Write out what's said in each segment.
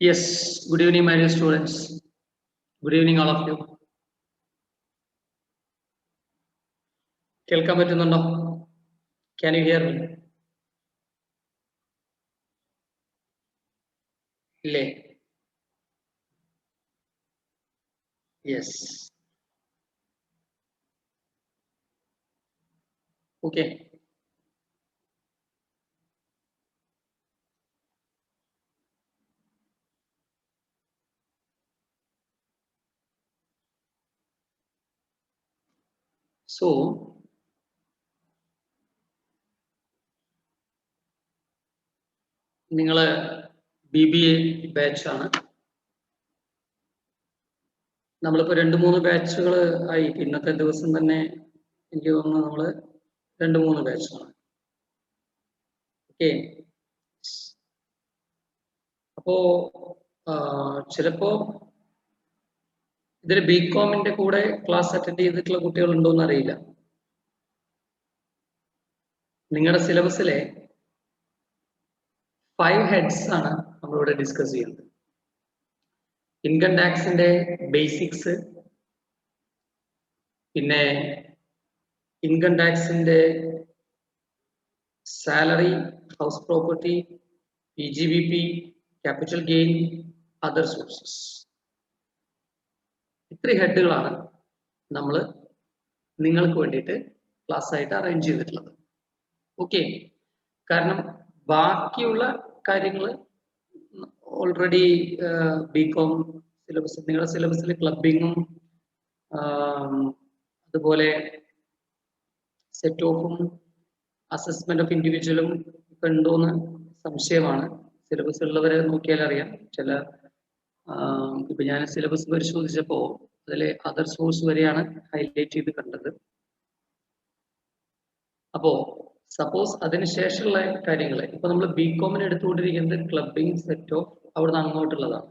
Yes, good evening, my dear students. Good evening, all of you. കേൾക്കാൻ പറ്റുന്നുണ്ടോ? Can you hear me? ഇല്ലേ? Yes. Okay. So, നിങ്ങൾ BBA batch ആണ്. നമ്മളിപ്പോൾ 2-3 ബാച്ചുകൾ ആയി. ഇന്നത്തെ ദിവസം തന്നെ എനിക്ക് തോന്നുന്നു നമ്മൾ 2-3 ബാച്ചാണ്. ഓക്കെ. അപ്പോ ചിലപ്പോ ഇതിൽ ബികോമിന്റെ കൂടെ ക്ലാസ് അറ്റൻഡ് ചെയ്തിട്ടുള്ള കുട്ടികൾ ഉണ്ടോന്ന് അറിയില്ല. നിങ്ങളുടെ സിലബസിലെ 5 ഹെഡ്സ് ആണ് നമ്മളിവിടെ ഡിസ്കസ് ചെയ്യുന്നത്. ഇൻകം ടാക്സിന്റെ ബേസിക്സ്, പിന്നെ ഇൻകം ടാക്സിന്റെ salary, house property, PGBP, capital gain, other sources. ഇത്രയും ഹെഡുകളാണ് നമ്മൾ നിങ്ങൾക്ക് വേണ്ടിയിട്ട് ക്ലാസ് ആയിട്ട് അറേഞ്ച് ചെയ്തിട്ടുള്ളത്. ഓക്കെ. കാരണം ബാക്കിയുള്ള കാര്യങ്ങൾ ഓൾറെഡി ബികോം സിലബസ്, നിങ്ങളുടെ സിലബസിൽ ക്ലബിങ്ങും അതുപോലെ സെറ്റ് ഓഫും അസസ്മെന്റ് ഓഫ് ഇൻഡിവിജ്വലും ഒക്കെ ഉണ്ടോന്ന് സംശയമാണ്. സിലബസ് ഉള്ളവരെ നോക്കിയാൽ അറിയാം. ചില ഇപ്പൊ ഞാൻ സിലബസ് പരിശോധിച്ചപ്പോ അതിലെ അതർ സോഴ്സ് വരെയാണ് ഹൈലൈറ്റ് ചെയ്ത് കണ്ടത്. അപ്പോ സപ്പോസ് അതിനുശേഷമുള്ള കാര്യങ്ങൾ ഇപ്പൊ നമ്മൾ ബികോമിന് എടുത്തുകൊണ്ടിരിക്കുന്നത് ക്ലബിംഗ്, സെറ്റ് ഓഫ്, അവിടുന്ന് അങ്ങോട്ടുള്ളതാണ്.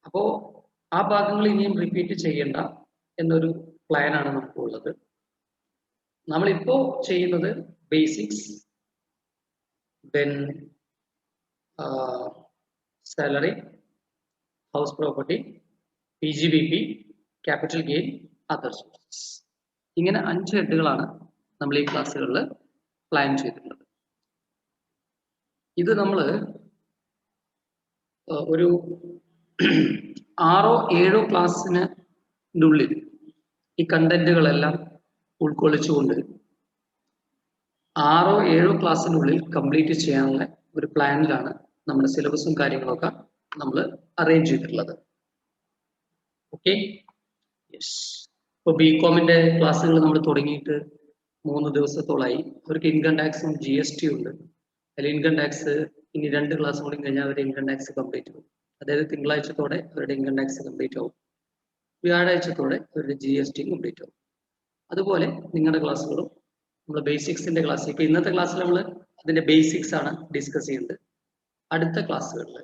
അപ്പോ ആ ഭാഗങ്ങൾ ഇനിയും റിപ്പീറ്റ് ചെയ്യേണ്ട എന്നൊരു പ്ലാനാണ് നമുക്കുള്ളത്. നമ്മളിപ്പോ ചെയ്യുന്നത് basics, then salary, house property, PGBP, capital gain, other sources. ഇങ്ങനെ 5 ഹെഡുകളാണ് നമ്മൾ ഈ ക്ലാസ്സുകളിൽ പ്ലാൻ ചെയ്തിട്ടുള്ളത്. ഇത് നമ്മൾ ഒരു 6-7 ക്ലാസ്സിന് ഉള്ളിൽ ഈ കണ്ടന്റുകളെല്ലാം ഉൾക്കൊള്ളിച്ചുകൊണ്ട് 6-7 ക്ലാസ്സിനുള്ളിൽ കംപ്ലീറ്റ് ചെയ്യാനുള്ള ഒരു പ്ലാനിലാണ് നമ്മുടെ സിലബസും കാര്യങ്ങളൊക്കെ നമ്മൾ അറേഞ്ച് ചെയ്തിട്ടുള്ളത്. ഓക്കെ. യെസ്. ഇപ്പോൾ ബികോമിന്റെ ക്ലാസ്സുകൾ നമ്മൾ തുടങ്ങിയിട്ട് 3 ദിവസത്തോളായി. അവർക്ക് ഇൻകം ടാക്സും GST ഉണ്ട്. അതിൽ ഇൻകം ടാക്സ് ഇനി 2 ക്ലാസ് കൂടി കഴിഞ്ഞാൽ അവരുടെ ഇൻകം ടാക്സ് കംപ്ലീറ്റ് ആവും. അതായത് തിങ്കളാഴ്ചത്തോടെ അവരുടെ ഇൻകം ടാക്സ് കംപ്ലീറ്റ് ആവും. വ്യാഴാഴ്ചത്തോടെ അവരുടെ GST കംപ്ലീറ്റ് ആവും. അതുപോലെ നിങ്ങളുടെ ക്ലാസ്സുകളും നമ്മൾ ബേസിക്സിന്റെ ക്ലാസ്, ഇപ്പൊ ഇന്നത്തെ ക്ലാസ്സിൽ നമ്മൾ അതിന്റെ ബേസിക്സ് ആണ് ഡിസ്കസ് ചെയ്യുന്നത്. അടുത്ത ക്ലാസ്സുകളിൽ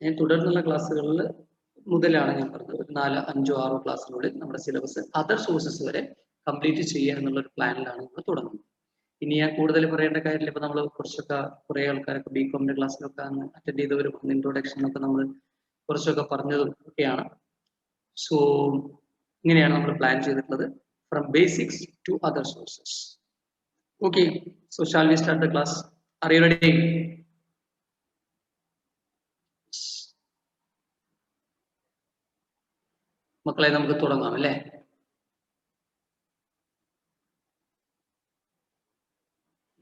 ഞാൻ തുടർന്നുള്ള ക്ലാസ്സുകളിൽ മുതലാണ് ഞാൻ പറഞ്ഞത്, ഒരു 4-5-6 ക്ലാസ്സിനുള്ളിൽ നമ്മുടെ സിലബസ് അതർ സോഴ്സസ് വരെ കംപ്ലീറ്റ് ചെയ്യുക എന്നുള്ള ഒരു പ്ലാനിലാണ് നമ്മൾ തുടങ്ങുന്നത്. ഇനി ഞാൻ കൂടുതൽ പറയേണ്ട കാര്യമില്ല. ഇപ്പൊ നമ്മൾ കുറെ ആൾക്കാരൊക്കെ ബികോമിന്റെ ക്ലാസ്സിലൊക്കെ അറ്റൻഡ് ചെയ്തവരും ഇൻട്രൊഡക്ഷനൊക്കെ നമ്മൾ കുറച്ചൊക്കെ പറഞ്ഞതും ഒക്കെയാണ്. സോ ഇങ്ങനെയാണ് നമ്മൾ പ്ലാൻ ചെയ്തിട്ടുള്ളത്, from basics to other sources. Okay, so shall we start the class? Are you ready? മക്കളെ നമുക്ക് തുടങ്ങാം അല്ലേ?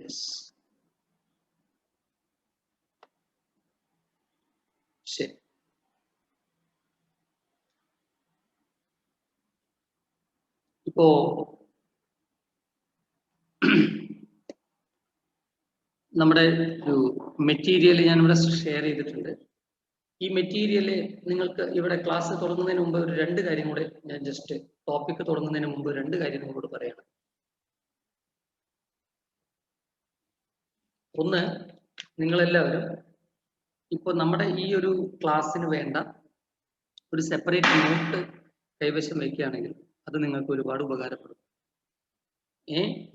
യെസ്. ശരി. ഇപ്പോ നമ്മുടെ ഒരു മെറ്റീരിയൽ ഞാൻ ഇവിടെ ഷെയർ ചെയ്തിട്ടുണ്ട്. ഈ മെറ്റീരിയല് നിങ്ങൾക്ക് ഇവിടെ ക്ലാസ് തുടങ്ങുന്നതിന് മുമ്പ് ഒരു 2 കാര്യം കൂടെ ഞാൻ ജസ്റ്റ് ടോപ്പിക് തുടങ്ങുന്നതിന് മുമ്പ് 2 കാര്യം നിങ്ങളോട് പറയണം. ഒന്ന്, നിങ്ങളെല്ലാവരും ഇപ്പൊ നമ്മുടെ ഈ ഒരു ക്ലാസ്സിന് വേണ്ട ഒരു സെപ്പറേറ്റ് നോട്ട് കൈവശം വയ്ക്കുകയാണെങ്കിൽ അത് നിങ്ങൾക്ക് ഒരുപാട് ഉപകാരപ്പെടും.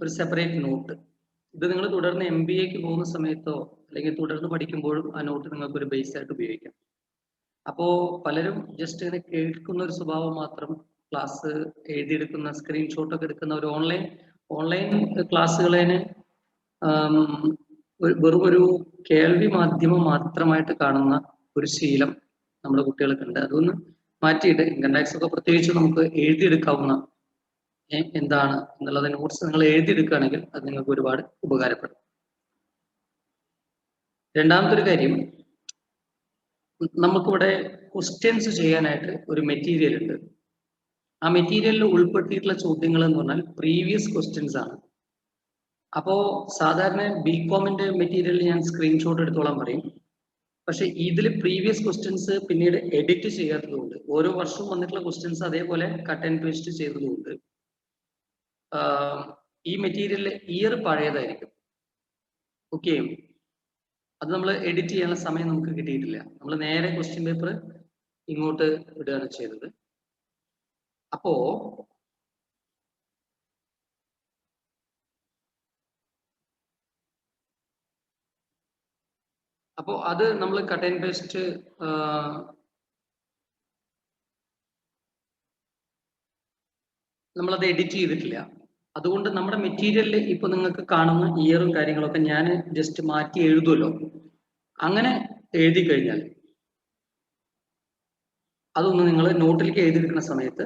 ഒരു സെപ്പറേറ്റ് നോട്ട്, ഇത് നിങ്ങൾ തുടർന്ന് MBAക്ക് പോകുന്ന സമയത്തോ അല്ലെങ്കിൽ തുടർന്ന് പഠിക്കുമ്പോഴും ആ നോട്ട് നിങ്ങൾക്ക് ഒരു ബേസ് ആയിട്ട് ഉപയോഗിക്കാം. അപ്പോൾ പലരും ജസ്റ്റ് ഇങ്ങനെ കേൾക്കുന്ന ഒരു സ്വഭാവം മാത്രം, ക്ലാസ് എഴുതിയെടുക്കുന്ന സ്ക്രീൻഷോട്ടൊക്കെ എടുക്കുന്ന ഒരു ഓൺലൈൻ ക്ലാസ്സുകളെ വെറും ഒരു കേൾവി മാധ്യമം മാത്രമായിട്ട് കാണുന്ന ഒരു ശീലം നമ്മുടെ കുട്ടികൾക്കുണ്ട്. അതൊന്ന് മാറ്റിയിട്ട് ഇൻകം ടാക്സ് ഒക്കെ പ്രത്യേകിച്ച് നമുക്ക് എഴുതിയെടുക്കാവുന്ന എന്താണ് എന്നുള്ളത് നോട്ട്സ് നിങ്ങൾ എഴുതിയെടുക്കുകയാണെങ്കിൽ അത് നിങ്ങൾക്ക് ഒരുപാട് ഉപകാരപ്പെടും. രണ്ടാമത്തെ ഒരു കാര്യം, നമുക്കിവിടെ ക്വസ്റ്റ്യൻസ് ചെയ്യാനായിട്ട് ഒരു മെറ്റീരിയൽ ഉണ്ട്. ആ മെറ്റീരിയലിൽ ഉൾപ്പെടുത്തിയിട്ടുള്ള ചോദ്യങ്ങൾ എന്ന് പറഞ്ഞാൽ പ്രീവിയസ് ക്വസ്റ്റ്യൻസ് ആണ്. അപ്പോ സാധാരണ ബികോമിന്റെ മെറ്റീരിയൽ ഞാൻ സ്ക്രീൻഷോട്ട് എടുത്തോളാൻ പറയും. പക്ഷെ ഇതിൽ പ്രീവിയസ് ക്വസ്റ്റ്യൻസ് പിന്നീട് എഡിറ്റ് ചെയ്യാത്തതുകൊണ്ട്, ഓരോ വർഷവും വന്നിട്ടുള്ള ക്വസ്റ്റ്യൻസ് അതേപോലെ കട്ട് ആൻഡ് പേസ്റ്റ് ചെയ്തതുകൊണ്ട് ഈ മെറ്റീരിയലിലെ ഇയർ പഴയതായിരിക്കും. ഓക്കെ, അത് നമ്മൾ എഡിറ്റ് ചെയ്യാനുള്ള സമയം നമുക്ക് കിട്ടിയിട്ടില്ല. നമ്മൾ നേരെ ക്വസ്റ്റ്യൻ പേപ്പർ ഇങ്ങോട്ട് ഇടുകയാണ് ചെയ്തത്. അപ്പോ അത് നമ്മൾ കട്ട് ആൻഡ് പേസ്റ്റ് നമ്മളത് എഡിറ്റ് ചെയ്തിട്ടില്ല. അതുകൊണ്ട് നമ്മുടെ മെറ്റീരിയലിൽ ഇപ്പൊ നിങ്ങൾക്ക് കാണുന്ന ഇയറും കാര്യങ്ങളൊക്കെ ഞാൻ ജസ്റ്റ് മാറ്റി എഴുതുമല്ലോ. അങ്ങനെ എഴുതി കഴിഞ്ഞാൽ അതൊന്ന് നിങ്ങൾ നോട്ടിലേക്ക് എഴുതിയിരിക്കുന്ന സമയത്ത്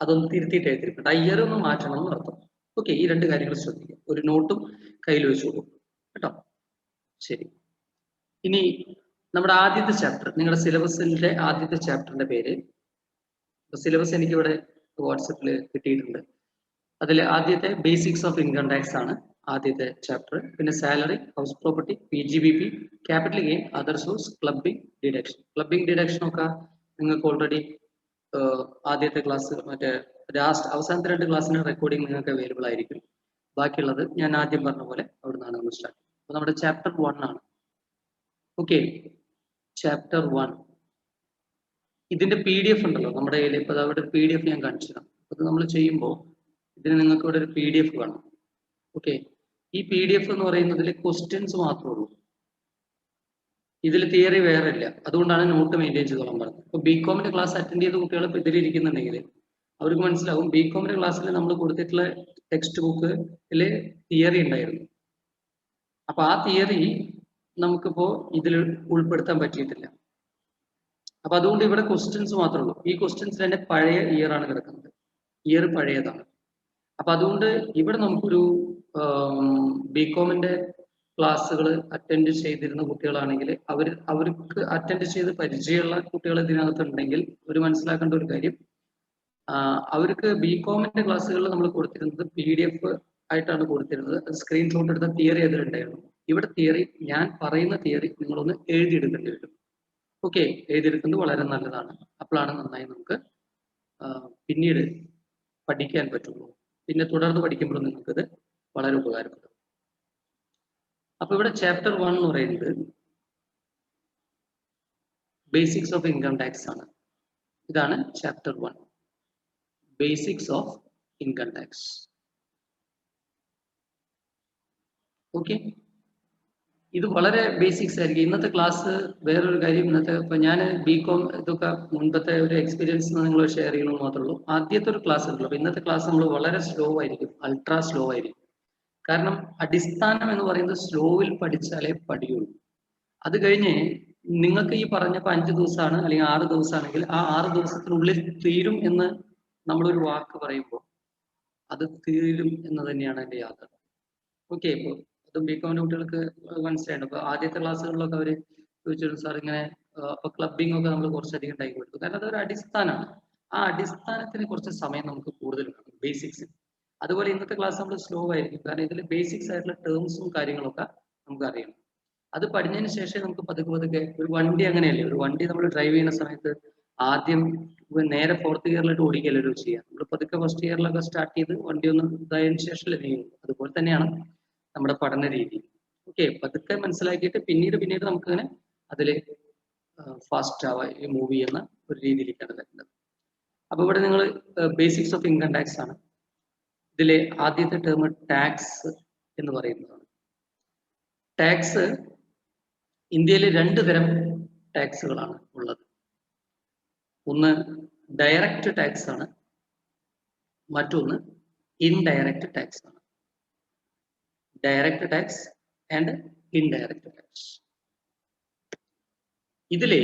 അതൊന്ന് തിരുത്തിയിട്ട് എഴുതിയിരിക്കട്ടെ. ആ ഇയർ ഒന്ന് മാറ്റണം എന്ന് അർത്ഥം. ഓക്കെ, ഈ രണ്ട് കാര്യങ്ങൾ ശ്രദ്ധിക്കുക. ഒരു നോട്ടും കയ്യിൽ വെച്ചോളൂ കേട്ടോ. ശരി, ഇനി നമ്മുടെ ആദ്യത്തെ ചാപ്റ്റർ, നിങ്ങളുടെ സിലബസിന്റെ ആദ്യത്തെ ചാപ്റ്ററിന്റെ പേര്, സിലബസ് എനിക്കിവിടെ വാട്സപ്പിൽ കിട്ടിയിട്ടുണ്ട്. അതിൽ ആദ്യത്തെ ബേസിക്സ് ഓഫ് ഇൻകം ടാക്സ് ആണ് ആദ്യത്തെ ചാപ്റ്റർ. പിന്നെ salary, house property, PGBP, capital gain, other source, clubbing deduction. Clubbing deduction ഒക്കെ നിങ്ങൾക്ക് ഓൾറെഡി ആദ്യത്തെ ക്ലാസ്, മറ്റേ അവസാനത്തെ 2 ക്ലാസ്സിന് റെക്കോർഡിംഗ് നിങ്ങൾക്ക് അവൈലബിൾ ആയിരിക്കും. ബാക്കിയുള്ളത് ഞാൻ ആദ്യം പറഞ്ഞ പോലെ അവിടെ നിന്നാണ് നമ്മൾ സ്റ്റാർട്ട് ചെയ്യുന്നത്. അപ്പോൾ നമ്മുടെ ചാപ്റ്റർ 1 ആണ്. ഓക്കെ, ചാപ്റ്റർ 1 ഇതിന്റെ PDF ഉണ്ടല്ലോ നമ്മുടെ കയ്യിൽ. ഇപ്പൊ അവിടെ ഒരു PDF ഞാൻ കാണിച്ചു തരാം. അത് നമ്മൾ ചെയ്യുമ്പോൾ ഇതിന് നിങ്ങൾക്ക് ഇവിടെ ഒരു PDF കാണാം. ഓക്കെ, ഈ PDF എന്ന് പറയുന്നതിൽ ക്വസ്റ്റ്യൻസ് മാത്രമേ ഉള്ളൂ. ഇതിൽ തിയറി വേറെ ഇല്ല. അതുകൊണ്ടാണ് നോട്ട് മെയിൻറ്റെയിൻ ചെയ്തോളാൻ പറഞ്ഞത്. ഇപ്പൊ ബികോമിന്റെ ക്ലാസ് അറ്റൻഡ് ചെയ്ത കുട്ടികൾ ഇപ്പൊ ഇതിലിരിക്കുന്നുണ്ടെങ്കിൽ അവർക്ക് മനസ്സിലാവും ബികോമിന്റെ ക്ലാസ്സിൽ നമ്മൾ കൊടുത്തിട്ടുള്ള ടെക്സ്റ്റ് ബുക്കിൽ തിയറി ഉണ്ടായിരുന്നു. അപ്പൊ ആ തിയറി നമുക്കിപ്പോ ഇതിൽ ഉൾപ്പെടുത്താൻ പറ്റിയിട്ടില്ല. അപ്പൊ അതുകൊണ്ട് ഇവിടെ ക്വസ്റ്റ്യൻസ് മാത്രമേ ഉള്ളൂ. ഈ ക്വസ്റ്റ്യൻസ് തന്നെ പഴയ ഇയർ ആണ് കിടക്കുന്നത്. ഇയർ പഴയതാണ്. അപ്പൊ അതുകൊണ്ട് ഇവിടെ നമുക്കൊരു ബികോമിന്റെ ക്ലാസ്സുകൾ അറ്റൻഡ് ചെയ്തിരുന്ന കുട്ടികളാണെങ്കിൽ അവർക്ക് അറ്റൻഡ് ചെയ്ത് പരിചയമുള്ള കുട്ടികൾ ഇതിനകത്ത് ഉണ്ടെങ്കിൽ ഒരു മനസ്സിലാക്കേണ്ട ഒരു കാര്യം, അവർക്ക് ബികോമിന്റെ ക്ലാസ്സുകളിൽ നമ്മൾ കൊടുത്തിരുന്നത് PDF ആയിട്ടാണ് കൊടുത്തിരുന്നത്. സ്ക്രീൻഷോട്ട് എടുത്ത തിയറി അതിലുണ്ടായിരുന്നു. ഇവിടെ തിയറി, ഞാൻ പറയുന്ന തിയറി നിങ്ങളൊന്ന് എഴുതിയെടുക്കേണ്ടി വരും. ഓക്കെ, എഴുതിയെടുക്കുന്നത് വളരെ നല്ലതാണ്. അപ്പോഴാണ് നന്നായി നമുക്ക് പിന്നീട് പഠിക്കാൻ പറ്റുള്ളൂ. പിന്നെ തുടർന്ന് പഠിക്കുമ്പോൾ നിങ്ങൾക്കത് വളരെ ഉപകാരപ്പെടും. അപ്പൊ ഇവിടെ ചാപ്റ്റർ 1 എന്ന് പറയുന്നത് ബേസിക്സ് ഓഫ് ഇൻകം ടാക്സ് ആണ്. ഇതാണ് chapter 1, basics of income tax. Okay, ഇത് വളരെ ബേസിക്സ് ആയിരിക്കും. ഇന്നത്തെ ക്ലാസ് വേറൊരു കാര്യം, ഇന്നത്തെ ഇപ്പൊ ഞാൻ ബികോം ഇതൊക്കെ മുൻപത്തെ ഒരു എക്സ്പീരിയൻസ് നിങ്ങൾ ഷെയർ ചെയ്യണമെന്ന് മാത്രമേ ഉള്ളൂ. ആദ്യത്തെ ഒരു ക്ലാസ് ഉണ്ടല്ലോ, അപ്പൊ ഇന്നത്തെ ക്ലാസ് നമ്മൾ വളരെ സ്ലോ ആയിരിക്കും, അൾട്രാ സ്ലോ ആയിരിക്കും. കാരണം അടിസ്ഥാനം എന്ന് പറയുന്നത് സ്ലോവിൽ പഠിച്ചാലേ പഠിയുള്ളൂ. അത് കഴിഞ്ഞ് നിങ്ങൾക്ക് ഈ പറഞ്ഞപ്പോൾ 5 ദിവസമാണ് അല്ലെങ്കിൽ 6 ദിവസമാണെങ്കിൽ ആ 6 ദിവസത്തിനുള്ളിൽ തീരും എന്ന് നമ്മളൊരു വാക്ക് പറയുമ്പോൾ അത് തീരും എന്ന് തന്നെയാണ് എൻ്റെ യാഥാർത്ഥ്യം. ഓക്കെ, ഇപ്പോൾ അതും ബികോമിന്റെ കുട്ടികൾക്ക് മനസ്സിലായിട്ട്. അപ്പൊ ആദ്യത്തെ ക്ലാസ്സുകളിലൊക്കെ അവർ ചോദിച്ചിരുന്നു, സാർ ഇങ്ങനെ അപ്പൊ ക്ലബിംഗ് ഒക്കെ നമ്മൾ കുറച്ചധികം ടൈം കൊടുത്തു. കാരണം അതൊരു അടിസ്ഥാനമാണ്. ആ അടിസ്ഥാനത്തിന് കുറച്ച് സമയം നമുക്ക് കൂടുതൽ വേണം, ബേസിക്സ്. അതുപോലെ ഇന്നത്തെ ക്ലാസ് നമ്മൾ സ്ലോ ആയിരിക്കും. കാരണം ഇതിൽ ബേസിക്സ് ആയിട്ടുള്ള ടേംസും കാര്യങ്ങളൊക്കെ നമുക്ക് അറിയണം. അത് പഠിച്ചതിന് ശേഷം നമുക്ക് പതുക്കെ ഒരു വണ്ടി അങ്ങനെയല്ലേ, ഒരു വണ്ടി നമ്മൾ ഡ്രൈവ് ചെയ്യുന്ന സമയത്ത് ആദ്യം നേരെ 4th ഗിയറിലിട്ട് ഓടിക്കല്ലോ ചെയ്യാം. നമ്മൾ പതുക്കെ 1st ഗിയറിലൊക്കെ സ്റ്റാർട്ട് ചെയ്ത് വണ്ടി ഒന്ന് ഇതായതിനു ശേഷം നീങ്ങും. അതുപോലെ തന്നെയാണ് നമ്മുടെ പഠന രീതി. ഓക്കെ, പതുക്കെ മനസ്സിലാക്കിയിട്ട് പിന്നീട് നമുക്കങ്ങനെ അതിൽ ഫാസ്റ്റ് ആവാൻ മൂവ് ചെയ്യുന്ന ഒരു രീതിയിലേക്കാണ് വരുന്നത്. അപ്പൊ ഇവിടെ നിങ്ങൾ ബേസിക്സ് ഓഫ് ഇൻകം ടാക്സ് ആണ്. ഇതിലെ ആദ്യത്തെ ടേം ടാക്സ് എന്ന് പറയുന്നതാണ്. ടാക്സ് ഇന്ത്യയിൽ 2 തരം ടാക്സുകളാണ് ഉള്ളത്. ഒന്ന് ഡയറക്റ്റ് ടാക്സ് ആണ്, മറ്റൊന്ന് ഇൻഡയറക്റ്റ് ടാക്സ് ആണ്. Direct tax and indirect tax. ഇതിലെ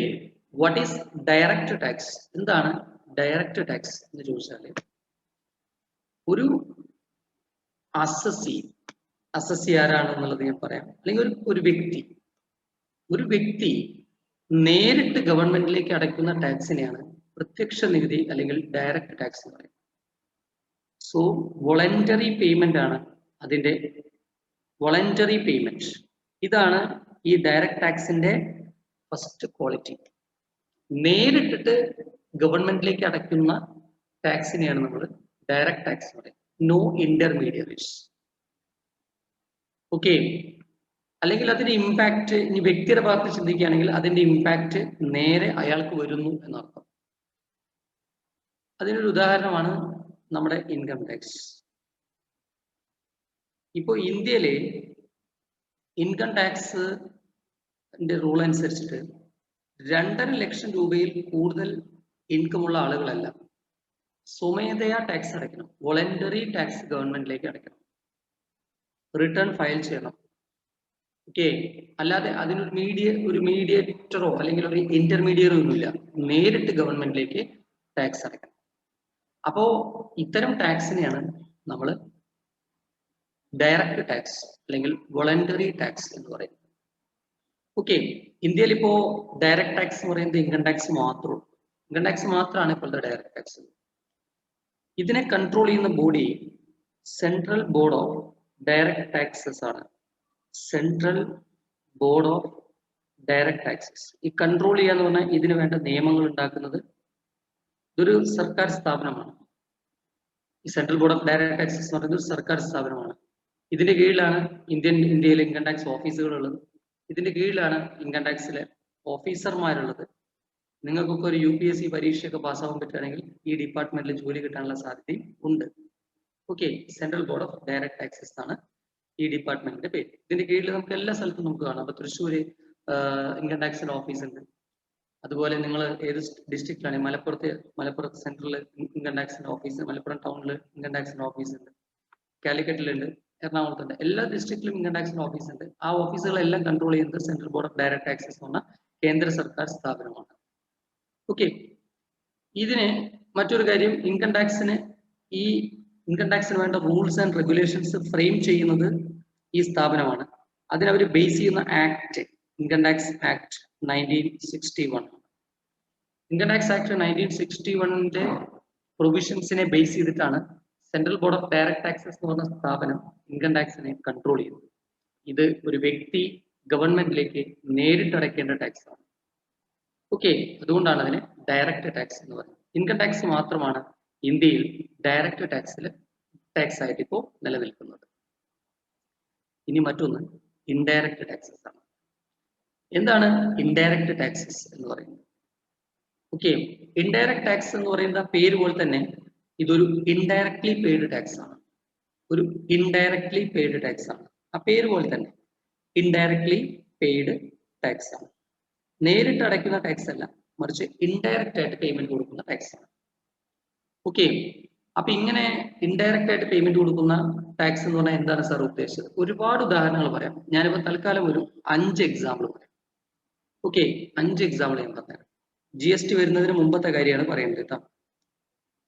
വാട്ട് ഈസ് ഡയറക്റ്റ് ടാക്സ്? എന്താണ് ഡയറക്റ്റ് ടാക്സ് എന്ന് ചോദിച്ചാൽ, ഒരു അസസി ആരാണെന്നുള്ളത് ഞാൻ പറയാം. അല്ലെങ്കിൽ ഒരു വ്യക്തി നേരിട്ട് ഗവൺമെന്റിലേക്ക് അടയ്ക്കുന്ന ടാക്സിനെയാണ് പ്രത്യക്ഷ നികുതി അല്ലെങ്കിൽ ഡയറക്റ്റ് ടാക്സ് എന്ന് പറയുന്നത്. സോ വോളണ്ടറി പേയ്മെന്റ് ആണ് അതിന്റെ വോളണ്ടറി പേയ്മെന്റ്. ഇതാണ് ഈ ഡയറക്റ്റ് ടാക്സിന്റെ ഫസ്റ്റ് ക്വാളിറ്റി. നേരിട്ടിട്ട് ഗവൺമെന്റിലേക്ക് അടയ്ക്കുന്ന ടാക്സിനെയാണ് നമ്മൾ ഡയറക്റ്റ് ടാക്സ് എന്ന് പറയുന്നത്. No intermediaries. ഓക്കെ. അല്ലെങ്കിൽ അതിന്റെ ഇമ്പാക്ട് ഇനി വ്യക്തിയുടെ ഭാഗത്ത് ചിന്തിക്കുകയാണെങ്കിൽ അതിന്റെ ഇമ്പാക്ട് നേരെ അയാൾക്ക് വരുന്നു എന്നർത്ഥം. അതിനൊരു ഉദാഹരണമാണ് നമ്മുടെ ഇൻകം ടാക്സ്. ഇപ്പോൾ ഇന്ത്യയിലെ ഇൻകം ടാക്സിന്റെ റൂൾ അനുസരിച്ചിട്ട് 2.5 ലക്ഷം രൂപയിൽ കൂടുതൽ ഇൻകമുള്ള ആളുകളെല്ലാം സ്വമേധയാ ടാക്സ് അടയ്ക്കണം. വോളണ്ടറി ടാക്സ് ഗവൺമെന്റിലേക്ക് അടയ്ക്കണം. റിട്ടേൺ ഫയൽ ചെയ്യണം. ഓക്കെ. അല്ലാതെ അതിനൊരു മീഡിയേറ്ററോ അല്ലെങ്കിൽ ഒരു ഇന്റർമീഡിയറോ ഒന്നുമില്ല. നേരിട്ട് ഗവൺമെന്റിലേക്ക് ടാക്സ് അടയ്ക്കണം. അപ്പോ ഇത്തരം ടാക്സിനെയാണ് നമ്മൾ ഡയറക്റ്റ് ടാക്സ് അല്ലെങ്കിൽ വോളണ്ടറി ടാക്സ് എന്ന് പറയുന്നത്. ഓക്കെ. ഇന്ത്യയിൽ ഇപ്പോ ഡയറക്റ്റ് ടാക്സ് എന്ന് പറയുന്നത് ഇൻകം ടാക്സ് മാത്രമേ. ഇൻകം ടാക്സ് മാത്രമാണ് ഇപ്പോഴത്തെ ഡയറക്റ്റ് ടാക്സ്. ഇതിനെ കൺട്രോൾ ചെയ്യുന്ന body central board of direct taxes ആണ്. Central board of direct taxes. ഈ കൺട്രോൾ ചെയ്യാന്ന് പറഞ്ഞാൽ ഇതിന് വേണ്ട നിയമങ്ങൾ ഉണ്ടാക്കുന്നത് ഇതൊരു സർക്കാർ സ്ഥാപനമാണ്. ഈ central board of direct taxes എന്ന് പറയുന്നത് ഒരു സർക്കാർ സ്ഥാപനമാണ്. ഇതിന്റെ കീഴിലാണ് ഇന്ത്യയിലെ ഇൻകം ടാക്സ് ഓഫീസുകളുള്ളത്. ഇതിന്റെ കീഴിലാണ് ഇൻകം ടാക്സിലെ ഓഫീസർമാരുള്ളത്. നിങ്ങൾക്കൊക്കെ ഒരു UPSC പരീക്ഷയൊക്കെ പാസ്സാവാൻ പറ്റുകയാണെങ്കിൽ ഈ ഡിപ്പാർട്ട്മെന്റിൽ ജോലി കിട്ടാനുള്ള സാധ്യതയും ഉണ്ട്. Okay. Central board of direct taxes ആണ് ഈ ഡിപ്പാർട്ട്മെന്റിന്റെ പേര്. ഇതിന്റെ കീഴിൽ നമുക്ക് എല്ലാ സ്ഥലത്തും നമുക്ക് കാണാം. അപ്പൊ തൃശ്ശൂര് ഇൻകം ടാക്സിന്റെ ഓഫീസ് ഉണ്ട്. അതുപോലെ നിങ്ങൾ ഏത് ഡിസ്ട്രിക്റ്റിലാണ്, മലപ്പുറത്ത് സെൻട്രൽ ഇൻകം ടാക്സിന്റെ ഓഫീസ്, മലപ്പുറം ടൗണിൽ ഇൻകം ടാക്സിന്റെ ഓഫീസ് ഉണ്ട്, കാലിക്കറ്റിലുണ്ട്, എറണാകുളത്തുണ്ട്. എല്ലാ ഡിസ്ട്രിക്റ്റിലും ഇൻകം ടാക്സിന്റെ ഓഫീസ് ഉണ്ട്. ആ ഓഫീസുകളെല്ലാം കൺട്രോൾ ചെയ്യുന്നത് central board of direct taxes എന്ന കേന്ദ്ര സർക്കാർ സ്ഥാപനമാണ്. ഓക്കെ. ഇതിന് മറ്റൊരു കാര്യം, ഇൻകം ടാക്സിന് വേണ്ട റൂൾസ് ആൻഡ് റെഗുലേഷൻസ് ഫ്രെയിം ചെയ്യുന്നത് ഈ സ്ഥാപനമാണ്. അതിനവർ ബേസ് ചെയ്യുന്ന act income tax act 1961. Income tax act 1961ന്റെ പ്രൊവിഷൻസിനെ ബേസ് ചെയ്തിട്ടാണ് central board of direct taxes എന്ന് പറഞ്ഞ സ്ഥാപനം ഇൻകം ടാക്സിനെ കൺട്രോൾ ചെയ്യുന്നത്. ഇത് ഒരു വ്യക്തി ഗവൺമെന്റിലേക്ക് നേരിട്ട് അടയ്ക്കേണ്ട ടാക്സ് ആണ്. ഓക്കെ. അതുകൊണ്ടാണ് അതിനെ ഡയറക്റ്റ് ടാക്സ് എന്ന് പറയുന്നത്. ഇൻകം ടാക്സ് മാത്രമാണ് ഇന്ത്യയിൽ ഡയറക്റ്റ് ടാക്സ് ആയിട്ട് ഇപ്പോൾ നിലനിൽക്കുന്നത്. ഇനി മറ്റൊന്ന് ഇൻഡയറക്റ്റ് ടാക്സസ് ആണ്. എന്താണ് ഇൻഡയറക്റ്റ് ടാക്സസ് എന്ന് പറയുന്നത്? ഓക്കെ. ഇൻഡയറക്റ്റ് ടാക്സ് എന്ന് പറയുന്ന പേര് പോലെ തന്നെ ഇതൊരു ഇൻഡയറക്ട്ലി പെയ്ഡ് ടാക്സ് ആണ്. ഒരു ഇൻഡയറക്ട്ലി പെയ്ഡ് ടാക്സ് ആണ്. ആ പേര് പോലെ തന്നെ ഇൻഡയറക്ട്ലി പെയ്ഡ് ടാക്സ് ആണ്. നേരിട്ട് അടയ്ക്കുന്ന ടാക്സ് അല്ല, മറിച്ച് ഇൻഡയറക്റ്റ് ആയിട്ട് പേയ്മെന്റ് കൊടുക്കുന്ന ടാക്സ് ആണ്. ഓക്കെ. അപ്പൊ ഇങ്ങനെ ഇൻഡയറക്റ്റ് ആയിട്ട് പേയ്മെന്റ് കൊടുക്കുന്ന ടാക്സ് എന്ന് പറഞ്ഞാൽ എന്താണ് സാർ ഉദ്ദേശിച്ചത്? ഒരുപാട് ഉദാഹരണങ്ങൾ പറയാം. ഞാനിപ്പോ തൽക്കാലം ഒരു 5 എക്സാമ്പിൾ പറയാം. ഓക്കെ. 5 എക്സാമ്പിൾ ഞാൻ പറഞ്ഞുതരാം. GST വരുന്നതിന് മുമ്പത്തെ കാര്യമാണ് പറയേണ്ടത് കേട്ടോ.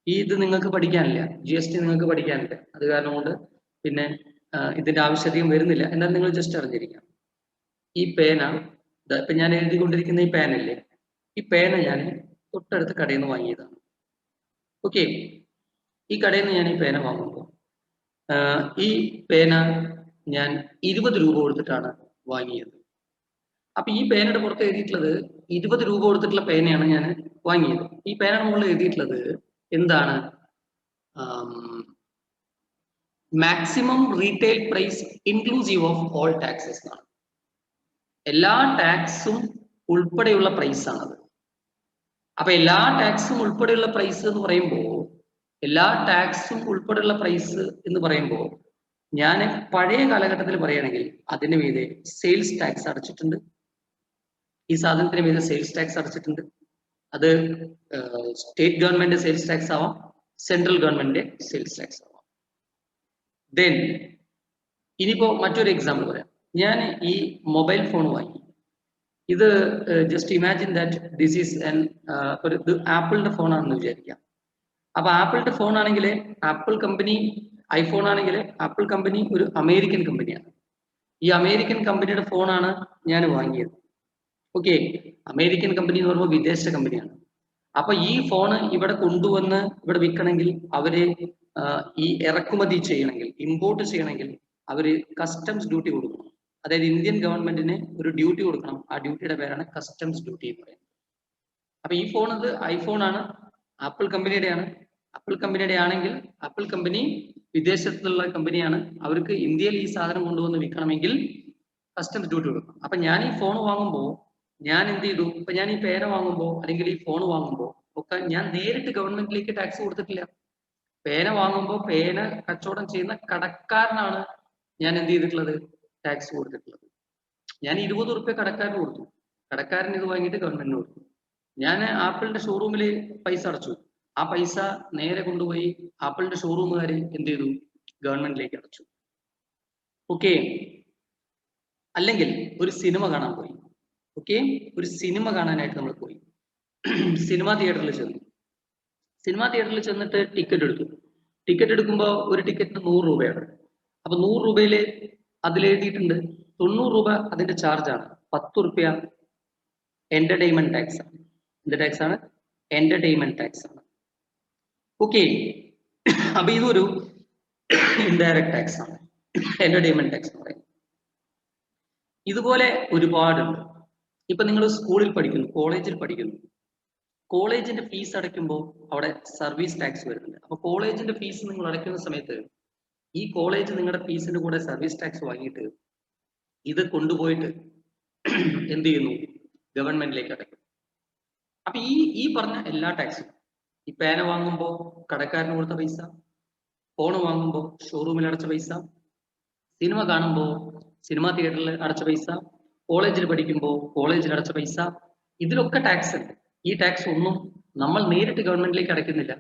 ഇത് നിങ്ങൾക്ക് പഠിക്കാനില്ല, GST നിങ്ങൾക്ക് പഠിക്കാനില്ല. അത് കാരണം കൊണ്ട് പിന്നെ ഇതിന്റെ ആവശ്യതയും വരുന്നില്ല. എന്നാൽ നിങ്ങൾ ജസ്റ്റ് അറിഞ്ഞിരിക്കാം. ഈ പേന, ഇപ്പൊ ഞാൻ എഴുതിക്കൊണ്ടിരിക്കുന്ന ഈ പേനല്ലേ, ഈ പേന ഞാൻ തൊട്ടടുത്ത് കടയിൽ നിന്ന് വാങ്ങിയതാണ്. ഓക്കെ. ഈ കടയിൽ നിന്ന് ഞാൻ ഈ പേന വാങ്ങുമ്പോൾ ഈ പേന ഞാൻ 20 രൂപ കൊടുത്തിട്ടാണ് വാങ്ങിയത്. അപ്പൊ ഈ പേനയുടെ പുറത്ത് എഴുതിയിട്ടുള്ളത് 20 രൂപ കൊടുത്തിട്ടുള്ള പേനയാണ് ഞാൻ വാങ്ങിയത്. ഈ പേനയുടെ മുകളിൽ എഴുതിയിട്ടുള്ളത് എന്താണ്? Maximum retail price inclusive of all taxes ആണ്. എല്ലാ ടാക്സും ഉൾപ്പെടെയുള്ള പ്രൈസ് ആണത്. അപ്പൊ എല്ലാ ടാക്സും ഉൾപ്പെടെയുള്ള പ്രൈസ് എന്ന് പറയുമ്പോൾ ഞാൻ പഴയ കാലഘട്ടത്തിൽ പറയുകയാണെങ്കിൽ അതിന് മീതെ സെയിൽസ് ടാക്സ് അടച്ചിട്ടുണ്ട്. ഈ സാധനത്തിന് മീതെ സെയിൽസ് ടാക്സ് അടച്ചിട്ടുണ്ട്. അത് സ്റ്റേറ്റ് ഗവൺമെന്റ് സെയിൽസ് ടാക്സ് ആവാം, സെൻട്രൽ ഗവൺമെന്റ് സെയിൽസ് ടാക്സ് ആവാം. ദെൻ ഇനിയിപ്പോ മറ്റൊരു എക്സാമ്പിൾ പറയാം. ഞാൻ ഈ മൊബൈൽ ഫോൺ വാങ്ങി. ഇത് just imagine that this is ഒരു ആപ്പിളിന്റെ ഫോണാണെന്ന് വിചാരിക്കാം. അപ്പൊ ആപ്പിളിന്റെ ഫോൺ ആണെങ്കിൽ ആപ്പിൾ കമ്പനി, ഐഫോൺ ആണെങ്കിൽ ആപ്പിൾ കമ്പനി ഒരു അമേരിക്കൻ കമ്പനിയാണ്. ഈ അമേരിക്കൻ കമ്പനിയുടെ ഫോണാണ് ഞാൻ വാങ്ങിയത്. ഓക്കെ, അമേരിക്കൻ കമ്പനി എന്ന് പറയുമ്പോൾ വിദേശ കമ്പനിയാണ്. അപ്പൊ ഈ ഫോണ് ഇവിടെ കൊണ്ടുവന്ന് ഇവിടെ വിൽക്കണമെങ്കിൽ അവര് ഈ ഇറക്കുമതി ചെയ്യണമെങ്കിൽ, ഇമ്പോർട്ട് ചെയ്യണമെങ്കിൽ അവര് കസ്റ്റംസ് ഡ്യൂട്ടി കൊടുക്കണം. അതായത് ഇന്ത്യൻ ഗവൺമെന്റിന് ഒരു ഡ്യൂട്ടി കൊടുക്കണം. ആ ഡ്യൂട്ടിയുടെ പേരാണ് കസ്റ്റംസ് ഡ്യൂട്ടി എന്ന് പറയുന്നത്. അപ്പൊ ഈ ഫോൺ അത് ഐഫോൺ ആണ്, ആപ്പിൾ കമ്പനിയുടെയാണ്. ആപ്പിൾ കമ്പനിയുടെ ആണെങ്കിൽ ആപ്പിൾ കമ്പനി വിദേശത്തുള്ള കമ്പനിയാണ്. അവർക്ക് ഇന്ത്യയിൽ ഈ സാധനം കൊണ്ടുവന്ന് വിൽക്കണമെങ്കിൽ കസ്റ്റംസ് ഡ്യൂട്ടി കൊടുക്കണം. അപ്പൊ ഞാൻ ഈ ഫോൺ വാങ്ങുമ്പോൾ ഞാൻ എന്ത് ചെയ്തു? ഇപ്പൊ ഞാൻ ഈ പേന വാങ്ങുമ്പോൾ അല്ലെങ്കിൽ ഈ ഫോൺ വാങ്ങുമ്പോൾ ഒക്കെ ഞാൻ നേരിട്ട് ഗവൺമെന്റിലേക്ക് ടാക്സ് കൊടുത്തിട്ടില്ല. പേന വാങ്ങുമ്പോൾ പേന കച്ചവടം ചെയ്യുന്ന കടക്കാരനാണ് ഞാൻ എന്ത് ചെയ്തിട്ടുള്ളത്? ടാക്സ് കൊടുത്തിട്ടുള്ളത്. ഞാൻ 20 റുപ്യ കടക്കാരന് കൊടുത്തു, കടക്കാരൻ ഇത് വാങ്ങിയിട്ട് ഗവൺമെന്റിന് കൊടുത്തു. ഞാൻ ആപ്പിളിന്റെ ഷോറൂമിൽ പൈസ അടച്ചു, ആ പൈസ നേരെ കൊണ്ടുപോയി ആപ്പിളിന്റെ ഷോറൂമുകാർ എന്ത് ചെയ്തു? ഗവൺമെന്റിലേക്ക് അടച്ചു. ഓക്കെ. അല്ലെങ്കിൽ ഒരു സിനിമ കാണാൻ പോയി. ഓക്കെ, ഒരു സിനിമ കാണാനായിട്ട് നമ്മൾ പോയി. സിനിമാ തിയേറ്ററിൽ ചെന്നു. സിനിമാ തിയേറ്ററിൽ ചെന്നിട്ട് ടിക്കറ്റ് എടുത്തു. ടിക്കറ്റ് എടുക്കുമ്പോൾ ഒരു ടിക്കറ്റിന് 100 രൂപയാണ്. അപ്പൊ 100 രൂപയില് അതിലെഴുതിയിട്ടുണ്ട് 90 രൂപ അതിന്റെ ചാർജാണ്, 10 റുപ്യ എന്റർടൈൻമെന്റ് ടാക്സ് ആണ്. എന്ത് ടാക്സ് ആണ്? എന്റർടൈൻമെന്റ് ടാക്സ് ആണ്. ഓക്കെ, അപ്പൊ ഇതൊരു ഇൻഡയറക്ട് ടാക്സ് ആണ്, എന്റർടൈൻമെന്റ് ടാക്സ് എന്ന് പറയുന്നത്. ഇതുപോലെ ഒരുപാടുണ്ട്. ഇപ്പൊ നിങ്ങൾ സ്കൂളിൽ പഠിക്കുന്നു, കോളേജിൽ പഠിക്കുന്നു. കോളേജിന്റെ ഫീസ് അടയ്ക്കുമ്പോൾ അവിടെ സർവീസ് ടാക്സ് വരുന്നുണ്ട്. അപ്പൊ കോളേജിന്റെ ഫീസ് നിങ്ങൾ അടയ്ക്കുന്ന സമയത്ത് ഈ കോളേജ് നിങ്ങളുടെ ഫീസിന്റെ കൂടെ സർവീസ് ടാക്സ് വാങ്ങിയിട്ട് ഇത് കൊണ്ടുപോയിട്ട് എന്ത് ചെയ്യുന്നു? ഗവൺമെന്റിലേക്ക് അടയ്ക്കും. അപ്പൊ ഈ പറഞ്ഞ എല്ലാ ടാക്സും, ഈ പേന വാങ്ങുമ്പോൾ കടക്കാരന് കൊടുത്ത പൈസ, ഫോൺ വാങ്ങുമ്പോൾ ഷോറൂമിൽ അടച്ച പൈസ, സിനിമ കാണുമ്പോൾ സിനിമാ തിയേറ്ററിൽ അടച്ച പൈസ, കോളേജിൽ പഠിക്കുമ്പോൾ കോളേജിൽ അടച്ച പൈസ, ഇതിലൊക്കെ ടാക്സ് ഉണ്ട്. ഈ ടാക്സ് ഒന്നും നമ്മൾ നേരിട്ട് ഗവൺമെന്റിലേക്ക് അടയ്ക്കുന്നില്ല,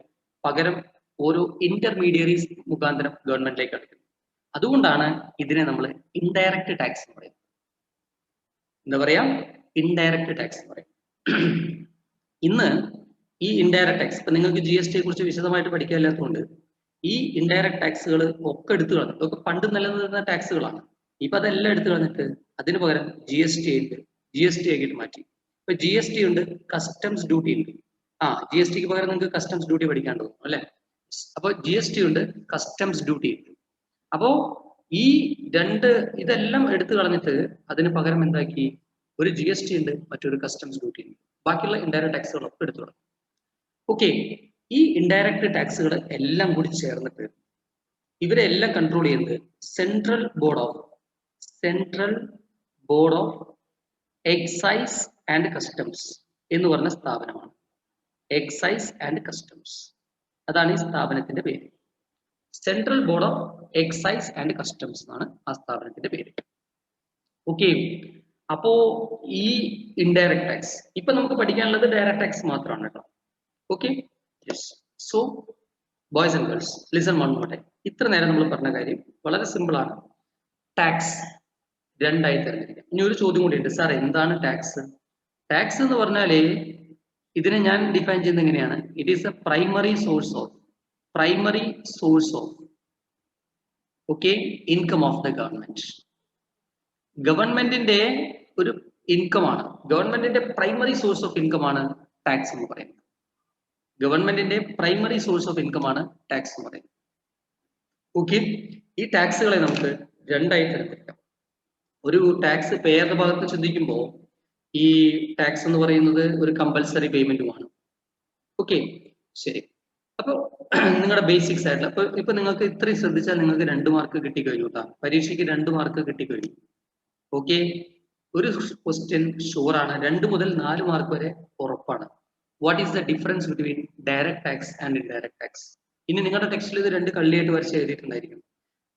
പകരം ഓരോ ഇന്റർമീഡിയറീസ് മുഖാന്തരം ഗവൺമെന്റിലേക്ക് അടയ്ക്കുന്നു. അതുകൊണ്ടാണ് ഇതിനെ നമ്മൾ ഇൻഡയറക്റ്റ് ടാക്സ് എന്ന് പറയുന്നത്. എന്താ പറയാ? ഇൻഡയറക്റ്റ് ടാക്സ് എന്ന് പറയും. ഇന്ന് ഈ ഇൻഡയറക്റ്റ് ടാക്സ്, ഇപ്പൊ നിങ്ങൾക്ക് GST കുറിച്ച് വിശദമായിട്ട് പഠിക്കാനില്ലാത്തതുകൊണ്ട് ഈ ഇൻഡയറക്റ്റ് ടാക്സുകൾ ഒക്കെ എടുത്തു കളഞ്ഞു. ഇതൊക്കെ പണ്ട് നിലനിന്നിരുന്ന ടാക്സുകളാണ്. ഇപ്പൊ അതെല്ലാം എടുത്തു കളഞ്ഞിട്ട് അതിന് പകരം GST ആയിട്ട് മാറ്റി. ഇപ്പൊ GST ഉണ്ട്, കസ്റ്റംസ് ഡ്യൂട്ടി ഉണ്ട്. GSTക്ക് പകരം നിങ്ങൾക്ക് കസ്റ്റംസ് ഡ്യൂട്ടി പഠിക്കാണ്ട് തോന്നും അല്ലെ? അപ്പൊ GST ഉണ്ട്, കസ്റ്റംസ് ഡ്യൂട്ടി ഉണ്ട്. അപ്പോ ഈ ഇതെല്ലാം എടുത്തു കളഞ്ഞിട്ട് അതിന് പകരം എന്താക്കി? ഒരു GST ഉണ്ട്, മറ്റൊരു കസ്റ്റംസ് ഡ്യൂട്ടി ഉണ്ട്. ബാക്കിയുള്ള ഇൻഡയറക്റ്റ് ടാക്സുകളൊക്കെ എടുത്തു കളഞ്ഞു. ഓക്കെ, ഈ ഇൻഡയറക്റ്റ് ടാക്സുകൾ എല്ലാം കൂടി ചേർന്നിട്ട് ഇവരെല്ലാം കൺട്രോൾ ചെയ്യുന്നത് central board of excise and customs എന്ന് പറഞ്ഞ സ്ഥാപനമാണ്. എക്സൈസ് ആൻഡ് കസ്റ്റംസ്, അതാണ് ഈ സ്ഥാപനത്തിന്റെ പേര്. Central board of excise and customs എന്നാണ് ആ സ്ഥാപനത്തിന്റെ പേര്. ഓക്കെ, അപ്പോ ഈ ഇൻഡയറക്റ്റ് ടാക്സ് ഇപ്പൊ നമുക്ക് പഠിക്കാനുള്ളത് ഡയറക്റ്റ് ടാക്സ് മാത്രമാണ് കേട്ടോ. Okay, yes. So boys and girls, listen one more time. ഇത്ര നേരം നമ്മൾ പറഞ്ഞ കാര്യം വളരെ സിമ്പിൾ ആണ്. ടാക്സ് രണ്ടായി തിരഞ്ഞെടുക്കാം. ഇനി ഒരു ചോദ്യം കൂടി ഉണ്ട്, സാർ എന്താണ് ടാക്സ്? ടാക്സ് എന്ന് പറഞ്ഞാല് ഇതിനെ ഞാൻ ഡിഫൈൻ ചെയ്യുന്നത് എങ്ങനെയാണ്? It is A primary source of okay income of the government. ഗവൺമെന്റിന്റെ ഒരു ഇൻകം ആണ്, ഗവൺമെന്റിന്റെ പ്രൈമറി സോഴ്സ് ഓഫ് ഇൻകം ആണ് ടാക്സ് എന്ന് പറയുന്നത്. ഗവൺമെന്റിന്റെ പ്രൈമറി സോഴ്സ് ഓഫ് ഇൻകം ആണ് ടാക്സ് എന്ന് പറയുന്നത്. ഓക്കെ, ഈ ടാക്സുകളെ നമുക്ക് രണ്ടായി തിരഞ്ഞെടുക്കാം. ഒരു ടാക്സ് പേരുടെ ഭാഗത്ത് ചിന്തിക്കുമ്പോൾ ഈ ടാക്സ് എന്ന് പറയുന്നത് ഒരു കമ്പൽസറി പേയ്മെന്റുമാണ്. ഓക്കെ, ശരി. അപ്പൊ നിങ്ങളുടെ ബേസിക്സ് ആയിട്ടുള്ള ഇപ്പൊ നിങ്ങൾക്ക് ഇത്രയും ശ്രദ്ധിച്ചാൽ നിങ്ങൾക്ക് 2 മാർക്ക് കിട്ടിക്കഴിഞ്ഞു കേട്ടോ. പരീക്ഷയ്ക്ക് 2 മാർക്ക് കിട്ടിക്കഴിഞ്ഞു. ഓക്കെ, ഒരു ക്വസ്റ്റ്യൻ ഷുവർ ആണ്, 2 മുതൽ 4 മാർക്ക് വരെ ഉറപ്പാണ്. What is the difference between direct tax and indirect tax? ഇനി നിങ്ങളുടെ ടെക്സ്റ്റിൽ ഇത് 2 കള്ളിയായിട്ട് വരച്ച് എഴുതിയിട്ടുണ്ടായിരിക്കും.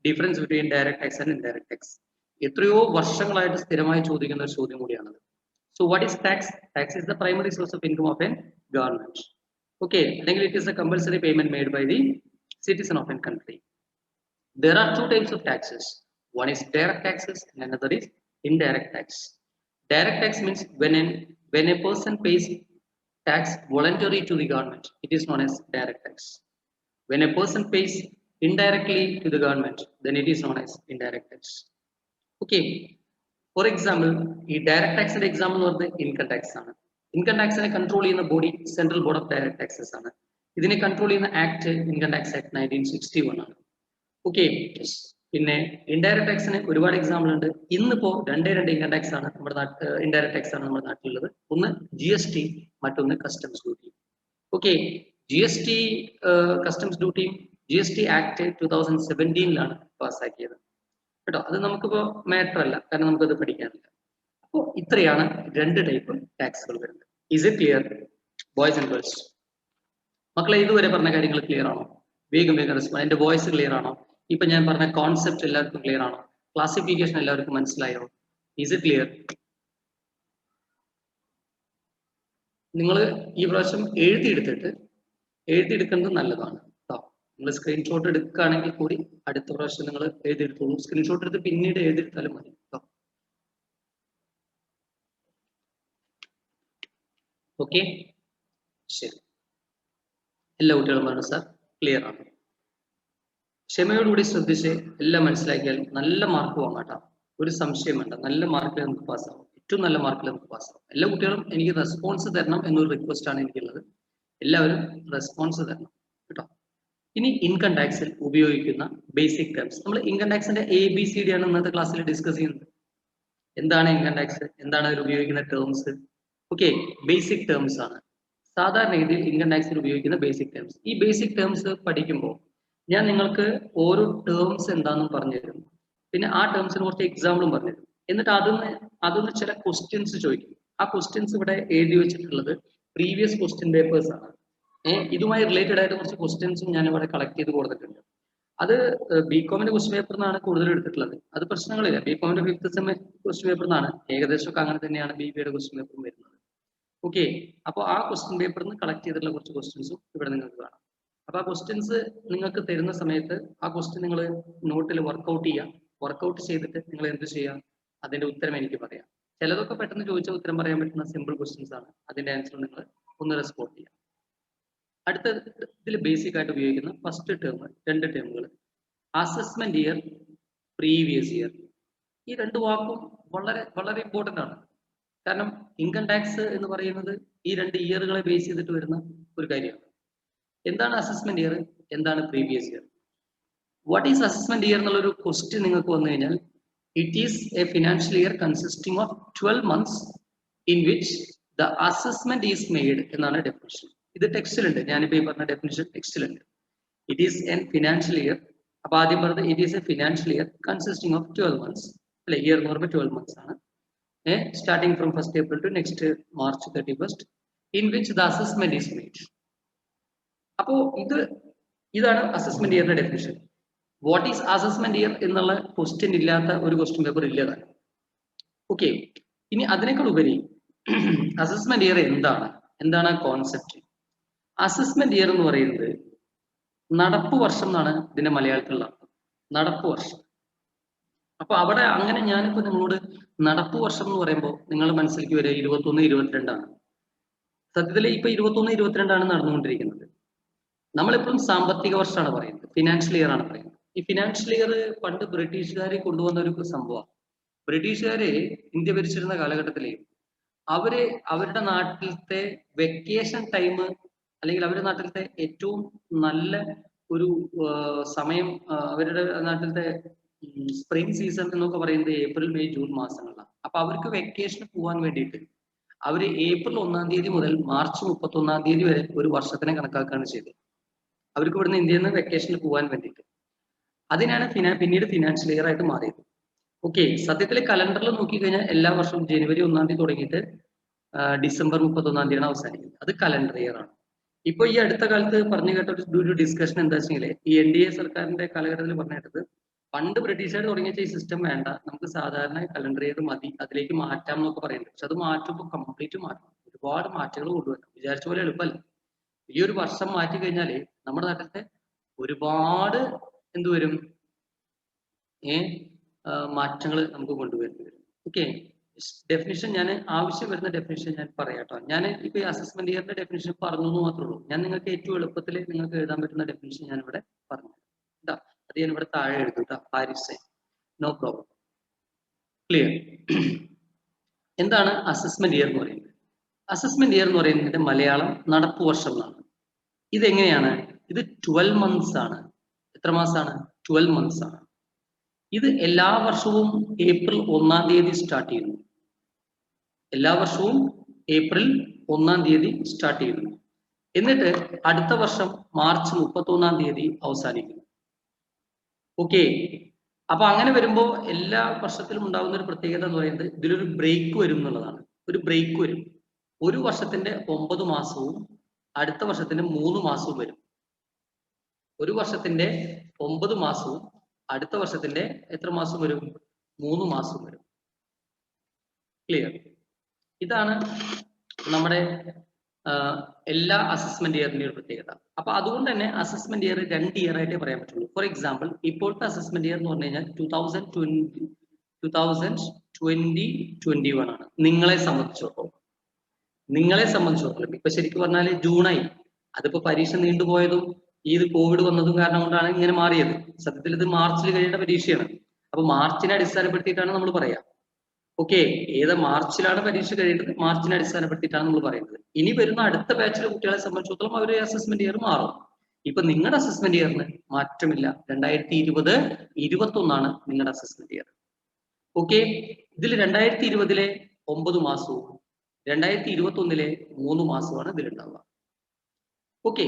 Difference between direct tax and indirect tax എത്രയോ വർഷങ്ങളായിട്ട് സ്ഥിരമായി ചോദിക്കുന്ന ഒരു ചോദ്യം കൂടിയാണത്. So what is tax? Tax is the primary source of income of a government. Okay, it is a compulsory payment made by the citizen of a country. There are two types of taxes. One is direct taxes and another is indirect tax. Direct tax means when a person pays tax voluntarily to the government, it is known as direct tax. When a person pays indirectly to the government, then it is known as indirect tax. Okay. For example, ഈ direct tax ന്റെ example എന്ന് പറയുന്നത് income tax ആണ്. Income tax നെ control ചെയ്യുന്ന body Central Board of Direct Taxes ആണ്. ഇതിനെ control ചെയ്യുന്ന Act Income Tax Act 1961 ആണ്. Okay. പിന്നെ indirect tax ന് ഒരുപാട് എക്സാമ്പിൾ ഉണ്ട്. ഇന്നിപ്പോ രണ്ട് ഇൻകം ടാക്സ് ആണ് നമ്മുടെ നാട്ടിൽ, ഇൻഡയറക്ട് ടാക്സ് ആണ് നമ്മുടെ നാട്ടിലുള്ളത്. ഒന്ന് GST, മറ്റൊന്ന് customs duty. Okay, GST customs duty GST act 2017 പാസ്സാക്കിയത് കേട്ടോ. അത് നമുക്കിപ്പോ മാറ്റർ അല്ല, കാരണം നമുക്കത് പഠിക്കാനില്ല. അപ്പോൾ ഇത്രയാണ് രണ്ട് ടൈപ്പ് ടാക്സുകൾ വരുന്നത്. Is it clear boys and girls? മക്കളെ ഇതുവരെ പറഞ്ഞ കാര്യങ്ങൾ ക്ലിയർ ആണോ? വേഗം റെസ്പോണ്ട്. എന്റെ വോയിസ് ക്ലിയർ ആണോ? ഇപ്പൊ ഞാൻ പറഞ്ഞ കോൺസെപ്റ്റ് എല്ലാവർക്കും ക്ലിയർ ആണോ? ക്ലാസിഫിക്കേഷൻ എല്ലാവർക്കും മനസ്സിലായോ? Is it clear? നിങ്ങൾ ഈ പ്രാവശ്യം എഴുതിയെടുക്കുന്നത് നല്ലതാണ് കേട്ടോ. നിങ്ങൾ സ്ക്രീൻഷോട്ട് എടുക്കുകയാണെങ്കിൽ കൂടി അടുത്ത പ്രാവശ്യം നിങ്ങൾ എഴുതിയെടുത്തോളൂ. സ്ക്രീൻഷോട്ട് എടുത്ത് പിന്നീട് എഴുതിയെടുത്താലും മതി കേട്ടോ. ഓക്കെ, ശരി. എല്ലാ കുട്ടികളും പറഞ്ഞു സാർ ക്ലിയർ ആണ്. ക്ഷമയോടുകൂടി ശ്രദ്ധിച്ച് എല്ലാം മനസ്സിലാക്കിയാൽ നല്ല മാർക്ക് വാങ്ങാട്ടോ. ഒരു സംശയം വേണ്ട, നല്ല മാർക്കിൽ നമുക്ക് പാസ്സാവും. ഏറ്റവും നല്ല മാർക്കിൽ നമുക്ക് പാസ്സാവും. എല്ലാ കുട്ടികളും എനിക്ക് റെസ്പോൺസ് തരണം എന്നൊരു റിക്വസ്റ്റ് ആണ് എനിക്കുള്ളത്. എല്ലാവരും റെസ്പോൺസ് തരണം കേട്ടോ. ഇനി ഇൻകം ടാക്സിൽ ഉപയോഗിക്കുന്ന ബേസിക് ടേംസ്. നമ്മൾ ഇൻകം ടാക്സിന്റെ ABCD ആണ് ഇന്നത്തെ ക്ലാസ്സിൽ ഡിസ്കസ് ചെയ്യുന്നത്. എന്താണ് ഇൻകം ടാക്സ്, എന്താണ് അതിൽ ഉപയോഗിക്കുന്ന ടേംസ്? ഓക്കെ, ബേസിക് ടേംസ് ആണ് സാധാരണ രീതിയിൽ ഇൻകം ടാക്സിൽ ഉപയോഗിക്കുന്ന ബേസിക് ടേംസ്. ഈ ബേസിക് ടേംസ് പഠിക്കുമ്പോൾ ഞാൻ നിങ്ങൾക്ക് ഓരോ ടേംസ് എന്താണെന്നും പറഞ്ഞുതരും. പിന്നെ ആ ടേംസിന് കുറച്ച് എക്സാമ്പിളും പറഞ്ഞുതരും. എന്നിട്ട് അതൊന്ന് ചില ക്വസ്റ്റ്യൻസ് ചോദിക്കും. ആ ക്വസ്റ്റ്യൻസ് ഇവിടെ എഴുതി വെച്ചിട്ടുള്ളത് പ്രീവിയസ് ക്വസ്റ്റ്യൻ പേപ്പേഴ്സ് ആണ്. ഇതുമായി റിലേറ്റഡ് ആയിട്ട് കുറച്ച് ക്വസ്റ്റ്യൻസും ഞാൻ ഇവിടെ കളക്ട് ചെയ്ത് കൊടുത്തിട്ടുണ്ട്. അത് BComന്റെ ക്വസ്റ്റ്യൻ പേപ്പറിൽ നിന്നാണ് കൂടുതൽ എടുത്തിട്ടുള്ളത്. അത് പ്രശ്നങ്ങളില്ല. BComന്റെ 5th സെം ക്വസ്റ്റ്യൻ പേപ്പറിൽ നിന്നാണ്. ഏകദേശമൊക്കെ അങ്ങനെ തന്നെയാണ് BBAയുടെ ക്വസ്റ്റ്യൻ പേപ്പറും വരുന്നത്. ഓക്കെ, അപ്പോൾ ആ ക്വസ്റ്റ്യൻ പേപ്പറിൽ നിന്ന് കളക്ട് ചെയ്തിട്ടുള്ള കുറച്ച് ക്വസ്റ്റ്യൻസും ഇവിടെ നിങ്ങൾക്ക് കാണാം. അപ്പൊ ആ ക്വസ്റ്റ്യൻസ് നിങ്ങൾക്ക് തരുന്ന സമയത്ത് ആ ക്വസ്റ്റ്യൻ നിങ്ങൾ നോട്ടിൽ വർക്ക്ഔട്ട് ചെയ്യുക. വർക്ക്ഔട്ട് ചെയ്തിട്ട് നിങ്ങൾ എന്ത് ചെയ്യുക, അതിന്റെ ഉത്തരം എനിക്ക് പറയാം. ചിലതൊക്കെ പെട്ടെന്ന് ചോദിച്ചാൽ ഉത്തരം പറയാൻ പറ്റുന്ന സിമ്പിൾ ക്വസ്റ്റ്യൻസ് ആണ്. അതിന്റെ ആൻസർ നിങ്ങൾ ഒന്ന് റെസ്പോണ്ട് ചെയ്യാം. അടുത്ത ഇതിൽ ബേസിക് ആയിട്ട് ഉപയോഗിക്കുന്ന ഫസ്റ്റ് ടേം, രണ്ട് ടേമുകൾ അസസ്മെന്റ് ഇയർ, പ്രീവിയസ് ഇയർ. ഈ രണ്ട് വാക്കും വളരെ വളരെ ഇമ്പോർട്ടന്റ് ആണ്. കാരണം ഇൻകം ടാക്സ് എന്ന് പറയുന്നത് ഈ രണ്ട് ഇയറുകളെ ബേസ് ചെയ്തിട്ട് വരുന്ന ഒരു കാര്യമാണ്. എന്താണ് അസസ്മെന്റ് ഇയർ, എന്താണ് previous year? What is assessment year എന്നുള്ളൊരു ക്വസ്റ്റ്യൻ നിങ്ങൾക്ക് വന്നു കഴിഞ്ഞാൽ, it is a financial year consisting of 12 months in which the assessment is made എന്നാണ് ഡെഫിനിഷൻ. ഇത് ടെക്സ്റ്റിലുണ്ട്. ഞാനിപ്പോൾ ഈ പറഞ്ഞ ഡെഫിനിഷൻ ടെക്സ്റ്റിലുണ്ട്. It is an financial year. അപ്പൊ ആദ്യം പറഞ്ഞത് it is a financial year consisting of 12 months അല്ലെ. ഇയർ എന്ന് പറയുമ്പോൾ 12 months ആണ്. Starting from 1st April to next March 31st in which the assessment is made. അപ്പോ ഇതാണ് അസസ്മെന്റ് ഇയറിന്റെ definition. What is assessment year എന്നുള്ള ക്വസ്റ്റ്യൻ ഇല്ലാത്ത ഒരു ക്വസ്റ്റ്യൻ പേപ്പർ ഇല്ലതാണ്. ഓക്കെ, ഇനി അതിനേക്കാൾ ഉപരി അസസ്മെന്റ് ഇയർ എന്താണ് കോൺസെപ്റ്റ്? അസസ്മെന്റ് ഇയർ എന്ന് പറയുന്നത് നടപ്പ് വർഷം എന്നാണ് ഇതിന്റെ മലയാളത്തിലുള്ള നടപ്പ് വർഷം. അപ്പൊ അവിടെ അങ്ങനെ ഞാനിപ്പോ നിങ്ങളോട് നടപ്പ് വർഷം എന്ന് പറയുമ്പോൾ നിങ്ങൾ മനസ്സിലേക്ക് വരിക 21, 22 സത്യത്തിൽ ഇപ്പൊ 21, 22 നടന്നുകൊണ്ടിരിക്കുന്നത്. നമ്മളെപ്പോഴും സാമ്പത്തിക വർഷമാണ് പറയുന്നത്, ഫിനാൻഷ്യൽ ഇയർ ആണ് പറയുന്നത്. ഈ ഫിനാൻഷ്യൽ ഇയർ പണ്ട് ബ്രിട്ടീഷുകാരെ കൊണ്ടുവന്ന ഒരു സംഭവമാണ്. ബ്രിട്ടീഷുകാരെ ഇന്ത്യ ഭരിച്ചിരുന്ന കാലഘട്ടത്തിൽ അവരുടെ നാട്ടിലത്തെ വെക്കേഷൻ ടൈം, അല്ലെങ്കിൽ അവരുടെ നാട്ടിലത്തെ ഏറ്റവും നല്ല ഒരു സമയം, അവരുടെ നാട്ടിലത്തെ സ്പ്രിംഗ് സീസൺ എന്നൊക്കെ പറയുന്നത് April, May, June മാസങ്ങളാണ്. അപ്പൊ അവർക്ക് വെക്കേഷൻ പോകാൻ വേണ്ടിയിട്ട് അവര് April 1 തീയതി മുതൽ March 31 വരെ ഒരു വർഷത്തിനെ കണക്കാക്കുകയാണ് ചെയ്തത്. അവർക്ക് ഇവിടുന്ന് ഇന്ത്യയിൽ നിന്ന് വെക്കേഷനിൽ പോകാൻ വേണ്ടിയിട്ട്. അതിനാണ് പിന്നീട് ഫിനാൻഷ്യൽ ഇയർ ആയിട്ട് മാറിയത്. ഓക്കെ, സത്യത്തിൽ കലണ്ടറിൽ നോക്കിക്കഴിഞ്ഞാൽ എല്ലാ വർഷവും January 1 തീയതി തുടങ്ങിയിട്ട് December 31 അവസാനിക്കുന്നത്. അത് കലണ്ടർ ഇയർ ആണ്. ഇപ്പൊ ഈ അടുത്ത കാലത്ത് പറഞ്ഞു കേട്ട ഒരു ഡിസ്കഷൻ എന്താ വെച്ചാൽ, ഈ NDA സർക്കാരിന്റെ കാലഘട്ടത്തിൽ പറഞ്ഞു കേട്ടത് പണ്ട് ബ്രിട്ടീഷുകാർ തുടങ്ങിയ ഈ സിസ്റ്റം വേണ്ട, നമുക്ക് സാധാരണ കലണ്ടർ ഇയർ മതി, അതിലേക്ക് മാറ്റാം എന്നൊക്കെ പറയുന്നുണ്ട്. പക്ഷെ അത് മാറ്റുമ്പോൾ കംപ്ലീറ്റ് മാറ്റണം, ഒരുപാട് മാറ്റങ്ങൾ കൊണ്ടുവരണം. വിചാരിച്ച പോലെ എളുപ്പമല്ല. ഈ ഒരു വർഷം മാറ്റി കഴിഞ്ഞാല് നമ്മുടെ നാട്ടിലത്തെ ഒരുപാട് എന്തുവരും മാറ്റങ്ങൾ നമുക്ക് കൊണ്ടുവരേണ്ടി വരും. ഓക്കെ, ഡെഫിനിഷൻ ഞാൻ ആവശ്യം വരുന്ന ഡെഫിനിഷൻ ഞാൻ പറയാട്ടോ. ഞാൻ ഇപ്പൊ ഈ അസസ്മെന്റ് ഇയറിന്റെ ഡെഫിനിഷൻ പറഞ്ഞു എന്ന് മാത്രമേ ഉള്ളൂ. ഞാൻ നിങ്ങൾക്ക് ഏറ്റവും എളുപ്പത്തിൽ നിങ്ങൾക്ക് എഴുതാൻ പറ്റുന്ന ഡെഫിനിഷൻ ഞാൻ ഇവിടെ പറഞ്ഞു കേട്ടോ. അത് ഞാൻ ഇവിടെ താഴെ എഴുതും കേട്ടോ. പാരിസ്, നോ പ്രോബ്ലം. ക്ലിയർ? എന്താണ് അസസ്മെന്റ് ഇയർ എന്ന് പറയുന്നത്? അസസ്മെന്റ് ഇയർ എന്ന് പറയുന്നത് മലയാളം നടപ്പ് വർഷം എന്നാണ്. ഇതെങ്ങനെയാണ്? ഇത് 12 months ആണ്. എത്ര മാസമാണ്? 12 months ആണ്. ഇത് എല്ലാ വർഷവും ഏപ്രിൽ 1-ാം തീയതി സ്റ്റാർട്ട് ചെയ്യുന്നു. എല്ലാ വർഷവും ഏപ്രിൽ 1-ാം തീയതി സ്റ്റാർട്ട് ചെയ്യുന്നു. എന്നിട്ട് അടുത്ത വർഷം മാർച്ച് 31-ാം തീയതി അവസാനിക്കുന്നു. ഓക്കെ, അപ്പൊ അങ്ങനെ വരുമ്പോൾ എല്ലാ വർഷത്തിലും ഉണ്ടാകുന്ന ഒരു പ്രത്യേകത എന്ന് പറയുന്നത് ഇതിലൊരു ബ്രേക്ക് വരും എന്നുള്ളതാണ്. ഒരു ബ്രേക്ക് വരും. ഒരു വർഷത്തിന്റെ 9 മാസവും അടുത്ത വർഷത്തിന്റെ 3 മാസവും വരും. ഒരു വർഷത്തിന്റെ 9 മാസവും അടുത്ത വർഷത്തിന്റെ എത്ര മാസം വരും? 3 മാസം വരും. ക്ലിയർ? ഇതാണ് നമ്മുടെ എല്ലാ അസസ്മെന്റ് ഇയറിന്റെ ഒരു പ്രത്യേകത. അപ്പൊ അതുകൊണ്ട് തന്നെ അസസ്മെന്റ് ഇയർ 2 ഇയർ ആയിട്ടേ പറയാൻ പറ്റുള്ളൂ. ഫോർ എക്സാമ്പിൾ, ഇപ്പോഴത്തെ അസസ്മെന്റ് ഇയർ എന്ന് പറഞ്ഞു കഴിഞ്ഞാൽ 2020-21 ആണ്. നിങ്ങളെ സംബന്ധിച്ചിടത്തോളം ഇപ്പൊ ശരിക്കും പറഞ്ഞാൽ ജൂണായി. അതിപ്പോ പരീക്ഷ നീണ്ടുപോയതും ഇത് കോവിഡ് വന്നതും കാരണം കൊണ്ടാണ് ഇങ്ങനെ മാറിയത്. സത്യത്തിൽ ഇത് മാർച്ചിൽ കഴിയേണ്ട പരീക്ഷയാണ്. അപ്പൊ മാർച്ചിനെ അടിസ്ഥാനപ്പെടുത്തിയിട്ടാണ് നമ്മൾ പറയാ. ഓക്കെ, ഏത് മാർച്ചിലാണ് പരീക്ഷ കഴിയേണ്ടത്? മാർച്ചിനെ അടിസ്ഥാനപ്പെടുത്തിയിട്ടാണ് നമ്മൾ പറയുന്നത്. ഇനി വരുന്ന അടുത്ത ബാച്ചിലെ കുട്ടികളെ സംബന്ധിച്ചിടത്തോളം അവരുടെ അസസ്മെന്റ് ഇയർ മാറും. ഇപ്പൊ നിങ്ങളുടെ അസസ്മെന്റ് ഇയറിന് മാറ്റമില്ല. 2020-21 ആണ് നിങ്ങളുടെ അസസ്മെന്റ് ഇയർ. ഓക്കെ, ഇതിൽ 2020-ലെ 9 മാസവും 2021-ലെ 3 മാസവുമാണ് ഇതിലുണ്ടാവുക. ഓക്കെ,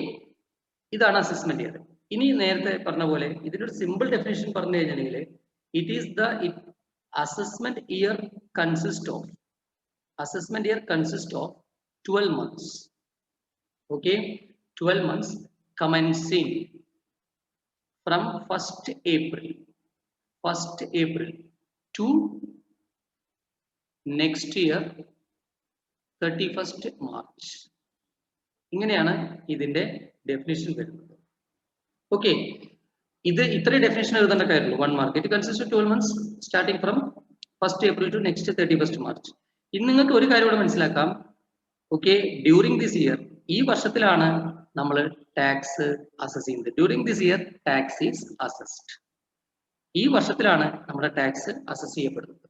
ഇതാണ് അസസ്മെന്റ് ഇയർ. ഇനി നേരത്തെ പറഞ്ഞ പോലെ ഇതിനൊരു സിമ്പിൾ ഡെഫിനേഷൻ പറഞ്ഞു കഴിഞ്ഞാൽ it is the assessment year consists of 12 months. Okay, 12 months commencing from 1st April to next year 31st March. ഇങ്ങനെയാണ് ഇതിന്റെ ഡെഫിനിഷൻ വരുന്നത്. ഓക്കെ, ഇത് ഇത്രയും ഡെഫിനിഷൻ എഴുതേണ്ട കാര്യമുള്ളൂ. 1 mark. It consist of 12 months starting from 1st April to next 31st March. ഇന്ന് നിങ്ങൾക്ക് ഒരു കാര്യം കൂടെ മനസ്സിലാക്കാം. ഓക്കെ, ഡ്യൂറിങ് ദിസ് ഇയർ, ഈ വർഷത്തിലാണ് നമ്മൾ ടാക്സ് അസസ് ചെയ്യുന്നത്. During this year tax is assessed. ഈ വർഷത്തിലാണ് നമ്മുടെ ടാക്സ് അസസ് ചെയ്യപ്പെടുന്നത്.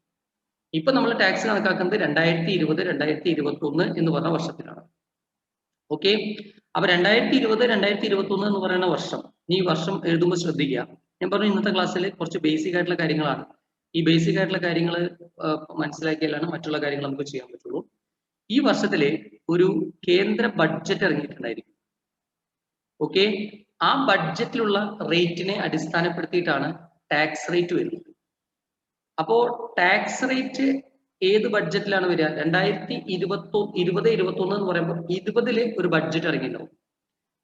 ഇപ്പൊ നമ്മൾ ടാക്സ് കണക്കാക്കുന്നത് 2020-2021 എന്ന് പറഞ്ഞ വർഷത്തിലാണ്. ഓക്കെ, അപ്പൊ 2020-2021 എന്ന് പറയുന്ന വർഷം, ഈ വർഷം എഴുതുമ്പോൾ ശ്രദ്ധിക്കുക. ഞാൻ പറഞ്ഞു ഇന്നത്തെ ക്ലാസ്സിൽ കുറച്ച് ബേസിക് ആയിട്ടുള്ള കാര്യങ്ങളാണ്. ഈ ബേസിക് ആയിട്ടുള്ള കാര്യങ്ങൾ മനസ്സിലാക്കിയാലാണ് മറ്റുള്ള കാര്യങ്ങൾ നമുക്ക് ചെയ്യാൻ പറ്റുള്ളൂ. ഈ വർഷത്തില് ഒരു കേന്ദ്ര ബഡ്ജറ്റ് ഇറങ്ങിയിട്ടുണ്ടായിരിക്കും. ഓക്കെ, ആ ബഡ്ജറ്റിലുള്ള റേറ്റിനെ അടിസ്ഥാനപ്പെടുത്തിയിട്ടാണ് ടാക്സ് റേറ്റ് വരുന്നത്. അപ്പോ ടാക്സ് റേറ്റ് ഏത് ബഡ്ജറ്റിലാണ് വരിക? 2020-21 എന്ന് പറയുമ്പോൾ 20-ല് ഒരു ബഡ്ജറ്റ് ഇറങ്ങിയിട്ടുണ്ടാവും.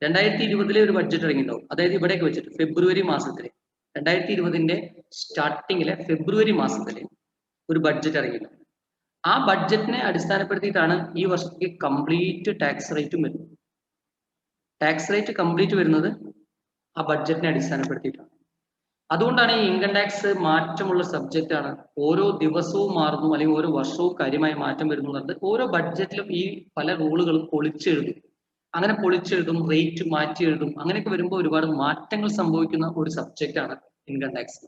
2020-ലെ ഒരു ബഡ്ജറ്റ് ഇറങ്ങിയിട്ടുണ്ടാവും. അതായത് ഇവിടേക്ക് വെച്ചിട്ട് ഫെബ്രുവരി മാസത്തില് 2020-ന്റെ സ്റ്റാർട്ടിങ്ങിലെ ഫെബ്രുവരി മാസത്തില് ഒരു ബഡ്ജറ്റ് ഇറങ്ങിയിട്ടുണ്ടാവും. ആ ബഡ്ജറ്റിനെ അടിസ്ഥാനപ്പെടുത്തിയിട്ടാണ് ഈ വർഷത്തേക്ക് കംപ്ലീറ്റ് ടാക്സ് റേറ്റും വരുന്നത്. ടാക്സ് റേറ്റ് കംപ്ലീറ്റ് വരുന്നത് ആ ബഡ്ജറ്റിനെ അടിസ്ഥാനപ്പെടുത്തിയിട്ടാണ്. അതുകൊണ്ടാണ് ഈ ഇൻകം ടാക്സ് മാറ്റമുള്ള സബ്ജക്റ്റ് ആണ്. ഓരോ ദിവസവും മാറുന്നു, അല്ലെങ്കിൽ ഓരോ വർഷവും കാര്യമായ മാറ്റം വരുന്നുണ്ട്. ഓരോ ബഡ്ജറ്റിലും ഈ പല റൂളുകളും പൊളിച്ചെഴുതും. അങ്ങനെ പൊളിച്ചെഴുതും, റേറ്റ് മാറ്റി എഴുതും. അങ്ങനെയൊക്കെ വരുമ്പോൾ ഒരുപാട് മാറ്റങ്ങൾ സംഭവിക്കുന്ന ഒരു സബ്ജക്റ്റ് ആണ് income tax.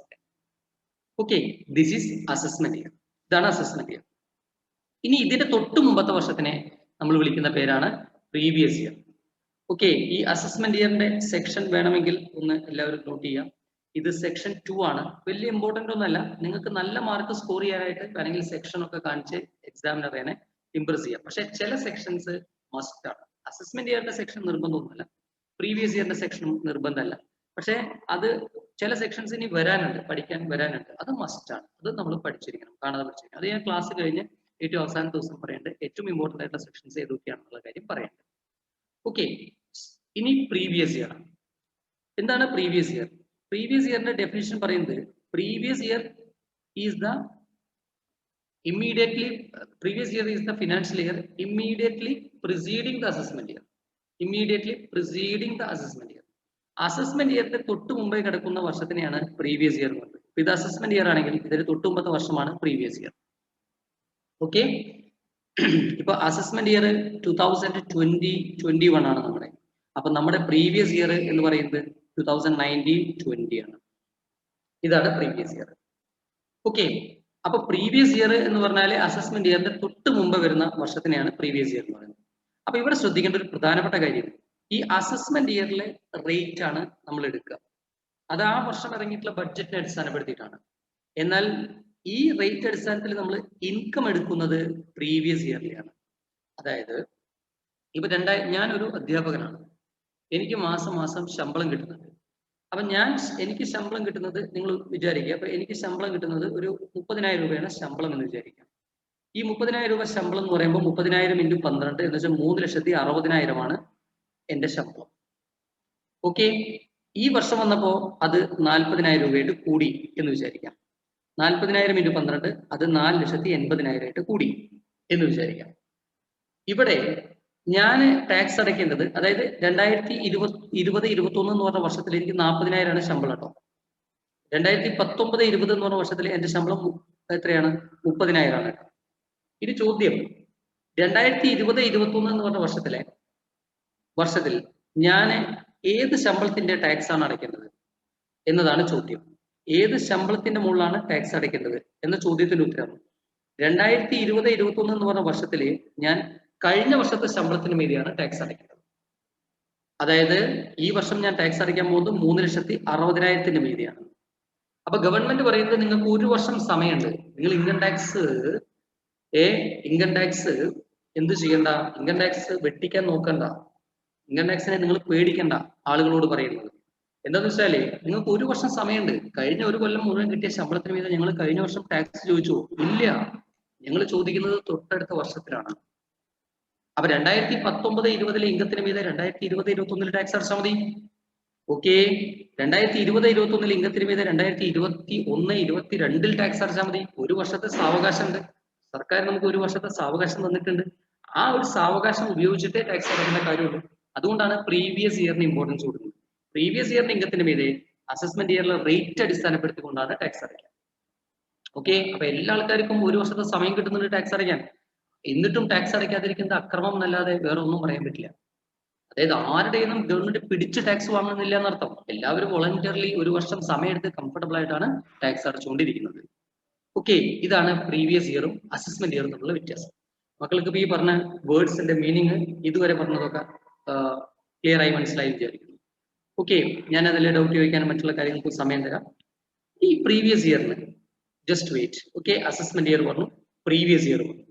Okay, this is assessment year. ഇതാണ് അസസ്മെന്റ് ഇയർ. ഇനി ഇതിന്റെ തൊട്ട് മുമ്പത്തെ വർഷത്തിനെ നമ്മൾ വിളിക്കുന്ന പേരാണ് പ്രീവിയസ് ഇയർ. ഓക്കെ, ഈ അസസ്മെന്റ് ഇയറിന്റെ സെക്ഷൻ വേണമെങ്കിൽ ഒന്ന് എല്ലാവരും നോട്ട് ചെയ്യാം. ഇത് സെക്ഷൻ 2 ആണ്. വലിയ ഇമ്പോർട്ടന്റ് ഒന്നല്ല. നിങ്ങൾക്ക് നല്ല മാർക്ക് സ്കോർ ചെയ്യാനായിട്ട് വേണമെങ്കിൽ സെക്ഷൻ ഒക്കെ കാണിച്ച് എക്സാമിനറിനെ ഇംപ്രസ് ചെയ്യാം. പക്ഷെ ചില സെക്ഷൻസ് മസ്റ്റ് ആണ്. അസസ്മെന്റ് ഇയറിന്റെ സെക്ഷൻ നിർബന്ധമൊന്നുമല്ല, പ്രീവിയസ് ഇയറിന്റെ സെക്ഷൻ നിർബന്ധമല്ല. പക്ഷെ അത് ചില സെക്ഷൻസ് ഇനി വരാനുണ്ട്, പഠിക്കാൻ വരാനുണ്ട്. അത് മസ്റ്റ് ആണ്. അത് നമ്മൾ പഠിച്ചിരിക്കണം, കാണാതെ പഠിച്ചിരിക്കണം. അത് ഞാൻ ക്ലാസ് കഴിഞ്ഞ് ഏറ്റവും അവസാന ദിവസം പറയേണ്ടത് ഏറ്റവും ഇമ്പോർട്ടന്റ് ആയിട്ടുള്ള സെക്ഷൻസ് ഏതൊക്കെയാണെന്നുള്ള കാര്യം പറയേണ്ടത്. ഓക്കെ, ഇനി പ്രീവിയസ് ഇയർ. എന്താണ് പ്രീവിയസ് ഇയർ? പ്രീവിയസ് ഇയറിന്റെ ഡെഫിനിഷൻ പറയുന്നത് previous year is the previous year is the financial year immediately preceding the assessment year. Immediately preceding the assessment year. Assessment year തൊട്ട് മുമ്പേ കിടക്കുന്ന വർഷത്തിനെയാണ് previous year എന്ന് പറയുന്നത്. ഇത് assessment year ആണെങ്കിൽ ഇതിന് തൊട്ട് മുമ്പത്തെ വർഷമാണ് previous year. ഓക്കെ, ഇപ്പൊ അസസ്മെന്റ് ഇയർ 2020-21 ആണ് നമ്മുടെ. അപ്പൊ നമ്മുടെ പ്രീവിയസ് ഇയർ എന്ന് പറയുന്നത് 2019-20 ആണ്. ഇതാണ് പ്രീവിയസ് ഇയർ. ഓക്കെ, അപ്പൊ പ്രീവിയസ് ഇയർ എന്ന് പറഞ്ഞാൽ അസസ്മെന്റ് ഇയറിന്റെ തൊട്ട് മുമ്പ് വരുന്ന വർഷത്തിനെയാണ് പ്രീവിയസ് ഇയർ എന്ന് പറയുന്നത്. അപ്പൊ ഇവിടെ ശ്രദ്ധിക്കേണ്ട ഒരു പ്രധാനപ്പെട്ട കാര്യം, ഈ അസസ്മെന്റ് ഇയറിലെ റേറ്റ് ആണ് നമ്മൾ എടുക്കുക. അത് ആ വർഷം ഇറങ്ങിയിട്ടുള്ള ബഡ്ജറ്റിനെ അടിസ്ഥാനപ്പെടുത്തിയിട്ടാണ്. എന്നാൽ ഈ റേറ്റ് അടിസ്ഥാനത്തിൽ നമ്മൾ ഇൻകം എടുക്കുന്നത് പ്രീവിയസ് ഇയറിലെയാണ്. അതായത് ഇപ്പൊ ഞാനൊരു അധ്യാപകനാണ്, എനിക്ക് മാസം മാസം ശമ്പളം കിട്ടുന്നുണ്ട്. അപ്പൊ എനിക്ക് ശമ്പളം കിട്ടുന്നത്, നിങ്ങൾ വിചാരിക്കുക, അപ്പൊ എനിക്ക് ശമ്പളം കിട്ടുന്നത് ഒരു 30,000 രൂപയാണ് ശമ്പളം എന്ന് വിചാരിക്കാം. ഈ 30,000 രൂപ ശമ്പളം എന്ന് പറയുമ്പോൾ 30,000 × 12 എന്ന് വെച്ചാൽ 3,60,000 ആണ് എന്റെ ശമ്പളം. ഓക്കെ, ഈ വർഷം വന്നപ്പോ അത് 40,000 രൂപയായിട്ട് കൂടി എന്ന് വിചാരിക്കാം. 40,000 × 12 അത് 4,80,000 ആയിട്ട് കൂടി എന്ന് വിചാരിക്കാം. ഇവിടെ ഞാൻ ടാക്സ് അടയ്ക്കേണ്ടത്, അതായത് 2020-21 എന്ന് പറഞ്ഞ വർഷത്തിൽ എനിക്ക് 40,000 ആണ് ശമ്പളം കേട്ടോ. 2019-20 എന്ന് പറഞ്ഞ വർഷത്തിൽ എന്റെ ശമ്പളം എത്രയാണ്? 30,000 ആണ്. ഇനി ചോദ്യം, 2020-21 എന്ന് പറഞ്ഞ വർഷത്തിൽ ഞാൻ ഏത് ശമ്പളത്തിന്റെ ടാക്സ് ആണ് അടയ്ക്കേണ്ടത് എന്നതാണ് ചോദ്യം. ഏത് ശമ്പളത്തിന്റെ മുകളിലാണ് ടാക്സ് അടയ്ക്കേണ്ടത് എന്ന ചോദ്യത്തിന്റെ ഉത്തരം 2020-21 എന്ന് പറഞ്ഞ വർഷത്തിൽ ഞാൻ കഴിഞ്ഞ വർഷത്തെ ശമ്പളത്തിന് മീതെയാണ് ടാക്സ് അടയ്ക്കേണ്ടത്. അതായത് ഈ വർഷം ഞാൻ ടാക്സ് അടയ്ക്കാൻ പോകുന്നത് 3,60,000 മീതെയാണ്. അപ്പൊ ഗവൺമെന്റ് പറയുന്നത് നിങ്ങൾക്ക് ഒരു വർഷം സമയമുണ്ട്, നിങ്ങൾ ഇൻകം ടാക്സ് എന്ത് ചെയ്യണ്ട, ഇൻകം ടാക്സ് വെട്ടിക്കാൻ നോക്കണ്ട, ഇൻകം ടാക്സിനെ നിങ്ങൾ പേടിക്കണ്ട ആളുകളോട് പറയുന്നത്. എന്താന്ന് വെച്ചാല് നിങ്ങൾക്ക് ഒരു വർഷം സമയമുണ്ട്. കഴിഞ്ഞ ഒരു കൊല്ലം മുഴുവൻ കിട്ടിയ ശമ്പളത്തിന് മീതെ ഞങ്ങൾ കഴിഞ്ഞ വർഷം ടാക്സ് ചോദിച്ചു? ഇല്ല, ഞങ്ങൾ ചോദിക്കുന്നത് തൊട്ടടുത്ത വർഷത്തിലാണ്. അപ്പൊ 2019-20 ഇൻകത്തിന് മീതെ 2020-21 ടാക്സ് അടച്ചാൽ മതി. ഓക്കെ, 2020-21 ഇൻകത്തിന് മീതെ 2021-22 ടാക്സ് അടച്ചാൽ മതി. ഒരു വർഷത്തെ സാവകാശം ഉണ്ട്, സർക്കാർ നമുക്ക് ഒരു വർഷത്തെ സാവകാശം തന്നിട്ടുണ്ട്. ആ ഒരു സാവകാശം ഉപയോഗിച്ചിട്ടേ ടാക്സ് അടയ്ക്കേണ്ട കാര്യമുള്ളൂ. അതുകൊണ്ടാണ് പ്രീവിയസ് ഇയറിന് ഇമ്പോർട്ടൻസ് കൊടുക്കുന്നത്. പ്രീവിയസ് ഇയറിന്റെ ഇൻകത്തിന് മീതെ അസസ്മെന്റ് ഇയറിലെ റേറ്റ് അടിസ്ഥാനപ്പെടുത്തിക്കൊണ്ടാണ് ടാക്സ് അടയ്ക്കുക. ഓക്കെ, അപ്പൊ എല്ലാ ആൾക്കാർക്കും ഒരു വർഷത്തെ സമയം കിട്ടുന്നുണ്ട് ടാക്സ് അടയ്ക്കാൻ. എന്നിട്ടും ടാക്സ് അടയ്ക്കാതിരിക്കുന്നത് അക്രമം എന്നല്ലാതെ വേറെ ഒന്നും പറയാൻ പറ്റില്ല. അതായത് ആരുടെയും ഗവൺമെന്റ് പിടിച്ച് ടാക്സ് വാങ്ങുന്നില്ല എന്നർത്ഥം. എല്ലാവരും വോളണ്ടിയർലി ഒരു വർഷം സമയമെടുത്ത് കംഫർട്ടബിൾ ആയിട്ടാണ് ടാക്സ് അടച്ചുകൊണ്ടിരിക്കുന്നത്. ഓക്കെ, ഇതാണ് പ്രീവിയസ് ഇയറും അസസ്മെന്റ് ഇയറും തമ്മിലുള്ള വ്യത്യാസം. മക്കൾക്ക് ഇപ്പൊ ഈ പറഞ്ഞ വേർഡ്സിന്റെ മീനിങ് ഇതുവരെ പറഞ്ഞതൊക്കെ ക്ലിയർ ആയി മനസ്സിലായി വിചാരിക്കുന്നു. ഓക്കെ, ഞാൻ അതിലെ ഡൗട്ട് ചോദിക്കാനും മറ്റുള്ള കാര്യങ്ങൾക്ക് സമയം തരാം. ഈ പ്രീവിയസ് ഇയറിന് just wait. Okay, assessment year പറഞ്ഞു, പ്രീവിയസ് ഇയർ പറഞ്ഞു.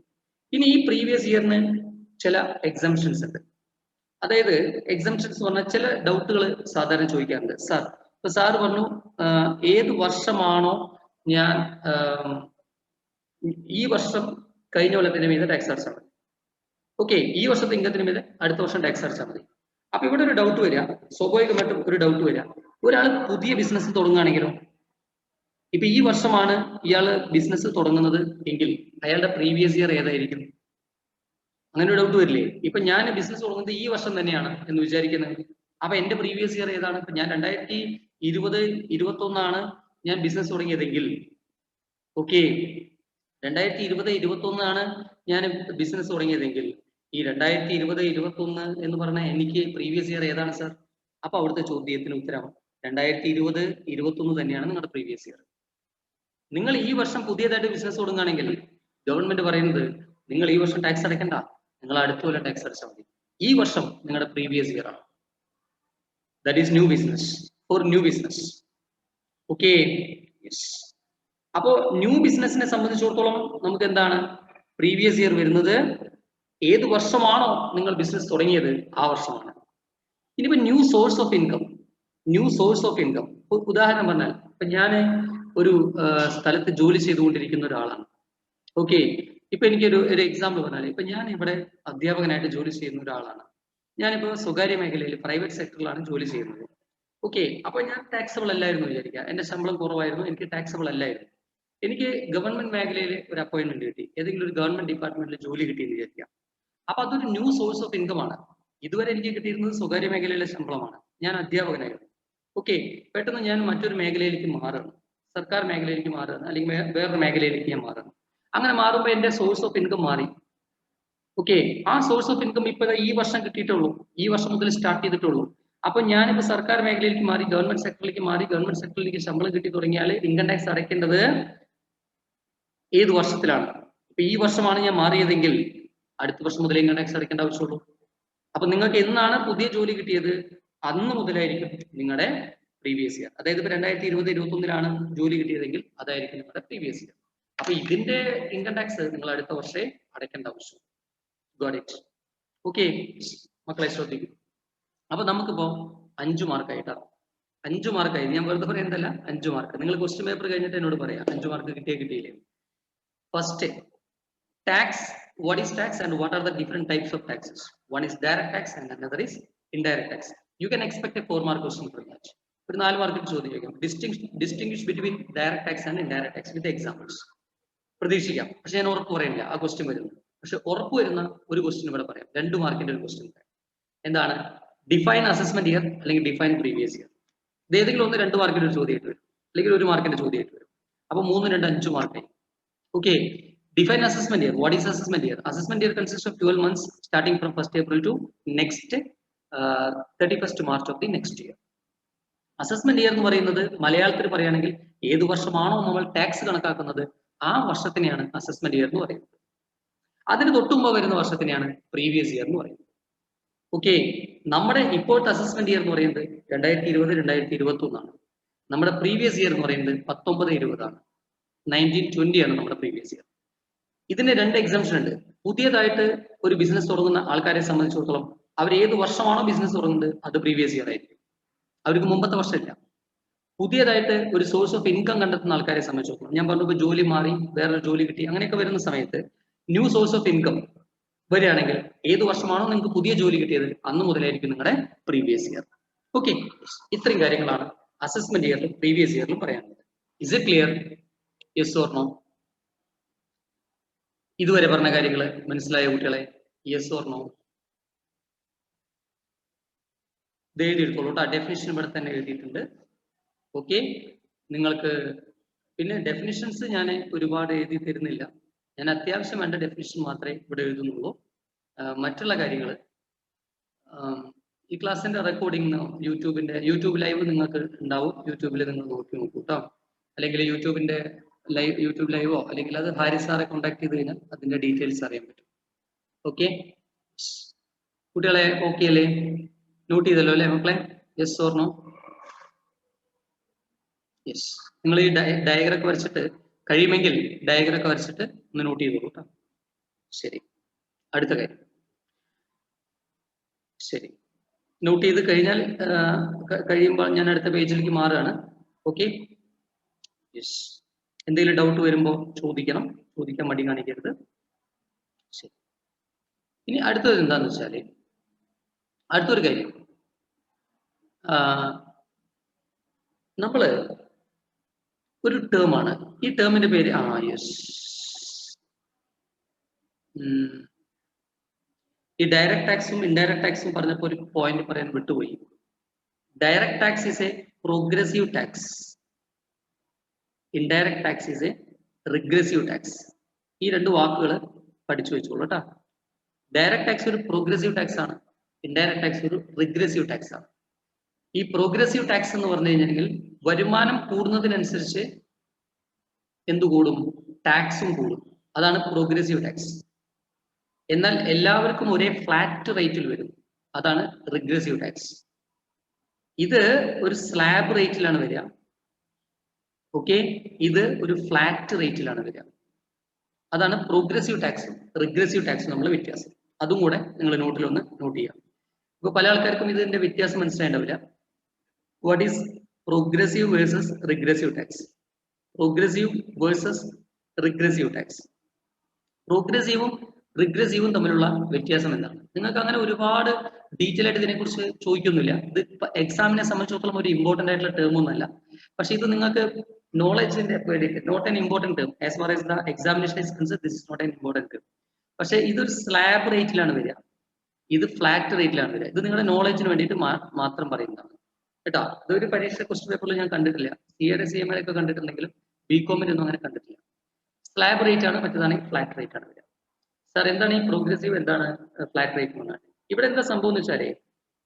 ഇനി ഈ പ്രീവിയസ് ഇയറിന് ചില എക്സംഷൻസ് ഉണ്ട്. അതായത് എക്സംഷൻസ് പറഞ്ഞാൽ ചില ഡൗട്ടുകൾ സാധാരണ ചോദിക്കാറുണ്ട്. സാർ, ഇപ്പൊ സാർ പറഞ്ഞു ഏത് വർഷമാണോ ഞാൻ ഈ വർഷം കഴിഞ്ഞ കൊല്ലത്തിന് മീതെ ടാക്സ് അടച്ചാൽ മതി. ഓക്കെ, ഈ വർഷത്തെ ഇൻകത്തിന് മീതെ അടുത്ത വർഷം ടാക്സ് അടച്ചാൽ മതി. അപ്പൊ ഇവിടെ ഒരു ഡൗട്ട് വരിക, സ്വാഭാവികമായിട്ടും ഒരു ഡൗട്ട് വരിക, ഒരാൾ പുതിയ ബിസിനസ് തുടങ്ങുകയാണെങ്കിലോ? ഇപ്പൊ ഈ വർഷമാണ് ഇയാള് ബിസിനസ് തുടങ്ങുന്നത് എങ്കിൽ അയാളുടെ പ്രീവിയസ് ഇയർ ഏതായിരിക്കും? അങ്ങനെ ഒരു ഡൗട്ട് വരില്ലേ? ഇപ്പൊ ഞാൻ ബിസിനസ് തുടങ്ങുന്നത് ഈ വർഷം തന്നെയാണ് എന്ന് വിചാരിക്കുന്നത്. അപ്പൊ എന്റെ പ്രീവിയസ് ഇയർ ഏതാണ്? ഇപ്പൊ ഞാൻ 2020-21 ഞാൻ ബിസിനസ് തുടങ്ങിയതെങ്കിൽ, ഓക്കെ, 2020-21 ഞാൻ ബിസിനസ് തുടങ്ങിയതെങ്കിൽ ഈ 2020-21 എന്ന് പറഞ്ഞാൽ എനിക്ക് പ്രീവിയസ് ഇയർ ഏതാണ് സാർ? അപ്പൊ അവിടുത്തെ ചോദ്യത്തിന് ഉത്തരം 2020-21 തന്നെയാണ് നിങ്ങളുടെ പ്രീവിയസ് ഇയർ. നിങ്ങൾ ഈ വർഷം പുതിയതായിട്ട് ബിസിനസ് തുടങ്ങുകയാണെങ്കിൽ ഗവൺമെന്റ് പറയുന്നത് നിങ്ങൾ ഈ വർഷം ടാക്സ് അടയ്ക്കണ്ട, നിങ്ങൾ അടുത്ത കൊല്ലം ടാക്സ് അടച്ചാൽ മതി. ഈ വർഷം നിങ്ങളുടെ പ്രീവിയസ് ഇയർ ആണ്. That is new business for new business. Okay, yes. അപ്പോ ന്യൂ ബിസിനസിനെ സംബന്ധിച്ചിടത്തോളം നമുക്ക് എന്താണ് പ്രീവിയസ് ഇയർ വരുന്നത്? ഏത് വർഷമാണോ നിങ്ങൾ ബിസിനസ് തുടങ്ങിയത് ആ വർഷമാണ്. ഇനിയിപ്പോ ന്യൂ സോഴ്സ് ഓഫ് ഇൻകം. ഉദാഹരണം പറഞ്ഞാൽ, ഇപ്പൊ ഞാൻ ഒരു സ്ഥലത്ത് ജോലി ചെയ്തുകൊണ്ടിരിക്കുന്ന ഒരാളാണ്. ഓക്കെ, ഇപ്പൊ എനിക്കൊരു എക്സാമ്പിൾ പറഞ്ഞാൽ, ഇപ്പൊ ഞാൻ ഇവിടെ അധ്യാപകനായിട്ട് ജോലി ചെയ്യുന്ന ഒരാളാണ്. ഞാനിപ്പോ സ്വകാര്യ മേഖലയിൽ പ്രൈവറ്റ് സെക്ടറിലാണ് ജോലി ചെയ്യുന്നത്. ഓക്കെ, അപ്പൊ ഞാൻ ടാക്സബിൾ അല്ലായിരുന്നു വിചാരിക്കുക, എന്റെ ശമ്പളം കുറവായിരുന്നു, എനിക്ക് ടാക്സബിൾ അല്ലായിരുന്നു. എനിക്ക് ഗവൺമെന്റ് മേഖലയിൽ ഒരു അപ്പോയിന്റ്മെന്റ് കിട്ടി, ഏതെങ്കിലും ഒരു ഗവൺമെന്റ് ഡിപ്പാർട്ട്മെന്റിൽ ജോലി കിട്ടിയെന്ന് വിചാരിക്കാം. അപ്പൊ അതൊരു ന്യൂ സോഴ്സ് ഓഫ് ഇൻകം ആണ്. ഇതുവരെ എനിക്ക് കിട്ടിയിരുന്നത് സ്വകാര്യ മേഖലയിലെ ശമ്പളമാണ്, ഞാൻ അധ്യാപകനായിരുന്നു. ഓക്കെ, പെട്ടെന്ന് ഞാൻ മറ്റൊരു മേഖലയിലേക്ക് മാറുകയാണ്, സർക്കാർ മേഖലയിലേക്ക് മാറുകയാണ്, അല്ലെങ്കിൽ വേറൊരു മേഖലയിലേക്ക് ഞാൻ മാറുകയാണ്. അങ്ങനെ മാറുമ്പോൾ എന്റെ സോഴ്സ് ഓഫ് ഇൻകം മാറി. ഓക്കെ, ആ സോഴ്സ് ഓഫ് ഇൻകം ഇപ്പൊ ഈ വർഷം കിട്ടിയിട്ടുള്ളൂ, ഈ വർഷം മുതൽ സ്റ്റാർട്ട് ചെയ്തിട്ടുള്ളൂ. അപ്പൊ ഞാനിപ്പോ സർക്കാർ മേഖലയിലേക്ക് മാറി, ഗവൺമെന്റ് സെക്ടറിലേക്ക് മാറി, ഗവൺമെന്റ് സെക്ടറിലേക്ക് ശമ്പളം കിട്ടി തുടങ്ങിയാൽ ഇൻകം ടാക്സ് അടയ്ക്കേണ്ടത് ഏത് വർഷത്തിലാണ്? ഇപ്പൊ ഈ വർഷമാണ് ഞാൻ മാറിയതെങ്കിൽ അടുത്ത വർഷം മുതൽ ഇൻകം ടാക്സ് അടയ്ക്കേണ്ട ആവശ്യമുള്ളൂ. അപ്പൊ നിങ്ങൾക്ക് എന്നാണ് പുതിയ ജോലി കിട്ടിയത്, അന്ന് മുതലായിരിക്കും നിങ്ങളുടെ പ്രീവിയസ് ഇയർ. അതായത് ഇപ്പൊ 2020-21 ജോലി കിട്ടിയതെങ്കിൽ അതായിരിക്കും നിങ്ങളുടെ പ്രീവിയസ് ഇയർ. അപ്പൊ ഇതിന്റെ ഇൻകം ടാക്സ് നിങ്ങൾ അടുത്ത വർഷേ അടയ്ക്കേണ്ട ആവശ്യം. Got it? ഓക്കെ മക്കളെ, ശ്രദ്ധിക്കും. അപ്പൊ നമുക്കിപ്പോ 5 മാർക്കായിട്ടാണ്, 5 മാർക്കായി. ഞാൻ വെറുതെ പറയുന്നതല്ല, 5 മാർക്ക്. നിങ്ങൾ ക്വസ്റ്റ്യൻ പേപ്പർ കഴിഞ്ഞിട്ട് എന്നോട് പറയാം 5 മാർക്ക് കിട്ടിയില്ലേ. First, tax. What is tax and what are the different types of taxes? One is direct tax and another is indirect tax. You can expect a 4 mark question from that. ഒരു 4 മാർക്കിന് ചോദ്യം ചോദിക്കാം, distinguish between direct tax and indirect tax with examples. പ്രതീക്ഷിക്കാം, പക്ഷെ ഞാൻ ഉറപ്പ് പറയുന്നില്ല ആ ക്വസ്റ്റ്യൻ വരുന്നു. പക്ഷെ ഉറപ്പ് വരുന്ന ഒരു ക്വസ്റ്റ്യൻ ഇവിടെ പറയാം, 2 മാർക്കിന്റെ ഒരു ക്വസ്റ്റ്യൻ പറയാം. എന്താണ്? ഡിഫൈൻ അസസ്മെന്റ് ഇയർ അല്ലെങ്കിൽ ഡിഫൈൻ പ്രീവിയസ് ഇയർ. ഇത് ഏതെങ്കിലും ഒന്ന് 2 മാർക്കിന്റെ ഒരു ചോദ്യമായിട്ട് വരും, അല്ലെങ്കിൽ 1 മാർക്കിന്റെ ചോദ്യമായിട്ട് വരും. അപ്പൊ 3, 2, 5 മാർക്കായി. Okay, define assessment year. What is assessment year? Assessment year consists of 12 months starting from 1st April to next 31st March of the next year. Assessment year എന്ന് പറയുന്നത് മലയാളത്തിൽ പറയുകയാണെങ്കിൽ ഏത് വർഷമാണോ നമ്മൾ ടാക്സ് കണക്കാക്കുന്നത് ആ വർഷത്തിനെയാണ് അസസ്മെന്റ് ഇയർ എന്ന് പറയുന്നത്. അതിന് തൊട്ടുമ്പോ വരുന്ന വർഷത്തിനെയാണ് പ്രീവിയസ് ഇയർ എന്ന് പറയുന്നത്. ഓക്കെ, നമ്മുടെ ഇപ്പോഴത്തെ അസസ്മെന്റ് ഇയർ എന്ന് പറയുന്നത് 2020-2021 നമ്മുടെ പ്രീവിയസ് ഇയർ എന്ന് പറയുന്നത് 19-20 1920 നമ്മുടെ പ്രീവിയസ് ഇയർ. ഇതിന് 2 എക്സംഷൻ ഉണ്ട്. പുതിയതായിട്ട് ഒരു ബിസിനസ് തുടങ്ങുന്ന ആൾക്കാരെ സംബന്ധിച്ചിടത്തോളം അവർ ഏത് വർഷമാണോ ബിസിനസ് തുടങ്ങുന്നത് അത് പ്രീവിയസ് ഇയർ ആയിരിക്കും, അവർക്ക് മുമ്പത്തെ വർഷമില്ല. പുതിയതായിട്ട് ഒരു സോഴ്സ് ഓഫ് ഇൻകം കണ്ടെത്തുന്ന ആൾക്കാരെ സംബന്ധിച്ചിടത്തോളം, ഞാൻ പറഞ്ഞപ്പോൾ ജോലി മാറി വേറൊരു ജോലി കിട്ടി അങ്ങനെയൊക്കെ വരുന്ന സമയത്ത് ന്യൂ സോഴ്സ് ഓഫ് ഇൻകം വരികയാണെങ്കിൽ ഏത് വർഷമാണോ നിങ്ങൾക്ക് പുതിയ ജോലി കിട്ടിയത് അന്ന് മുതലായിരിക്കും നിങ്ങളുടെ പ്രീവിയസ് ഇയർ. ഓക്കെ, ഇത്രയും കാര്യങ്ങളാണ് അസസ്മെന്റ് ഇയറിലും പ്രീവിയസ് ഇയറിലും പറയാനുള്ളത്. Is it clear? Yes or no? ഇതുവരെ പറഞ്ഞ കാര്യങ്ങൾ മനസ്സിലായ കുട്ടികളെ? Yes or no? ഇത് എഴുതിയെടുത്തോളൂ കേട്ടോ, ഡെഫിനിഷൻ ഇവിടെ തന്നെ എഴുതിയിട്ടുണ്ട്. ഓക്കെ, നിങ്ങൾക്ക് പിന്നെ ഡെഫിനിഷൻസ് ഞാൻ ഒരുപാട് എഴുതി തരുന്നില്ല, ഞാൻ അത്യാവശ്യം വേണ്ട ഡെഫിനിഷൻ മാത്രമേ ഇവിടെ എഴുതുന്നുള്ളൂ. മറ്റുള്ള കാര്യങ്ങൾ ഈ ക്ലാസ്സിന്റെ റെക്കോർഡിംഗ് യൂട്യൂബ് ലൈവ് നിങ്ങൾക്ക് ഉണ്ടാവും, യൂട്യൂബിൽ നിങ്ങൾ നോക്കി നോക്കൂ കേട്ടോ. അല്ലെങ്കിൽ യൂട്യൂബ് ലൈവോ അല്ലെങ്കിൽ അത് ഹാരിസ് സാറെ കോൺടാക്ട് ചെയ്ത് കഴിഞ്ഞാൽ അതിന്റെ ഡീറ്റെയിൽസ് അറിയാൻ പറ്റും. ഓക്കെ കുട്ടികളെ, ഓക്കെ അല്ലേ? നോട്ട് ചെയ്തല്ലോ അല്ലേ മക്കളെ? Yes or no? യെസ്. നിങ്ങൾ ഈ ഡയഗ്രം വരച്ചിട്ട് കഴിയുമെങ്കിൽ ഡയഗ്രം വരച്ചിട്ട് ഒന്ന് നോട്ട് ചെയ്തോളൂ കേട്ടോ. ശരി, അടുത്ത കാര്യം. ശരി, നോട്ട് ചെയ്ത് കഴിഞ്ഞാൽ കഴിയുമ്പോൾ ഞാൻ അടുത്ത പേജിലേക്ക് മാറുകയാണ്. Okay, yes. എന്തെങ്കിലും ഡൗട്ട് വരുമ്പോൾ ചോദിക്കണം, ചോദിക്കാൻ മടി കാണിക്കരുത്. ശരി, ഇനി അടുത്തത് എന്താന്ന് വെച്ചാല് അടുത്തൊരു കാര്യം, നമ്മള് ഒരു ടേം ആണ്, ഈ ടേമിന്റെ പേര് യെസ്, ഈ ഡയറക്ട് ടാക്സും ഇൻഡയറക്ട് ടാക്സും പറഞ്ഞപ്പോൾ ഒരു പോയിന്റ് പറയാൻ വിട്ടുപോയി. Direct tax is A progressive tax, indirect tax is A regressive tax. ഈ 2 വാക്കുകൾ പഠിച്ചു വെച്ചോളൂ കേട്ടോ. ഡയറക്ട് ടാക്സ് ഒരു പ്രോഗ്രസീവ് ടാക്സ് ആണ്, ഇൻഡയറക്ട് ടാക്സ് ഒരു റിഗ്രസീവ് ടാക്സ് ആണ്. ഈ പ്രോഗ്രസീവ് ടാക്സ് എന്ന് പറഞ്ഞു കഴിഞ്ഞിട്ടുണ്ടെങ്കിൽ വരുമാനം കൂടുന്നതിനനുസരിച്ച് എന്തു കൂടും? ടാക്സും കൂടും. അതാണ് പ്രോഗ്രസീവ് ടാക്സ്. എന്നാൽ എല്ലാവർക്കും ഒരേ ഫ്ലാറ്റ് റേറ്റിൽ വരും, അതാണ് റിഗ്രസീവ് ടാക്സ്. ഇത് ഒരു സ്ലാബ് റേറ്റിലാണ് വരിക. ഓക്കെ, ഇത് ഒരു ഫ്ലാറ്റ് റേറ്റിലാണ് വരിക. അതാണ് പ്രോഗ്രസീവ് ടാക്സും റിഗ്രസീവ് ടാക്സും നമ്മൾ വ്യത്യാസം. അതും കൂടെ നിങ്ങൾ നോട്ടിലൊന്ന് നോട്ട് ചെയ്യാം. ഇപ്പൊ പല ആൾക്കാർക്കും ഇതിന്റെ വ്യത്യാസം മനസ്സിലായിണ്ടാവില്ല. What is progressive versus regressive tax? Progressive versus regressive tax. പ്രോഗ്രസീവും റിഗ്രസീവും തമ്മിലുള്ള വ്യത്യാസം എന്താണ്? നിങ്ങൾക്ക് അങ്ങനെ ഒരുപാട് ഡീറ്റെയിൽ ആയിട്ട് ഇതിനെക്കുറിച്ച് ചോദിക്കുന്നില്ല. ഇത് എക്സാമിനെ സംബന്ധിച്ചിടത്തോളം ഒരു ഇമ്പോർട്ടന്റ് ആയിട്ടുള്ള ടേം ഒന്നല്ല. പക്ഷെ ഇത് നിങ്ങൾക്ക് നോളജിന്റെ വേണ്ടിയിട്ട് not an important term as far as the examination is concerned, this is not an important term. പക്ഷെ ഇതൊരു സ്ലാബ് റേറ്റിലാണ് വരിക, ഇത് ഫ്ലാറ്റ് റേറ്റിലാണ് വരിക. ഇത് നിങ്ങളുടെ നോളജിന് വേണ്ടിയിട്ട് മാത്രം പറയുന്നതാണ് കേട്ടോ. ഇതൊരു പരീക്ഷ ക്വസ്റ്റ്യൻ പേപ്പറിൽ ഞാൻ കണ്ടിട്ടില്ല. സിയുടെ CMA ഒക്കെ കണ്ടിട്ടുണ്ടെങ്കിലും BCOM-നും അങ്ങനെ കണ്ടിട്ടില്ല. സ്ലാബ് റേറ്റ് ആണ്, മറ്റേതാണെങ്കിൽ ഫ്ലാറ്റ് റേറ്റ് ആണ് വരിക. സാർ എന്താണ് ഈ പ്രോഗ്രസീവ്, എന്താണ് ഫ്ലാറ്റ് റേറ്റ് എന്നാണ്? ഇവിടെ എന്താ സംഭവം എന്ന് വെച്ചാല്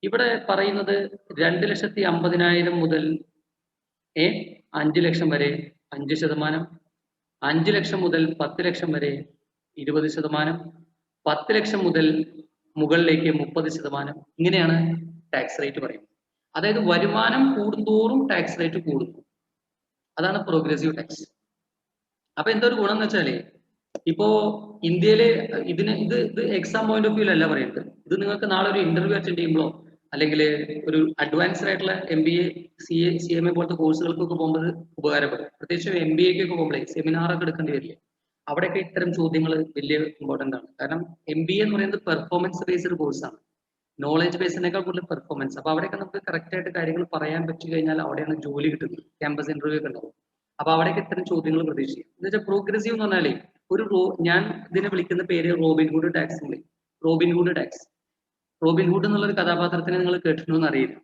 ഇവിടെ പറയുന്നത് 2,50,000 മുതൽ 5 ലക്ഷം വരെ 5%, 5 ലക്ഷം മുതൽ 10 ലക്ഷം വരെ 20%, 10 ലക്ഷം മുതൽ മുകളിലേക്ക് 30%, ഇങ്ങനെയാണ് ടാക്സ് റേറ്റ് പറയുന്നത്. അതായത് വരുമാനം കൂടുന്തോറും ടാക്സ് റേറ്റ് കൂടുന്നു. അതാണ് പ്രോഗ്രസീവ് ടാക്സ്. അപ്പൊ എന്തൊരു ഗുണം എന്ന് വെച്ചാല് ഇപ്പോ ഇന്ത്യയില് ഇത് എക്സാം പോയിന്റ് ഓഫ് വ്യൂ അല്ല പറയുന്നത്. ഇത് നിങ്ങൾക്ക് നാളെ ഒരു ഇന്റർവ്യൂ അറ്റൻഡ് ചെയ്യുമ്പോഴോ അല്ലെങ്കിൽ ഒരു അഡ്വാൻസ്ഡ് ആയിട്ടുള്ള MBA CMA പോലത്തെ കോഴ്സുകൾക്കൊക്കെ പോകുമ്പോൾ ഉപകാരപ്പെടും. പ്രത്യേകിച്ച് MBA-ക്കൊക്കെ പോകുമ്പോഴേ സെമിനാറൊക്കെ എടുക്കേണ്ടി വരില്ലേ, അവിടെയൊക്കെ ഇത്തരം ചോദ്യങ്ങൾ വലിയ ഇമ്പോർട്ടന്റ് ആണ്. കാരണം MBA എന്ന് പറയുന്നത് പെർഫോമൻസ് ബേസ്ഡ് കോഴ്സാണ്, നോളജ് ബേസിനേക്കാൾ കൂടുതൽ പെർഫോമൻസ്. അപ്പൊ അവിടെയൊക്കെ നമുക്ക് കറക്റ്റ് ആയിട്ട് കാര്യങ്ങൾ പറയാൻ പറ്റി കഴിഞ്ഞാൽ അവിടെയാണ് ജോലി കിട്ടുന്നത്. ക്യാമ്പസ് ഇന്റർവ്യൂ ഒക്കെ ഉണ്ടാവും. അപ്പൊ അവിടേക്ക് ഇത്തരം ചോദ്യങ്ങൾ പ്രതീക്ഷിക്കും. എന്ന് വെച്ചാൽ പ്രോഗ്രസീവ് എന്ന് പറഞ്ഞാലേ ഞാൻ ഇതിനെ വിളിക്കുന്ന പേര് റോബിൻഹുഡ് ടാക്സ് എന്ന് വിളിക്കും. Robin Hood tax. റോബിൻഹുഡ് എന്നുള്ള ഒരു കഥാപാത്രത്തിനെ നിങ്ങൾ കേട്ടിട്ടുണ്ടോന്ന് അറിയില്ല.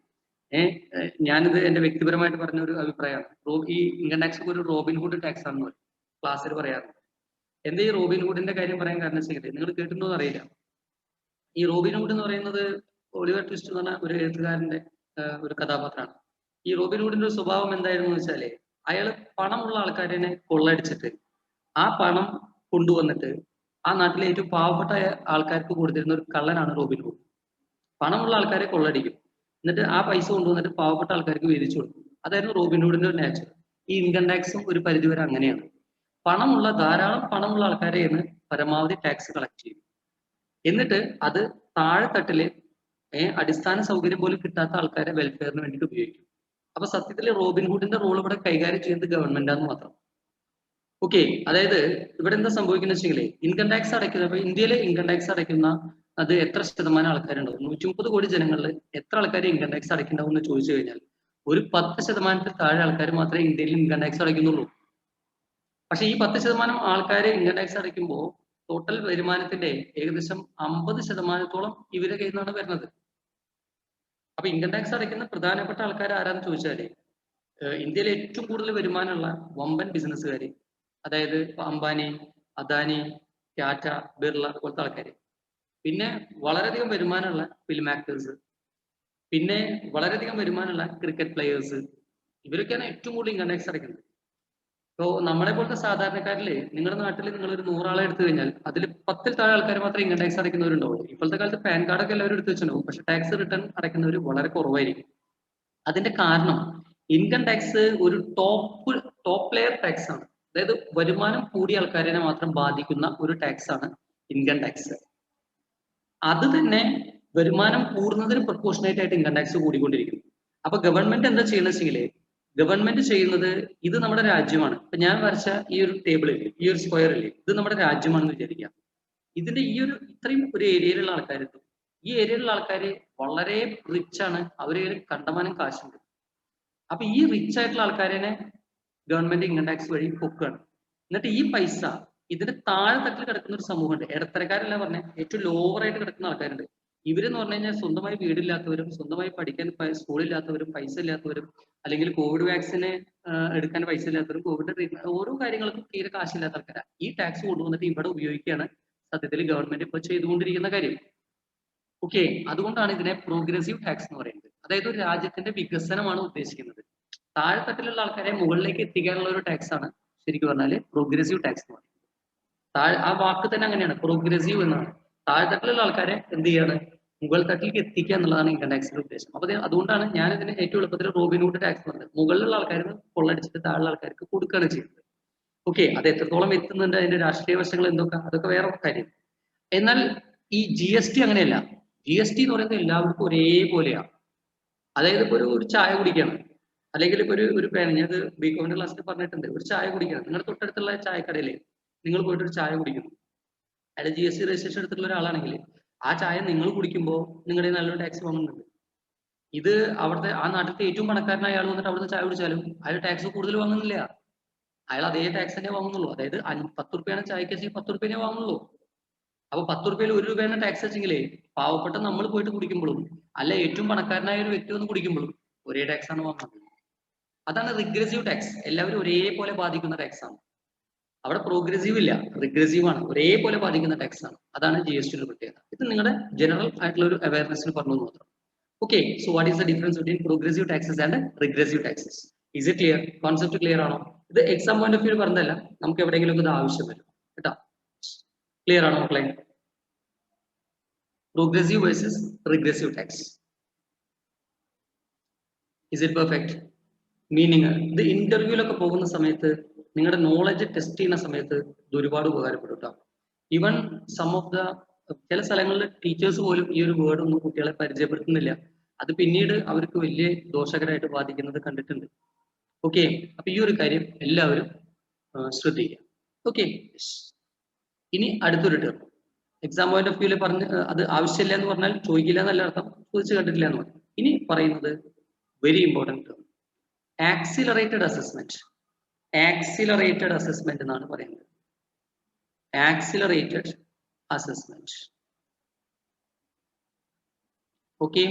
ഞാനിത് എന്റെ വ്യക്തിപരമായിട്ട് പറഞ്ഞ ഒരു അഭിപ്രായമാണ്. ഈ ഇൻകം ടാക്സ് ഒരു റോബിൻഹുഡ് ടാക്സ് ആണെന്ന് പറയും, ക്ലാസ്സിൽ പറയാറുണ്ട്. എന്താ ഈ റോബിൻഹുഡിന്റെ കാര്യം പറയാൻ കാരണം വെച്ചെങ്കിൽ നിങ്ങൾ കേട്ടിട്ടുണ്ടോന്ന് അറിയില്ല. ഈ റോബിൻഹുഡ് എന്ന് പറയുന്നത് ഒളിവർ ട്വിസ്റ്റ് എന്ന് പറഞ്ഞ ഒരു എഴുത്തുകാരന്റെ ഒരു കഥാപാത്രമാണ്. ഈ റോബിൻഹുഡിന്റെ ഒരു സ്വഭാവം എന്തായിരുന്നു വെച്ചാല് അയാള് പണമുള്ള ആൾക്കാരെ കൊള്ളടിച്ചിട്ട് ആ പണം കൊണ്ടുവന്നിട്ട് ആ നാട്ടിലെ ഏറ്റവും പാവപ്പെട്ട ആൾക്കാർക്ക് കൊടുത്തിരുന്ന ഒരു കള്ളനാണ് റോബിൻഹുഡ്. പണമുള്ള ആൾക്കാരെ കൊള്ളടിക്കും, എന്നിട്ട് ആ പൈസ കൊണ്ടുവന്നിട്ട് പാവപ്പെട്ട ആൾക്കാർക്ക് വീതിച്ചു കൊടുക്കും. അതായിരുന്നു റോബിൻഹുഡിന്റെ ഒരു നേച്ചർ. ഈ ഇൻകം ടാക്സും ഒരു പരിധിവരെ അങ്ങനെയാണ്. ധാരാളം പണമുള്ള ആൾക്കാരെ പരമാവധി ടാക്സ് കളക്ട് ചെയ്യും. എന്നിട്ട് അത് താഴെത്തട്ടില് അടിസ്ഥാന സൗകര്യം പോലും കിട്ടാത്ത ആൾക്കാരെ വെൽഫെയറിന് വേണ്ടിയിട്ട് ഉപയോഗിക്കും. അപ്പൊ സത്യത്തിൽ റോബിൻഹുഡിന്റെ റോൾ ഇവിടെ കൈകാര്യം ചെയ്യുന്നത് ഗവൺമെന്റാന്ന് മാത്രം. ഓക്കെ, അതായത് ഇവിടെ എന്താ സംഭവിക്കുന്നത് വെച്ചെങ്കിലേ ഇൻകം ടാക്സ് അടയ്ക്കുന്ന ഇന്ത്യയിലെ ഇൻകം ടാക്സ് അടയ്ക്കുന്ന അത് എത്ര ശതമാനം ആൾക്കാരുണ്ടാവും? 130 കോടി ജനങ്ങളിൽ എത്ര ആൾക്കാർ ഇൻകം ടാക്സ് അടയ്ക്കുന്നുണ്ടാവും എന്ന് ചോദിച്ചു കഴിഞ്ഞാൽ ഒരു 10% താഴെ ആൾക്കാർ മാത്രമേ ഇന്ത്യയിൽ ഇൻകം ടാക്സ് അടയ്ക്കുന്നുള്ളൂ. പക്ഷെ ഈ 10% ആൾക്കാർ ഇൻകം ടാക്സ് അടയ്ക്കുമ്പോൾ ടോട്ടൽ വരുമാനത്തിന്റെ ഏകദേശം 50%-ഓളം ഇവരുടെ കയ്യിൽ നിന്നാണ് വരുന്നത്. അപ്പൊ ഇൻകം ടാക്സ് അടയ്ക്കുന്ന പ്രധാനപ്പെട്ട ആൾക്കാർ ആരാന്ന് ചോദിച്ചാല് ഇന്ത്യയിലെ ഏറ്റവും കൂടുതൽ വരുമാനമുള്ള വമ്പൻ ബിസിനസ്സുകാര്, അതായത് അംബാനി, അദാനി, ടാറ്റ, ബിർള പോലത്തെ ആൾക്കാര്. പിന്നെ വളരെയധികം വരുമാനമുള്ള ഫിലിം ആക്ടേഴ്സ്, പിന്നെ വളരെയധികം വരുമാനമുള്ള ക്രിക്കറ്റ് പ്ലെയേഴ്സ്, ഇവരൊക്കെയാണ് ഏറ്റവും കൂടുതൽ ഇൻകം ടാക്സ് അടയ്ക്കുന്നത്. ഇപ്പോൾ നമ്മളെ പോലത്തെ സാധാരണക്കാരില് നിങ്ങളുടെ നാട്ടിൽ നിങ്ങൾ ഒരു 100 ആളെ എടുത്തു കഴിഞ്ഞാൽ അതിൽ 10-ൽ താഴെ ആൾക്കാർ മാത്രമേ ഇൻകം ടാക്സ് അടയ്ക്കുന്നവരുണ്ടാവുള്ളൂ. ഇപ്പോഴത്തെ കാലത്ത് പാൻ കാർഡൊക്കെ എല്ലാവരും എടുത്തു വെച്ചിട്ടുണ്ടാവും, പക്ഷെ ടാക്സ് റിട്ടേൺ അടയ്ക്കുന്നവർ വളരെ കുറവായിരിക്കും. അതിന്റെ കാരണം ഇൻകം ടാക്സ് ഒരു ടോപ്പ് ലെയർ ടാക്സ് ആണ്. അതായത് വരുമാനം കൂടിയ ആൾക്കാരെ മാത്രം ബാധിക്കുന്ന ഒരു ടാക്സ് ആണ് ഇൻകം ടാക്സ്. അത് തന്നെ വരുമാനം കൂടുന്നതിന് പ്രൊപ്പോർഷനേറ്റ് ആയിട്ട് ഇൻകം ടാക്സ് കൂടിക്കൊണ്ടിരിക്കുന്നു. അപ്പൊ ഗവൺമെന്റ് എന്താ ചെയ്യുന്നത് വെച്ചെങ്കില് ഗവൺമെന്റ് ചെയ്യുന്നത്, ഇത് നമ്മുടെ രാജ്യമാണ്. ഇപ്പൊ ഞാൻ വരച്ച ഈ ഒരു ടേബിളിൽ ഈ ഒരു സ്ക്വയർ ഇല്ലേ, ഇത് നമ്മുടെ രാജ്യമാണെന്ന് വിചാരിക്കാം. ഇതിന്റെ ഈ ഒരു ഇത്രയും ഒരു ഏരിയയിലുള്ള ആൾക്കാരുണ്ട്. ഈ ഏരിയയിലുള്ള ആൾക്കാര് വളരെ റിച്ച് ആണ്, അവര് കണ്ടമാനം കാശുണ്ട്. അപ്പൊ ഈ റിച്ച് ആയിട്ടുള്ള ആൾക്കാരെ ഗവൺമെന്റ് ഇൻകം ടാക്സ് വഴി പൊക്കുകയാണ്. എന്നിട്ട് ഈ പൈസ ഇതിന്റെ താഴെ തട്ടിൽ കിടക്കുന്ന ഒരു സമൂഹമുണ്ട്, ഇടത്തരക്കാരല്ല പറഞ്ഞ ഏറ്റവും ലോവർ ആയിട്ട് കിടക്കുന്ന ആൾക്കാരുണ്ട്. ഇവരെന്ന് പറഞ്ഞു കഴിഞ്ഞാൽ സ്വന്തമായി വീടില്ലാത്തവരും, സ്വന്തമായി പഠിക്കാൻ സ്കൂളില്ലാത്തവരും, പൈസ ഇല്ലാത്തവരും, അല്ലെങ്കിൽ കോവിഡ് വാക്സിന് എടുക്കാൻ പൈസ ഇല്ലാത്തവരും, കോവിഡ് ട്രീറ്റ്മെന്റ് ഓരോ കാര്യങ്ങൾക്കും തീരെ കാശില്ലാത്ത ആൾക്കാരാണ്. ഈ ടാക്സ് കൊണ്ടുവന്നിട്ട് ഇവിടെ ഉപയോഗിക്കുകയാണ് സത്യത്തിൽ ഗവൺമെന്റ് ഇപ്പൊ ചെയ്തുകൊണ്ടിരിക്കുന്ന കാര്യം. ഓക്കെ, അതുകൊണ്ടാണ് ഇതിനെ പ്രോഗ്രസീവ് ടാക്സ് എന്ന് പറയുന്നത്. അതായത് ഒരു രാജ്യത്തിന്റെ വികസനമാണ് ഉദ്ദേശിക്കുന്നത്. താഴെത്തട്ടിലുള്ള ആൾക്കാരെ മുകളിലേക്ക് എത്തിക്കാനുള്ള ഒരു ടാക്സ് ആണ് ശരിക്കും പറഞ്ഞാല് പ്രോഗ്രസീവ് ടാക്സ് എന്ന് പറയുന്നത്. ആ വാക്ക് തന്നെ അങ്ങനെയാണ്, പ്രോഗ്രസീവ് എന്നാണ്. താഴെത്തട്ടിലുള്ള ആൾക്കാരെ എന്ത് ചെയ്യാണ്, മുകൾ തട്ടിലേക്ക് എത്തിക്കുക എന്നുള്ളതാണ് ഇൻകം ടാക്സിന്റെ ഉദ്ദേശം. അപ്പൊ അതുകൊണ്ടാണ് ഞാൻ ഇതിന് ഏറ്റവും എളുപ്പത്തിൽ റോബിൻഹുഡ് ടാക്സ് പറഞ്ഞത്. മുകളിലുള്ള ആൾക്കാർക്ക് കൊള്ളടിച്ചിട്ട് താഴെയുള്ള ആൾക്കാർക്ക് കൊടുക്കുകയാണ് ചെയ്യുന്നത്. ഓക്കെ, അത് എത്രത്തോളം എത്തുന്നുണ്ട്, അതിന്റെ രാഷ്ട്രീയ വശങ്ങൾ എന്തൊക്കെ, അതൊക്കെ വേറെ കാര്യം. എന്നാൽ ഈ GST അങ്ങനെയല്ല. GST എന്ന് പറയുന്നത് എല്ലാവർക്കും ഒരേപോലെയാണ്. അതായത് ഇപ്പൊ ഒരു ചായ കുടിക്കണം, അല്ലെങ്കിൽ ഇപ്പൊ ഒരു ഞാൻ BCOM ക്ലാസ്സിൽ പറഞ്ഞിട്ടുണ്ട്, ഒരു ചായ കുടിക്കണം, നിങ്ങളുടെ തൊട്ടടുത്തുള്ള ചായക്കടയില് നിങ്ങൾ പോയിട്ട് ഒരു ചായ കുടിക്കുന്നു. അയാൾ GST രജിസ്ട്രേഷൻ എടുത്തിട്ടുള്ള ഒരാളാണെങ്കിൽ ആ ചായ നിങ്ങൾ കുടിക്കുമ്പോൾ നിങ്ങളുടെ നല്ലൊരു ടാക്സ് വാങ്ങുന്നുണ്ട്. ഇത് അവിടുത്തെ ആ നാട്ടിലത്തെ ഏറ്റവും പണക്കാരനായ അയാൾ വന്നിട്ട് അവിടുന്ന് ചായ കുടിച്ചാലും അയാൾ ടാക്സ് കൂടുതൽ വാങ്ങുന്നില്ല. അയാൾ അതേ ടാക്സ് തന്നെ വാങ്ങുന്നുള്ളൂ. അതായത് 10 രൂപയാണ് ചായക്ക് വെച്ചെങ്കിൽ 10 രൂപയെ വാങ്ങുള്ളൂ. അപ്പൊ 10 രൂപയിൽ 1 രൂപയാണ് ടാക്സ് വെച്ചെങ്കിലേ പാവപ്പെട്ട നമ്മൾ പോയിട്ട് കുടിക്കുമ്പോഴും അല്ല ഏറ്റവും പണക്കാരനായ ഒരു വ്യക്തി വന്ന് കുടിക്കുമ്പോഴും ഒരേ ടാക്സ് ആണ് വാങ്ങുന്നത്. അതാണ് റിഗ്രസീവ് ടാക്സ്. എല്ലാവരും ഒരേപോലെ ബാധിക്കുന്ന ടാക്സ് ആണ്. അവിടെ പ്രോഗ്രസീവ് ഇല്ല, റിഗ്രസീവ് ആണ്. ഒരേപോലെ ബാധിക്കുന്ന ടാക്സ് ആണ്. അതാണ് GST പ്രത്യേകത. ഇത് നിങ്ങളുടെ ജനറൽ ആയിട്ടുള്ള ഒരു അവയർനെസ്സിന് പറഞ്ഞു മാത്രം. Okay, so what is the difference between progressive taxes and regressive taxes? Is it clear? Concept clear ആണോ? ഇത് എക്സാം പോയിന്റ് ഓഫ് വ്യൂ പറഞ്ഞതല്ല, നമുക്ക് എവിടെയെങ്കിലും ഇത് ആവശ്യം വരും കേട്ടോ. ക്ലിയർ ആണോ മക്കളെ? Progressive versus regressive tax. Is it perfect? Meaning ഇത് ഇന്റർവ്യൂലൊക്കെ പോകുന്ന സമയത്ത് നിങ്ങളുടെ നോളജ് ടെസ്റ്റ് ചെയ്യുന്ന സമയത്ത് ഇത് ഒരുപാട് ഉപകാരപ്പെടും കേട്ടോ. ഈവൻ സം ഓഫ് ദ ചില സ്ഥലങ്ങളിൽ ടീച്ചേഴ്സ് പോലും ഈ ഒരു വേർഡ് ഒന്നും കുട്ടികളെ പരിചയപ്പെടുത്തുന്നില്ല. അത് പിന്നീട് അവർക്ക് വലിയ ദോഷകരമായിട്ട് ബാധിക്കുന്നത് കണ്ടിട്ടുണ്ട്. ഓക്കെ, അപ്പൊ ഈ ഒരു കാര്യം എല്ലാവരും ശ്രദ്ധിക്കുക. ഓക്കെ, ഇനി അടുത്തൊരു ടേം എക്സാം പോയിന്റ് ഓഫ് വ്യൂല് പറഞ്ഞ് അത് ആവശ്യമില്ല എന്ന് പറഞ്ഞാൽ ചോദിക്കില്ല എന്നല്ല അർത്ഥം, ചോദിച്ചു കണ്ടിട്ടില്ല എന്ന് പറഞ്ഞു. ഇനി പറയുന്നത് very important term accelerated assessment. Accelerated assessment എന്നാണ് പറയുന്നത്. Accelerated assessment. ഓക്കെ,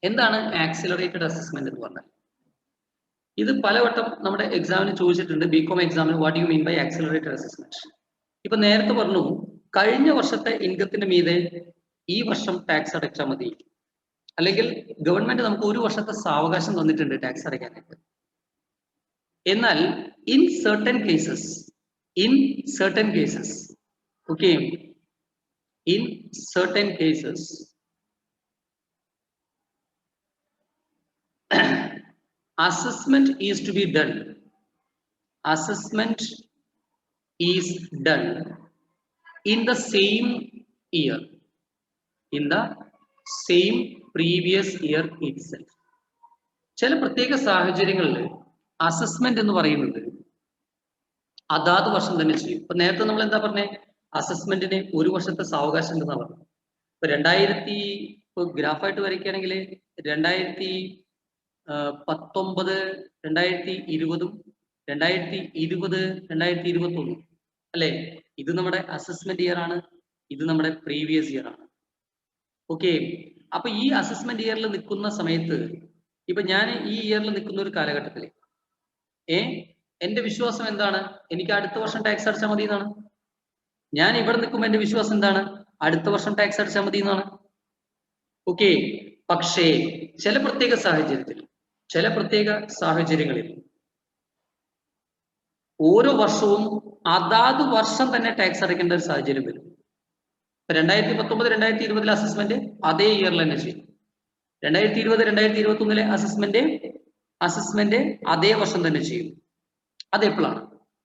എന്താണ് ആക്സിലറേറ്റഡ് അസസ്മെന്റ് എന്ന് പറഞ്ഞാൽ? ഇത് പലവട്ടം നമ്മുടെ എക്സാമിന് ചോദിച്ചിട്ടുണ്ട്. ബികോം എക്സാമിന് what you mean by accelerated assessment. ഇപ്പൊ നേരത്തെ പറഞ്ഞു കഴിഞ്ഞ വർഷത്തെ ഇൻകത്തിന്റെ മീതെ ഈ വർഷം ടാക്സ് അടച്ചാൽ മതി, അല്ലെങ്കിൽ ഗവൺമെന്റ് നമുക്ക് ഒരു വർഷത്തെ സാവകാശം തന്നിട്ടുണ്ട് ടാക്സ് അടയ്ക്കാനായിട്ട്. എന്നാൽ in certain cases okay, in certain cases assessment is to be done. Assessment is done in the same year, in the same previous year itself. ചില പ്രത്യേക സാഹചര്യങ്ങളിൽ അസസ്മെന്റ് എന്ന് പറയുന്നത് അതാത് വർഷം തന്നെ ചെയ്യും. ഇപ്പൊ നേരത്തെ നമ്മൾ എന്താ പറഞ്ഞേ? അസസ്മെന്റിന് ഒരു വർഷത്തെ സാവകാശം ഉണ്ടെന്നാണ് പറഞ്ഞത്. ഇപ്പൊ 2000 ഇപ്പൊ ഗ്രാഫായിട്ട് വരയ്ക്കുകയാണെങ്കിൽ 2019, 2020, 2020, 2021 അല്ലെ? ഇത് നമ്മുടെ അസസ്മെന്റ് ഇയർ ആണ്, ഇത് നമ്മുടെ പ്രീവിയസ് ഇയർ ആണ്. ഓക്കെ, അപ്പൊ ഈ അസസ്മെന്റ് ഇയറിൽ നിൽക്കുന്ന സമയത്ത് ഇപ്പൊ ഞാൻ ഈ ഇയറിൽ നിൽക്കുന്ന ഒരു കാലഘട്ടത്തിൽ എന്റെ വിശ്വാസം എന്താണ്? എനിക്ക് അടുത്ത വർഷം ടാക്സ് അടച്ചാൽ മതി എന്നാണ്. ഞാൻ ഇവിടെ നിൽക്കുമ്പോൾ എന്റെ വിശ്വാസം എന്താണ്? അടുത്ത വർഷം ടാക്സ് അടച്ചാൽ മതി എന്നാണ്. ഓക്കെ, പക്ഷേ ചില പ്രത്യേക സാഹചര്യങ്ങളിൽ ഓരോ വർഷവും അതാത് വർഷം തന്നെ ടാക്സ് അടയ്ക്കേണ്ട ഒരു സാഹചര്യം വരും. 2019, 2020 അസസ്മെന്റ് അതേ ഇയറിൽ തന്നെ ചെയ്യും. 2020, 2021 അസസ്മെന്റ് അതേ വർഷം തന്നെ ചെയ്യും. അതെപ്പോഴാണ്?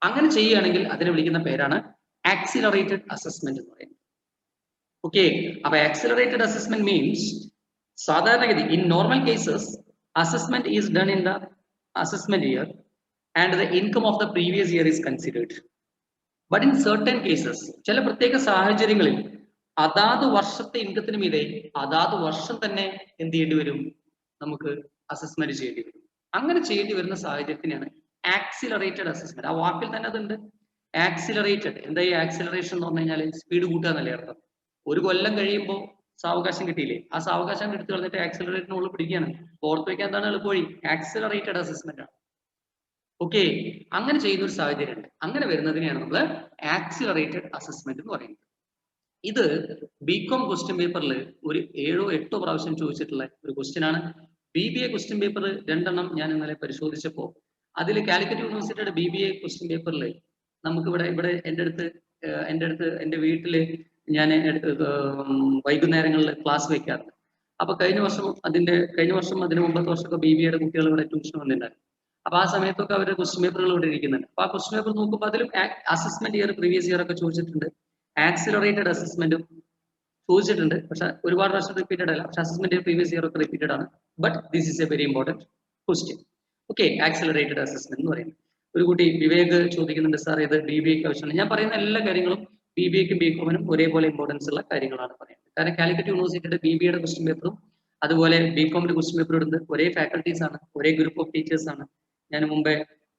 അങ്ങനെ ചെയ്യുകയാണെങ്കിൽ അതിനെ വിളിക്കുന്ന പേരാണ് ആക്സിലറേറ്റഡ് അസസ്മെന്റ് എന്ന് പറയുന്നത്. ഓക്കെ, അപ്പൊ ആക്സിലറേറ്റഡ് അസസ്മെന്റ് മീൻസ് സാധാരണഗതി in normal cases assessment is done in the assessment year and the income of the previous year is considered. But in certain cases, ചില പ്രത്യേക സാഹചര്യങ്ങളിൽ അതാത് വർഷത്തെ ഇൻകത്തിന് മീതെ അതാത് വർഷം തന്നെ എന്ത് ചെയ്യേണ്ടി വരും? നമുക്ക് അസസ്മെന്റ് ചെയ്യേണ്ടി വരും. അങ്ങനെ ചെയ്യേണ്ടി വരുന്ന സാഹചര്യത്തിനാണ് ആക്സിലറേറ്റഡ് അസസ്മെന്റ്. ആ വാക്കിൽ തന്നെ അതുണ്ട്, ആക്സിലറേറ്റഡ്. എന്താ ഈ ആക്സിലറേഷൻ എന്ന് പറഞ്ഞു കഴിഞ്ഞാൽ സ്പീഡ് കൂട്ടുക എന്നല്ലേ അർത്ഥം. ഒരു കൊല്ലം കഴിയുമ്പോൾ സാവകാശം കിട്ടിയില്ലേ, ആ സാവകാശം എടുത്തു കളഞ്ഞിട്ട് ആക്സിലറേറ്ററിനുള്ളിൽ പിടിക്കുകയാണ്. ഓർത്ത് വയ്ക്കാൻ എന്താണ് എളുപ്പവഴി? ആക്സിലറേറ്റഡ് അസസ്മെന്റ് ആണ്. ഓക്കെ, അങ്ങനെ ചെയ്യുന്ന ഒരു സാഹചര്യം ഉണ്ട്. അങ്ങനെ വരുന്നതിനെയാണ് നമ്മൾ ആക്സിലറേറ്റഡ് അസസ്മെന്റ് എന്ന് പറയുന്നത്. ഇത് ബികോം ക്വസ്റ്റ്യൻ പേപ്പറിൽ ഒരു 7 or 8 പ്രാവശ്യം ചോദിച്ചിട്ടുള്ള ഒരു ക്വസ്റ്റ്യൻ ആണ്. BBA ക്വസ്റ്റ്യൻ പേപ്പർ 2 എണ്ണം ഞാൻ ഇന്നലെ പരിശോധിച്ചപ്പോൾ അതിൽ കാലിക്കറ്റ് യൂണിവേഴ്സിറ്റിയുടെ BBA ക്വസ്റ്റ്യൻ പേപ്പറിൽ നമുക്ക് ഇവിടെ എൻ്റെ വീട്ടില് ഞാൻ വൈകുന്നേരങ്ങളിൽ ക്ലാസ് വെക്കാറുണ്ട്. അപ്പൊ കഴിഞ്ഞ വർഷം അതിന് മുമ്പത്തെ വർഷമൊക്കെ BBAയുടെ കുട്ടികൾ ഇവിടെ ട്യൂഷൻ വന്നിട്ടുണ്ടായിരുന്നു. അപ്പൊ ആ സമയത്തൊക്കെ അവരുടെ ക്വസ്റ്റ്യൻ പേപ്പറുകൾ ഇവിടെ ഇരിക്കുന്നുണ്ട്. അപ്പൊ ആ ക്വസ്റ്റ്യൻ പേപ്പർ നോക്കുമ്പോൾ അതിലും അസസ്മെന്റ് ഇയർ, പ്രീവിയസ് ഇയർ ഒക്കെ ചോദിച്ചിട്ടുണ്ട്. ആക്സിലറേറ്റഡ് അസസ്മെന്റും ചോദിച്ചിട്ടുണ്ട്. പക്ഷെ ഒരുപാട് വർഷം റിപ്പീറ്റഡ് അല്ല. പക്ഷെ അസസ്മെന്റ് പ്രീവിയസ് ഇയർ ഒക്കെ റിപ്പീറ്റഡ് ആണ്. But this is A very important question. Okay, accelerated assessment എന്ന് പറയുന്നത്. ഒരു കുട്ടി വിവേക് ചോദിക്കുന്നുണ്ട്, സാർ ഇത് BBAക്ക് ആവശ്യമാണ്. ഞാൻ പറയുന്ന എല്ലാ കാര്യങ്ങളും BBA-ക്കും BCom-നും ഒരേപോലെ ഇമ്പോർട്ടൻസ് ഉള്ള കാര്യങ്ങളാണ് പറയുന്നത്. കാരണം കാലിക്കറ്റ് യൂണിവേഴ്സിറ്റിയുടെ BBA-യുടെ ക്വസ്റ്റ്യൻ പേപ്പറും അതുപോലെ BCom-ന്റെ ക്വസ്റ്റ്യൻ പേപ്പറും ഇടുന്നത് ഒരേ ഫാക്കൽറ്റീസ് ആണ്, ഒരേ ഗ്രൂപ്പ് ഓഫ് ടീച്ചേഴ്സ് ആണ്. ഞാൻ മുമ്പേ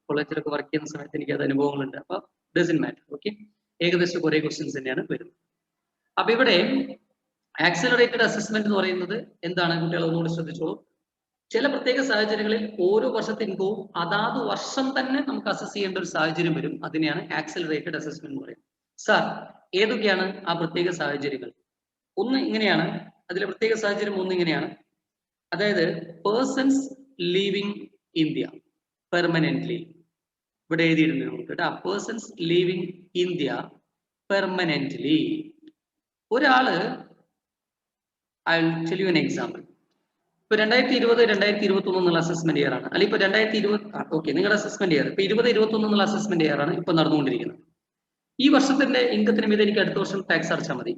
കോളേജിലൊക്കെ വർക്ക് ചെയ്യുന്ന സമയത്ത് എനിക്ക് അത് അനുഭവങ്ങളുണ്ട്. അപ്പോൾ ഡസൻ മാറ്റർ. ഓക്കെ, ഏകദേശം ഒരേ ക്വസ്റ്റ്യൻസ് തന്നെയാണ് വരുന്നത്. അപ്പൊ ഇവിടെ ആക്സിലറേറ്റഡ് അസസ്മെന്റ് എന്ന് പറയുന്നത് എന്താണ്? കുട്ടികൾ ഒന്നുകൂടി ശ്രദ്ധിച്ചോളൂ. ചില പ്രത്യേക സാഹചര്യങ്ങളിൽ ഓരോ വർഷത്തെ ഇൻകവും അതാത് വർഷം തന്നെ നമുക്ക് അസസ് ചെയ്യേണ്ട ഒരു സാഹചര്യം വരും. അതിനെയാണ് ആക്സിലറേറ്റഡ് അസസ്മെന്റ് എന്ന് പറയുന്നത്. സാർ, ഏതൊക്കെയാണ് ആ പ്രത്യേക സാഹചര്യങ്ങൾ? ഒന്ന് ഇങ്ങനെയാണ്, അതിലെ പ്രത്യേക സാഹചര്യം ഒന്ന് ഇങ്ങനെയാണ്. അതായത് പേഴ്സൺസ് ലീവിങ് ഇന്ത്യ പെർമനന്റ്ലി. ഇവിടെ എഴുതിയിട്ടുണ്ട് നമുക്ക് കേട്ടോ. Persons leaving India permanently. ഒരാള്, I will tell you an example. ഇപ്പൊ 2020, 2021 എന്നുള്ള അസസ്മെന്റ് ഇയർ ആണ്. അല്ലെങ്കിൽ ഇപ്പൊ 2020, ഓക്കെ, നിങ്ങളുടെ അസസ്മെന്റ് ഇയർ ഇപ്പൊ 2021 എന്നുള്ള അസസ്മെന്റ് ഇയർ ആണ് ഇപ്പൊ നടന്നുകൊണ്ടിരിക്കുന്നത്. ഈ വർഷത്തിന്റെ ഇൻകത്തിന് മീതെ എനിക്ക് അടുത്ത വർഷം ടാക്സ് അടച്ചാൽ മതി.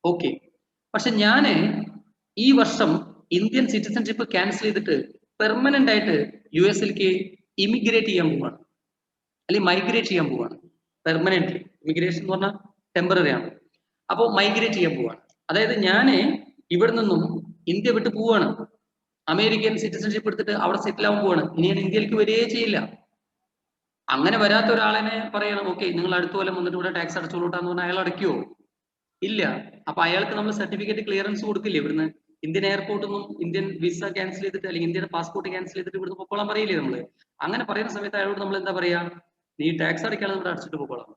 ഓക്കെ, പക്ഷെ ഞാന് ഈ വർഷം ഇന്ത്യൻ സിറ്റിസൺഷിപ്പ് ക്യാൻസൽ ചെയ്തിട്ട് പെർമനന്റ് ആയിട്ട് US-ലേക്ക് ഇമിഗ്രേറ്റ് ചെയ്യാൻ പോവാണ്, അല്ലെങ്കിൽ മൈഗ്രേറ്റ് ചെയ്യാൻ പോവാണ്. പെർമനന്റ്ലി. ഇമിഗ്രേഷൻ എന്ന് പറഞ്ഞാൽ ടെമ്പററി ആണ്. അപ്പോൾ മൈഗ്രേറ്റ് ചെയ്യാൻ പോവാണ്. അതായത് ഞാന് ഇവിടെ നിന്നും ഇന്ത്യ വിട്ട് പോവാണ്, അമേരിക്കൻ സിറ്റിസൺഷിപ്പ് എടുത്തിട്ട് അവിടെ സെറ്റിൽ ആവാൻ പോവാണ്. ഇനി ഞാൻ ഇന്ത്യയിലേക്ക് വരികയേ ചെയ്യില്ല. അങ്ങനെ വരാത്ത ഒരാളെ പറയണം, ഓക്കെ നിങ്ങൾ അടുത്ത കൊല്ലം വന്നിട്ട് ഇവിടെ ടാക്സ് അടച്ചോളൂട്ടാന്ന് പറഞ്ഞാൽ അയാൾ അടയ്ക്കുവോ? ഇല്ല. അപ്പൊ അയാൾക്ക് നമ്മൾ സർട്ടിഫിക്കറ്റ് ക്ലിയറൻസ് കൊടുക്കില്ലേ? ഇവിടുന്ന് ഇന്ത്യൻ എയർപോർട്ടിൽ നിന്നും ഇന്ത്യൻ വിസ ക്യാൻസൽ ചെയ്തിട്ട് അല്ലെങ്കിൽ ഇന്ത്യയുടെ പാസ്പോർട്ട് ക്യാൻസൽ ചെയ്തിട്ട് ഇവിടുന്ന് പൊക്കോളാൻ പറയില്ലേ നമ്മള്? അങ്ങനെ പറയുന്ന സമയത്ത് അയാളോട് നമ്മൾ എന്താ പറയാ? നീ ടാക്സ് അടയ്ക്കാതെ ഇവിടെ അടച്ചിട്ട് പൊക്കോളാം.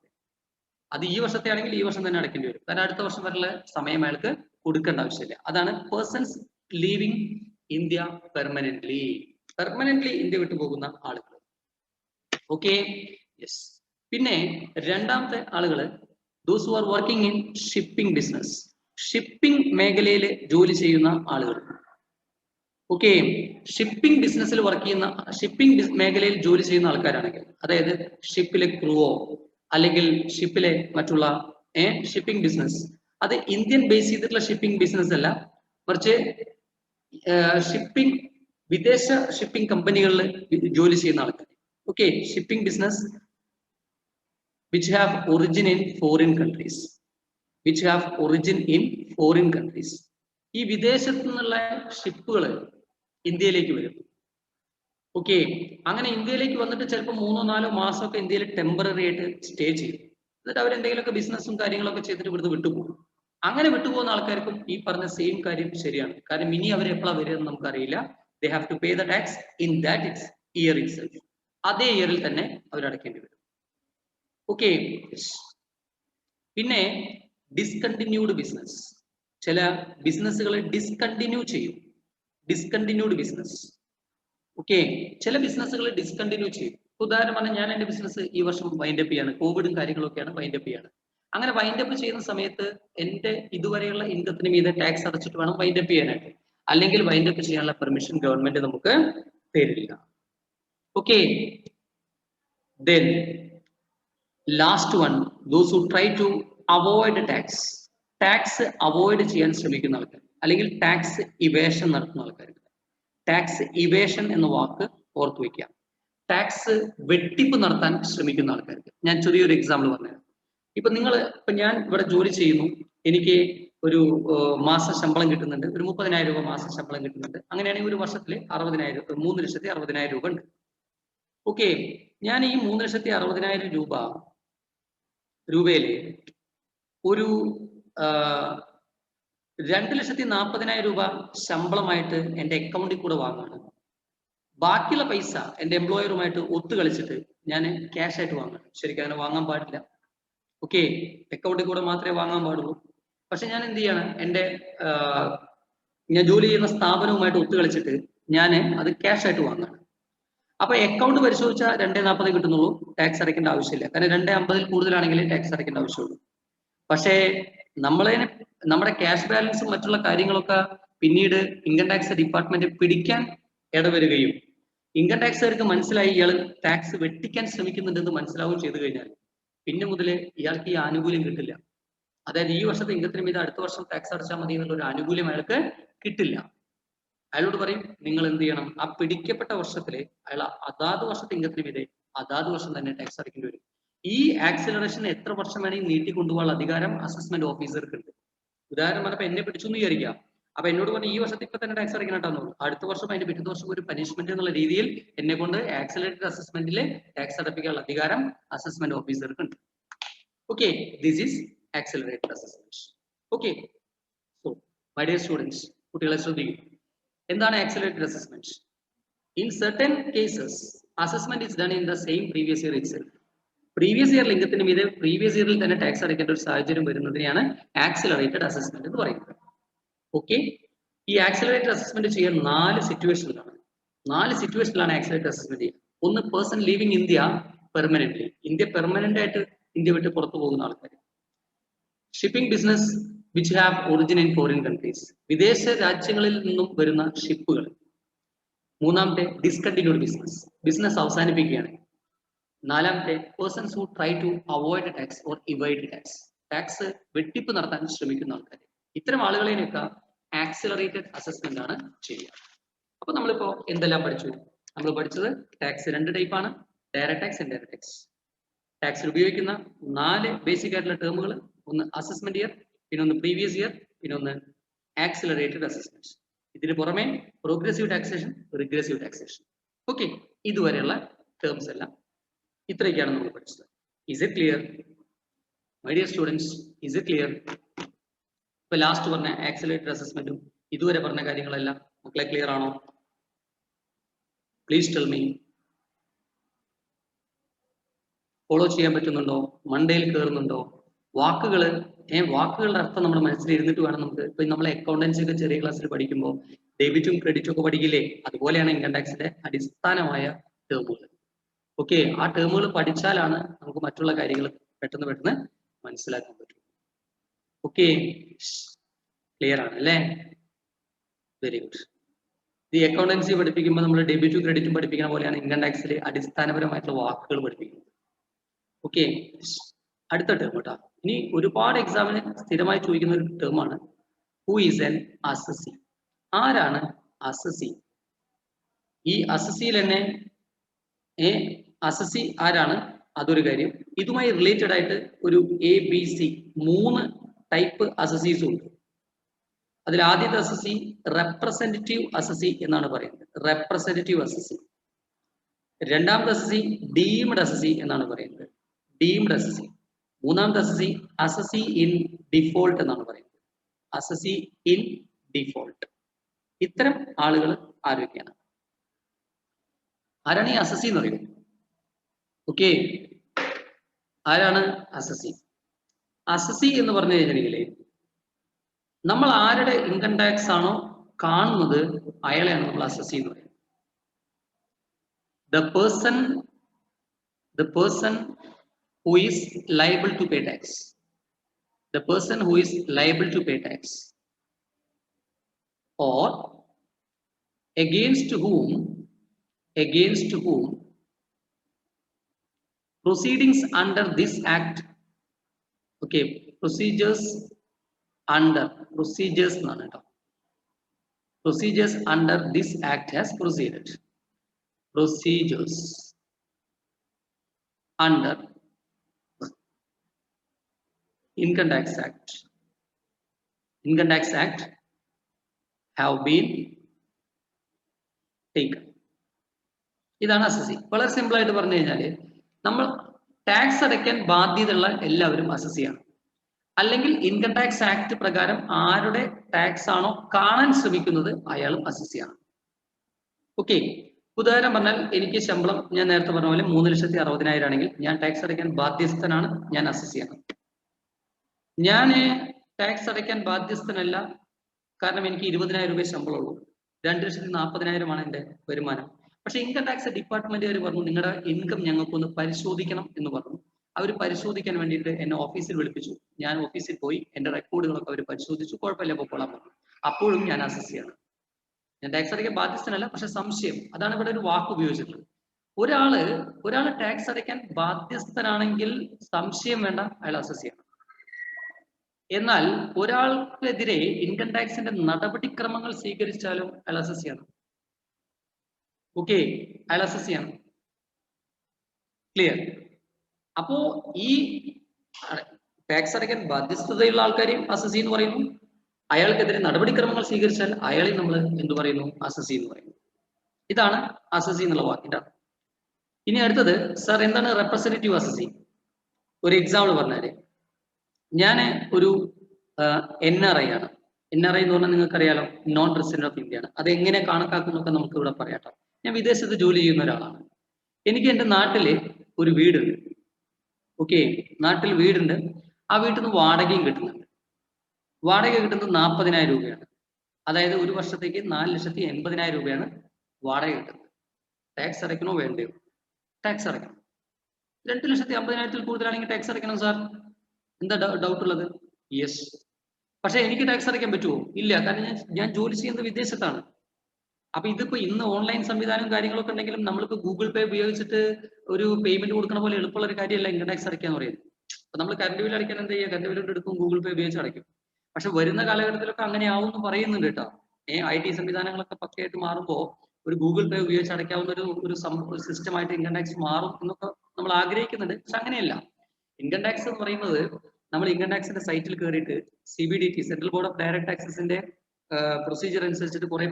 അത് ഈ വർഷത്തെ ആണെങ്കിൽ ഈ വർഷം തന്നെ അടയ്ക്കേണ്ടി വരും. കാരണം അടുത്ത വർഷം വരെയുള്ള സമയം അയാൾക്ക് കൊടുക്കേണ്ട ആവശ്യമില്ല. അതാണ് persons leaving India permanently. Permanently India വിട്ടു പോകുന്ന ആളുകൾ. Okay, yes. പിന്നെ രണ്ടാമത്തെ ആളുകള് those who are working in shipping business. Shipping മേഖലയിൽ ജോലി ചെയ്യുന്ന ആളുകൾ. ഓക്കെ, ഷിപ്പിംഗ് ബിസിനസ്സിൽ വർക്ക് ചെയ്യുന്ന, ഷിപ്പിംഗ് മേഖലയിൽ ജോലി ചെയ്യുന്ന ആൾക്കാരാണെങ്കിൽ, അതായത് ഷിപ്പിലെ ക്രൂവോ അല്ലെങ്കിൽ ഷിപ്പിലെ മറ്റുള്ള ഷിപ്പിംഗ് ബിസിനസ്, അത് ഇന്ത്യൻ ബേസ് ചെയ്തിട്ടുള്ള ഷിപ്പിംഗ് ബിസിനസ് അല്ല, മറിച്ച് ഷിപ്പിംഗ് വിദേശ ഷിപ്പിംഗ് കമ്പനികളിൽ ജോലി ചെയ്യുന്ന ആൾക്കാർ. Okay, shipping business which have origin in foreign countries, which have origin in foreign countries. ഈ വിദേശത്തു നിന്നുള്ള ഷിപ്പുകൾ ഇന്ത്യയിലേക്ക് വരും. ഓക്കെ, അങ്ങനെ ഇന്ത്യയിലേക്ക് വന്നിട്ട് ചിലപ്പോൾ 3-4 മാസമൊക്കെ ഇന്ത്യയിൽ ടെമ്പററി ആയിട്ട് സ്റ്റേ ചെയ്യും. എന്നിട്ട് അവരെന്തെങ്കിലുമൊക്കെ ബിസിനസ്സും കാര്യങ്ങളൊക്കെ ചെയ്തിട്ട് ഇവിടുന്ന് വിട്ടുപോകും. അങ്ങനെ വിട്ടുപോകുന്ന ആൾക്കാർക്കും ഈ പറഞ്ഞ സെയിം കാര്യം ശരിയാണ്. കാരണം ഇനി അവർ എപ്പോഴാണ് വരിക എന്ന് നമുക്കറിയില്ല. they have to pay the tax in that year itself. അതേ ഇയറിൽ തന്നെ അവർ അടയ്ക്കേണ്ടി വരും. ഓക്കെ, പിന്നെ ഡിസ്കണ്ടിന്യൂഡ് ബിസിനസ്. ചില ബിസിനസ്സുകൾ ഡിസ്കണ്ടിന്യൂ ചെയ്യും. Discontinued business. ഓക്കെ, ചില ബിസിനസ്സുകൾ ഡിസ്കണ്ടിന്യൂ ചെയ്യും. ഉദാഹരണം പറഞ്ഞാൽ ഞാൻ എന്റെ ബിസിനസ് ഈ വർഷം വൈൻഡപ്പ് ചെയ്യാണ്, കോവിഡും കാര്യങ്ങളൊക്കെയാണ് വൈൻഡപ്പ് ചെയ്യാണ്. അങ്ങനെ വൈൻഡപ്പ് ചെയ്യുന്ന സമയത്ത് എന്റെ ഇതുവരെയുള്ള ഇൻകത്തിന് മീതെ ടാക്സ് അടച്ചിട്ട് വേണം വൈൻഡപ്പ് ചെയ്യാനായിട്ട്. അല്ലെങ്കിൽ വൈൻഡപ്പ് ചെയ്യാനുള്ള പെർമിഷൻ ഗവൺമെന്റ് നമുക്ക് തരില്ല. Okay, then last one, those who try to avoid tax. Tax avoid ചെയ്യാൻ ശ്രമിക്കുന്ന ആൾക്കാർ, അല്ലെങ്കിൽ ടാക്സ് ഇവേഷൻ നടത്തുന്ന ആൾക്കാർ. ടാക്സ് ഇവേഷൻ എന്ന വാക്ക് ഓർത്തു വയ്ക്കുക. ടാക്സ് വെട്ടിപ്പ് നടത്താൻ ശ്രമിക്കുന്ന ആൾക്കാർക്ക് ഞാൻ ചെറിയൊരു എക്സാമ്പിൾ പറഞ്ഞുതരാം. ഇപ്പൊ ഞാൻ ഇവിടെ ജോലി ചെയ്യുന്നു, എനിക്ക് ഒരു മാസ ശമ്പളം കിട്ടുന്നുണ്ട്, ഒരു 30,000 രൂപ മാസ ശമ്പളം കിട്ടുന്നുണ്ട്. അങ്ങനെയാണെങ്കിൽ ഒരു വർഷത്തിൽ 3,60,000 രൂപ ഉണ്ട്. ഓക്കെ, ഞാൻ ഈ 3,60,000 രൂപയില് ഒരു 2,40,000 രൂപ ശമ്പളമായിട്ട് എന്റെ അക്കൗണ്ടിൽ കൂടെ വാങ്ങാണ്. ബാക്കിയുള്ള പൈസ എന്റെ എംപ്ലോയറുമായിട്ട് ഒത്തു കളിച്ചിട്ട് ഞാൻ ക്യാഷ് ആയിട്ട് വാങ്ങാണ്. ശരിക്കും അങ്ങനെ വാങ്ങാൻ പാടില്ല. ഓക്കെ, അക്കൗണ്ടിൽ കൂടെ മാത്രമേ വാങ്ങാൻ പാടുള്ളൂ. പക്ഷെ ഞാൻ എന്ത് ചെയ്യാണ്, ഞാൻ ജോലി ചെയ്യുന്ന സ്ഥാപനവുമായിട്ട് ഒത്തു കളിച്ചിട്ട് ഞാൻ അത് ക്യാഷ് ആയിട്ട് വാങ്ങാണ്. അപ്പൊ അക്കൗണ്ട് പരിശോധിച്ചാൽ 2,40 കിട്ടുന്നുള്ളൂ, ടാക്സ് അടയ്ക്കേണ്ട ആവശ്യമില്ല. കാരണം 2,50 കൂടുതലാണെങ്കിൽ ടാക്സ് അടയ്ക്കേണ്ട ആവശ്യമുള്ളൂ. പക്ഷേ നമ്മുടെ ക്യാഷ് ബാലൻസും മറ്റുള്ള കാര്യങ്ങളൊക്കെ പിന്നീട് ഇൻകം ടാക്സ് ഡിപ്പാർട്ട്മെന്റ് പിടിക്കാൻ ഇടവരുകയും ഇൻകം ടാക്സുകാർക്ക് മനസ്സിലായി ഇയാൾ ടാക്സ് വെട്ടിക്കാൻ ശ്രമിക്കുന്നുണ്ടെന്ന് മനസ്സിലാവുകയും ചെയ്തു കഴിഞ്ഞാൽ പിന്നെ മുതൽ ഇയാൾക്ക് ഈ ആനുകൂല്യം കിട്ടില്ല. അതായത് ഈ വർഷത്തെ ഇൻകത്തിന് മീതെ അടുത്ത വർഷം ടാക്സ് അടച്ചാൽ മതി എന്നുള്ള ഒരു ആനുകൂല്യം അയാൾക്ക് കിട്ടില്ല. അയാളോട് പറയും, നിങ്ങൾ എന്ത് ചെയ്യണം, ആ പിടിക്കപ്പെട്ട വർഷത്തില് അയാൾ അതാത് വർഷത്തെ ഇൻകത്തിന് മീതെ അതാത് വർഷം തന്നെ ടാക്സ് അടയ്ക്കേണ്ടി വരും. ഈ ആക്സിലറേഷൻ എത്ര വർഷം വേണമെങ്കിൽ നീട്ടിക്കൊണ്ടുപോകാനുള്ള അധികാരം അസസ്മെന്റ് ഓഫീസർക്ക് ഉണ്ട്. ഉദാഹരണം പറഞ്ഞപ്പോൾ എന്നെ പിടിച്ചു എന്ന് വിചാരിക്കാം. അപ്പൊ എന്നോട് പറഞ്ഞു ഈ വർഷത്തിൽ ഇപ്പൊ തന്നെ ടാക്സ് അടയ്ക്കണട്ടാന്ന്. അടുത്ത വർഷം അതിന്റെ പിറ്റത്തെ വർഷം ഒരു പനിഷ്മെന്റ് എന്നുള്ള രീതിയിൽ എന്നെ കൊണ്ട് ആക്സിലറേറ്റഡ് അസസ്മെന്റിൽ ടാക്സ് അടപ്പിക്കാനുള്ള അധികാരം അസസ്മെന്റ് ഓഫീസർക്ക് ഉണ്ട്. Okay, this is accelerated assessment. Okay, so my dear students, കുട്ടികളെ ശ്രദ്ധിക്കും. എന്താണ് accelerated assessment? In certain cases assessment is done in the same previous year itself. Previous year ലിംഗത്തിന് മീതെ പ്രീവിയസ് ഇയറിൽ തന്നെ ടാക്സ് അടയ്ക്കേണ്ട ഒരു സാഹചര്യം വരുന്നതിനെയാണ് ആക്സിലറേറ്റഡ് അസസ്മെന്റ് എന്ന് പറയുന്നത്. ഓക്കെ, ഈ ആക്സിലറേറ്റഡ് അസസ്മെന്റ് ചെയ്യാൻ 4 സിറ്റുവേഷനിലാണ്. 4 സിറ്റുവേഷനിലാണ് ആക്സിലറേറ്റഡ് അസസ്മെന്റ് ചെയ്യുക. ഒന്ന്, person leaving India permanently, India permanent ആയിട്ട് ഇന്ത്യ വിട്ട് പുറത്തു പോകുന്ന ആൾക്കാർ. Shipping business which have origin in foreign countries, വിദേശ രാജ്യങ്ങളിൽ നിന്നും വരുന്ന ഷിപ്പുകൾ. മൂന്നാമത്തെ, ഡിസ്കണ്ടിന്യൂഡ് ബിസിനസ്, ബിസിനസ് അവസാനിപ്പിക്കുകയാണ്. നാലാമത്തെ, persons who try to avoid tax or evade tax, tax വെട്ടിപ്പ് നടത്താൻ ശ്രമിക്കുന്ന ആൾക്കാർ. ഇത്തരം ആളുകളെയൊക്കെ ആക്സിലറേറ്റഡ് അസസ്മെന്റ് ആണ് ചെയ്യുക. അപ്പൊ നമ്മളിപ്പോ എന്തെല്ലാം പഠിച്ചു? നമ്മൾ പഠിച്ചത് ടാക്സ് 2 ടൈപ്പാണ്, ഡയറക്ട് ടാക്സ്, ഇൻഡയറക്ട് ടാക്സ്. ടാക്സിൽ ഉപയോഗിക്കുന്ന 4 ബേസിക് ആയിട്ടുള്ള ടേമുകൾ, ഒന്ന് അസസ്മെന്റ് ഇയർ, പിന്നെ ഒന്ന് പ്രീവിയസ് ഇയർ, പിന്നെ ഒന്ന് ആക്സിലറേറ്റഡ് അസസ്മെന്റ്. ഇതിന് പുറമെ progressive taxation, regressive taxation. Okay, ഇതുവരെയുള്ള ടേംസ് എല്ലാം ഇത്രയൊക്കെയാണ് നമ്മൾ പഠിച്ചത്. Is it clear my dear students? Is it clear? ഇപ്പൊ ലാസ്റ്റ് പറഞ്ഞ ആക്സിലറേറ്റഡ് അസസ്മെന്റും ഇതുവരെ പറഞ്ഞ കാര്യങ്ങളെല്ലാം മക്കളെ ക്ലിയർ ആണോ? Please tell me. ഫോളോ ചെയ്യാൻ പറ്റുന്നുണ്ടോ? മണ്ടയിൽ കയറുന്നുണ്ടോ? വാക്കുകളുടെ അർത്ഥം നമ്മുടെ മനസ്സിൽ ഇരുന്നിട്ട് വേണം നമുക്ക്. ഇപ്പൊ നമ്മൾ അക്കൗണ്ടൻസി ഒക്കെ ചെറിയ ക്ലാസ്സിൽ പഠിക്കുമ്പോൾ ഡെബിറ്റും ക്രെഡിറ്റും ഒക്കെ പഠിക്കില്ലേ, അതുപോലെയാണ് ഇൻകം ടാക്സിന്റെ അടിസ്ഥാനമായ ടേമുകൾ. ഓക്കെ, ആ ടേമുകൾ പഠിച്ചാലാണ് നമുക്ക് മറ്റുള്ള കാര്യങ്ങൾ പെട്ടെന്ന് മനസ്സിലാക്കാൻ പറ്റും. ഓക്കെ, ക്ലിയർ ആണ് അല്ലേ? Very good. ഈ അക്കൗണ്ടൻസി പഠിപ്പിക്കുമ്പോൾ നമ്മൾ ഡെബിറ്റും ക്രെഡിറ്റും പഠിപ്പിക്കുന്ന പോലെയാണ് ഇൻകം ടാക്സിൽ അടിസ്ഥാനപരമായിട്ടുള്ള വാക്കുകൾ പഠിപ്പിക്കുന്നത്. ഓക്കെ, അടുത്ത ടേം കേട്ടോ. ഇനി ഒരുപാട് എക്സാമിന് സ്ഥിരമായി ചോദിക്കുന്ന ഒരു ടേമാണ് ഹു ഈസ് എൻ അസസി. ആരാണ് അസസി? ഈ അസസിയിൽ തന്നെ അസസി ആരാണ്? അതൊരു കാര്യം. ഇതുമായി റിലേറ്റഡ് ആയിട്ട് ഒരു ABC 3 ടൈപ്പ് അസസീസും ഉണ്ട്. അതിൽ ആദ്യത്തെ അസസി റെപ്രസെന്റേറ്റീവ് അസസി എന്നാണ് പറയുന്നത്, റെപ്രസെന്റേറ്റീവ് അസസി. രണ്ടാമത്തെ അസസി ഡീംഡ് അസസി എന്നാണ് പറയുന്നത്, ഡീംഡ് അസസി. മൂന്നാമത്തെ അസസി അസസി ഇൻ ഡിഫോൾട്ട് എന്നാണ് പറയുന്നത്, അസസി ഇൻ ഡിഫോൾട്ട്. ഇത്തരം ആളുകൾ ആരൊക്കെയാണ്? ആരാണ് ഈ അസസി എന്ന് പറയുന്നത്? ഓക്കെ, ആരാണ് അസസി? അസസി എന്ന് പറഞ്ഞു കഴിഞ്ഞിട്ടുണ്ടെങ്കിൽ നമ്മൾ ആരുടെ ഇൻകം ടാക്സ് ആണോ കാണുന്നത് അയാളെയാണ് നമ്മൾ അസസി എന്ന് പറയുന്നത്. The person who is liable to pay tax, the person who is liable to pay tax, or against whom proceedings under this act, okay, procedures under this act has proceeded, procedures under Income Tax Act have been taken. ഇതാണ് assessee. വളരെ simple ആയിട്ട് പറഞ്ഞു കഴിഞ്ഞാൽ നമ്മൾ tax അടയ്ക്കാൻ ബാധ്യതയുള്ള എല്ലാവരും അസസിയാണ്. അല്ലെങ്കിൽ income tax act പ്രകാരം ആരുടെ ടാക്സ് ആണോ കാണാൻ ശ്രമിക്കുന്നത് അയാളും അസസിയാണ്. ഓക്കെ, ഉദാഹരണം പറഞ്ഞാൽ എനിക്ക് ശമ്പളം ഞാൻ നേരത്തെ പറഞ്ഞ പോലെ 3,60,000 ആണെങ്കിൽ ഞാൻ ടാക്സ് അടയ്ക്കാൻ ബാധ്യസ്ഥനാണ്, ഞാൻ അസസിയാണ്. ഞാൻ ടാക്സ് അടയ്ക്കാൻ ബാധ്യസ്ഥനല്ല, കാരണം എനിക്ക് 20,000 രൂപ ശമ്പളമുള്ളൂ, 2,40,000 എന്റെ വരുമാനം. പക്ഷെ ഇൻകം ടാക്സ് ഡിപ്പാർട്ട്മെന്റുകാർ പറഞ്ഞു നിങ്ങളുടെ ഇൻകം ഞങ്ങൾക്കൊന്ന് പരിശോധിക്കണം എന്ന് പറഞ്ഞു. അവർ പരിശോധിക്കാൻ വേണ്ടിയിട്ട് എന്നെ ഓഫീസിൽ വിളിപ്പിച്ചു. ഞാൻ ഓഫീസിൽ പോയി എന്റെ റെക്കോർഡുകളൊക്കെ അവർ പരിശോധിച്ചു, കുഴപ്പമില്ല പൊക്കോളാൻ പറഞ്ഞു. അപ്പോഴും ഞാൻ അസസിയാണ്. ഞാൻ ടാക്സ് അടയ്ക്കാൻ ബാധ്യസ്ഥനല്ല, പക്ഷെ സംശയം, അതാണ് ഇവിടെ ഒരു വാക്ക് ഉപയോഗിച്ചിട്ടുള്ളത്. ഒരാള് ടാക്സ് അടയ്ക്കാൻ ബാധ്യസ്ഥനാണെങ്കിൽ സംശയം വേണ്ട, അയാൾ അസസിയാണ്. എന്നാൽ ഒരാൾക്കെതിരെ ഇൻകം ടാക്സിന്റെ നടപടിക്രമങ്ങൾ സ്വീകരിച്ചാലും അയാൾ അസസിയാണ്. ഓക്കെ, അയാൾ അസസിയാണ്. ക്ലിയർ? അപ്പോ ഈ ടാക്സ് അടയ്ക്കാൻ ബാധ്യസ്ഥതയുള്ള ആൾക്കാരെയും അസസി എന്ന് പറയുന്നു. അയാൾക്കെതിരെ നടപടിക്രമങ്ങൾ സ്വീകരിച്ചാൽ അയാളെ നമ്മൾ എന്ത് പറയുന്നു? അസസി എന്ന് പറയുന്നു. ഇതാണ് അസസി എന്നുള്ള വാക്കിന്റെ അർത്ഥം. ഇനി അടുത്തത്, സാർ എന്താണ് റെപ്രസെന്റേറ്റീവ് അസസി? ഒരു എക്സാമ്പിൾ പറഞ്ഞാല്, ഞാൻ ഒരു NRI ആണ്. NRI എന്ന് പറഞ്ഞാൽ നിങ്ങൾക്കറിയാലോ, നോൺ റെസിഡന്റ് ഓഫ് ഇന്ത്യ ആണ്. അത് എങ്ങനെ കണക്കാക്കുന്നൊക്കെ നമുക്ക് ഇവിടെ പറയാട്ടോ. ഞാൻ വിദേശത്ത് ജോലി ചെയ്യുന്ന ഒരാളാണ്. എനിക്ക് എൻ്റെ നാട്ടില് ഒരു വീടുണ്ട്. ഓക്കെ, നാട്ടിൽ വീടുണ്ട്. ആ വീട്ടിൽ നിന്ന് വാടകയും കിട്ടുന്നുണ്ട്. വാടക കിട്ടുന്നത് 40,000 രൂപയാണ്. അതായത് ഒരു വർഷത്തേക്ക് 4,80,000 രൂപയാണ് വാടക കിട്ടുന്നത്. ടാക്സ് അടയ്ക്കണോ വേണ്ടയോ? ടാക്സ് അടയ്ക്കണം. 2,50,000 കൂടുതലാണെങ്കിൽ ടാക്സ് അടയ്ക്കണം സാർ. എന്താ ഡൗട്ട് ഉള്ളത്? യെസ്. പക്ഷെ എനിക്ക് ടാക്സ് അടയ്ക്കാൻ പറ്റുമോ? ഇല്ല. കാരണം ഞാൻ ജോലി ചെയ്യുന്നത് വിദേശത്താണ്. അപ്പൊ ഇതിപ്പോ ഇന്ന് ഓൺലൈൻ സംവിധാനവും കാര്യങ്ങളൊക്കെ ഉണ്ടെങ്കിലും നമ്മളിപ്പോ ഗൂഗിൾ പേ ഉപയോഗിച്ചിട്ട് ഒരു പേയ്മെന്റ് കൊടുക്കുന്ന പോലെ എളുപ്പമുള്ള ഒരു കാര്യമല്ല ഇൻകം ടാക്സ് അടയ്ക്കാന്ന് പറയുന്നത്. അപ്പൊ നമ്മൾ കറണ്ട് ബിൽ അടയ്ക്കാൻ എന്താ ചെയ്യുക? കറണ്ട് ബിൽ എടുക്കും, ഗൂഗിൾ പേ ഉപയോഗിച്ച് അടയ്ക്കും. പക്ഷെ വരുന്ന കാലഘട്ടത്തിലൊക്കെ അങ്ങനെ ആവും എന്ന് പറയുന്നുണ്ട് കേട്ടോ. IT സംവിധാനങ്ങളൊക്കെ പക്കയായിട്ട് മാറുമ്പോൾ ഒരു ഗൂഗിൾ പേ ഉപയോഗിച്ച് അടയ്ക്കാവുന്ന ഒരു സിസ്റ്റമായിട്ട് ഇൻകം ടാക്സ് മാറും എന്നൊക്കെ നമ്മൾ ആഗ്രഹിക്കുന്നുണ്ട്. പക്ഷെ അങ്ങനെയല്ല. ഇൻകം ടാക്സ് എന്ന് പറയുന്നത്, നമ്മൾ ഇൻകം ടാക്സിന്റെ സൈറ്റിൽ കയറിയിട്ട് CBDT, central board of direct ടാക്സസിന്റെ പ്രൊസീജിയർ അനുസരിച്ചിട്ട് കുറെ